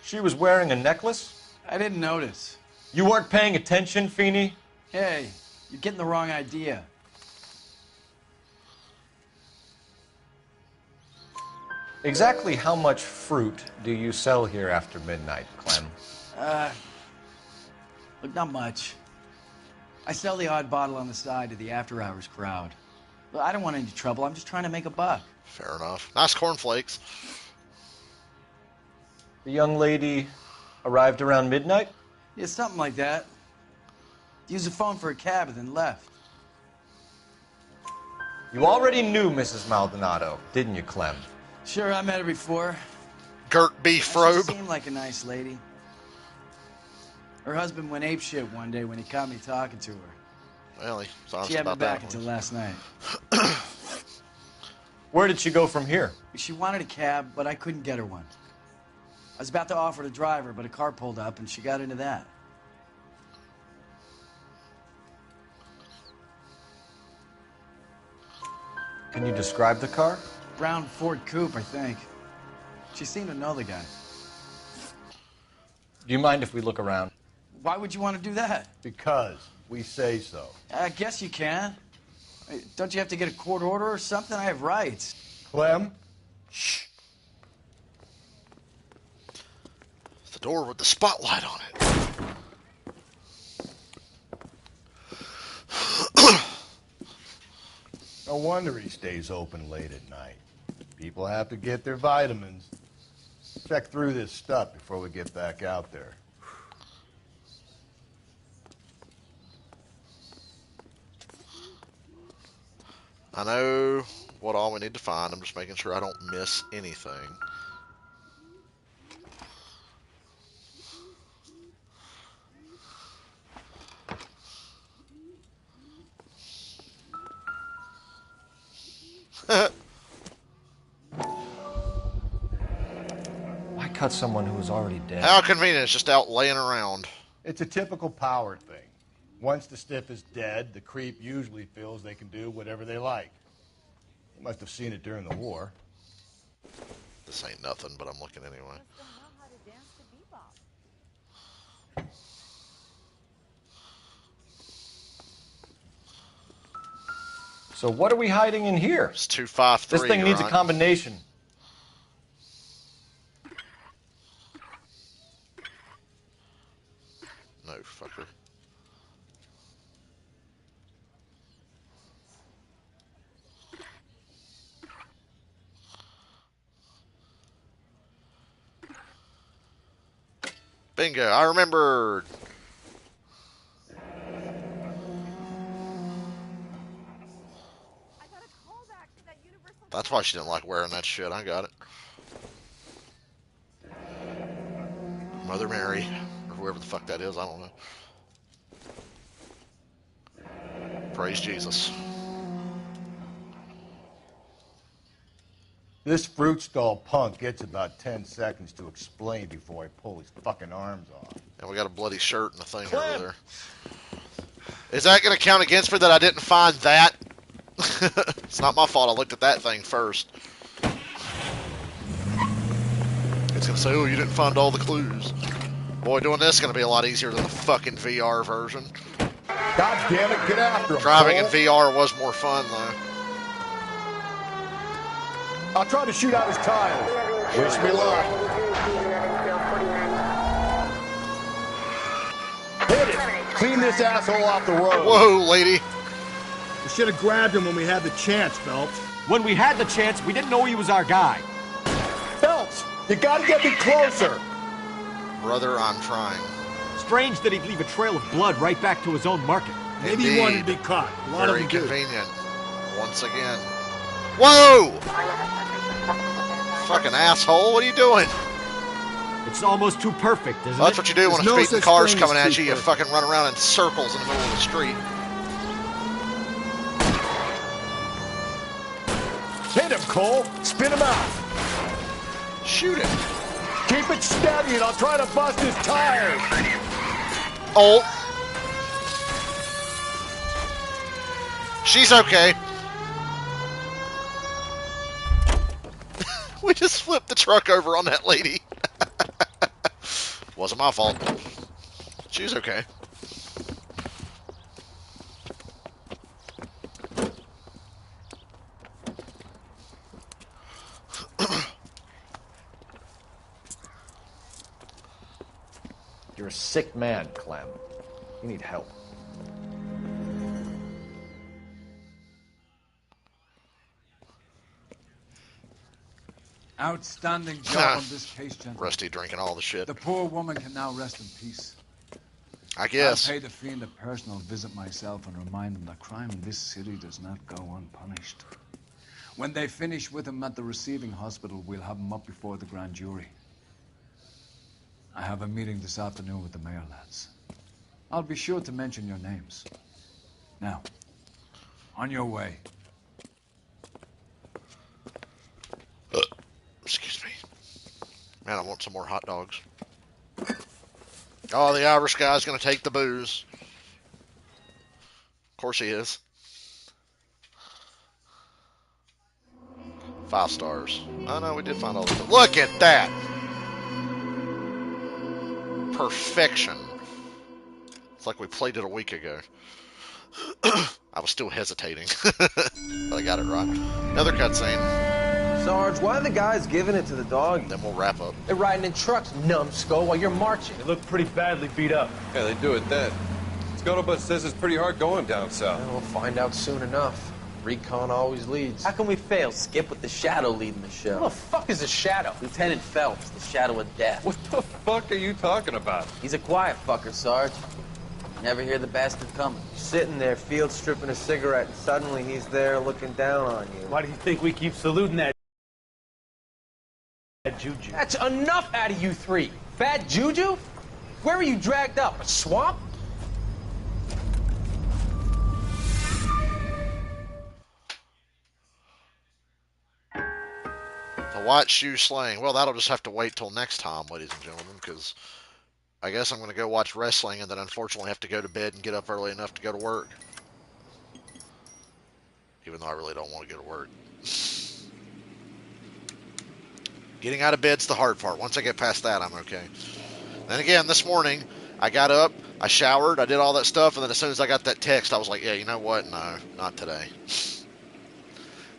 She was wearing a necklace? I didn't notice. You weren't paying attention, Feeney? Hey, you're getting the wrong idea. Exactly how much fruit do you sell here after midnight, Clem? Look, not much. I sell the odd bottle on the side to the after-hours crowd. Look, I don't want any trouble. I'm just trying to make a buck. Fair enough. Nice cornflakes. The young lady arrived around midnight? Yeah, something like that. Used the phone for a cab and then left. You already knew Mrs. Maldonado, didn't you, Clem? Sure, I met her before. Gert B. She Frobe. seemed like a nice lady. Her husband went apeshit one day when he caught me talking to her. Well, he was honest She had me about back that until one. last night. Where did she go from here? She wanted a cab, but I couldn't get her one. I was about to offer to drive her, but a car pulled up and she got into that. Can you describe the car? Brown Ford coupe, I think. She seemed to know the guy. Do you mind if we look around? Why would you want to do that? Because We say so. I guess you can. Don't you have to get a court order or something? I have rights. Clem? Shh. The door with the spotlight on it. No wonder he stays open late at night. People have to get their vitamins. Check through this stuff before we get back out there. I know what all we need to find. I'm just making sure I don't miss anything. Why cut someone who was already dead? How convenient. It's just out laying around. It's a typical power thing. Once the stiff is dead, the creep usually feels they can do whatever they like. You must have seen it during the war. This ain't nothing, but I'm looking anyway. So what are we hiding in here? It's 253. This thing needs a combination. No, fucker. Bingo, I remembered. That's why she didn't like wearing that shit. I got it. Mother Mary, or whoever the fuck that is, I don't know. Praise Jesus. This fruit stall punk gets about 10 seconds to explain before I pull his fucking arms off. And we got a bloody shirt and a thing over there. Is that going to count against me that I didn't find that? It's not my fault I looked at that thing first. It's going to say, oh, you didn't find all the clues. Boy, doing this is going to be a lot easier than the fucking VR version. God damn it, get after him, Driving in Cole. VR was more fun, though. I'll try to shoot out his tires. Wish me luck. Hit it. Clean this asshole off the road. Whoa, lady. We should have grabbed him when we had the chance, Phelps. When we had the chance, we didn't know he was our guy. Phelps, you gotta get me closer. Brother, I'm trying. Strange that he'd leave a trail of blood right back to his own market. Maybe he wanted to be caught. A lot Very of them do. convenient. Once again. Whoa! Fucking asshole, what are you doing? It's almost too perfect, isn't That's it? what you do when a There's no speeding such car's thing as coming at too you. You perfect. fucking run around in circles in the middle of the street. Hit him, Cole. Spin him out. Shoot him. Keep it steady and I'll try to bust his tires. Oh. She's okay. We just flipped the truck over on that lady. Wasn't my fault. She's okay. You're a sick man, Clem. You need help. Outstanding job on this case, gentlemen. Rusty drinking all the shit. The poor woman can now rest in peace. I guess. I'll pay the fiend a personal visit myself and remind them that crime in this city does not go unpunished. When they finish with him at the receiving hospital, we'll have him up before the grand jury. I have a meeting this afternoon with the mayor, lads. I'll be sure to mention your names. Now, on your way. Excuse me. Man, I want some more hot dogs. Oh, the Irish guy's going to take the booze. Of course he is. 5 stars. Oh, no, we did find all the... Look at that! Perfection. It's like we played it a week ago. I was still hesitating. But I got it right. Another cutscene. Sarge, why are the guys giving it to the dog? Then we'll wrap up. They're riding in trucks, numbskull, while you're marching. They look pretty badly beat up. Yeah, they do it then. Scuttlebutt says it's pretty hard going down south. Yeah, we'll find out soon enough. Recon always leads. How can we fail? Skip with the Shadow leading the show. Who the fuck is the Shadow? Lieutenant Phelps, the Shadow of Death. What the fuck are you talking about? He's a quiet fucker, Sarge. Never hear the bastard coming. Sitting there, field stripping a cigarette, and suddenly he's there looking down on you. Why do you think we keep saluting that juju? That's enough out of you three. Bad juju? Where were you dragged up? A swamp? The white shoe slaying. Well, that'll just have to wait till next time, ladies and gentlemen, because I guess I'm going to go watch wrestling and then unfortunately have to go to bed and get up early enough to go to work. Even though I really don't want to go to work. Getting out of bed's the hard part. Once I get past that, I'm okay. Then again, this morning, I got up, I showered, I did all that stuff, and then as soon as I got that text, I was like, yeah, you know what? No, not today.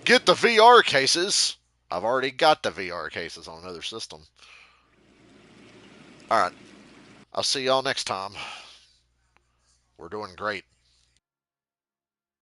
Get the VR cases. I've already got the VR cases on another system. All right. I'll see y'all next time. We're doing great.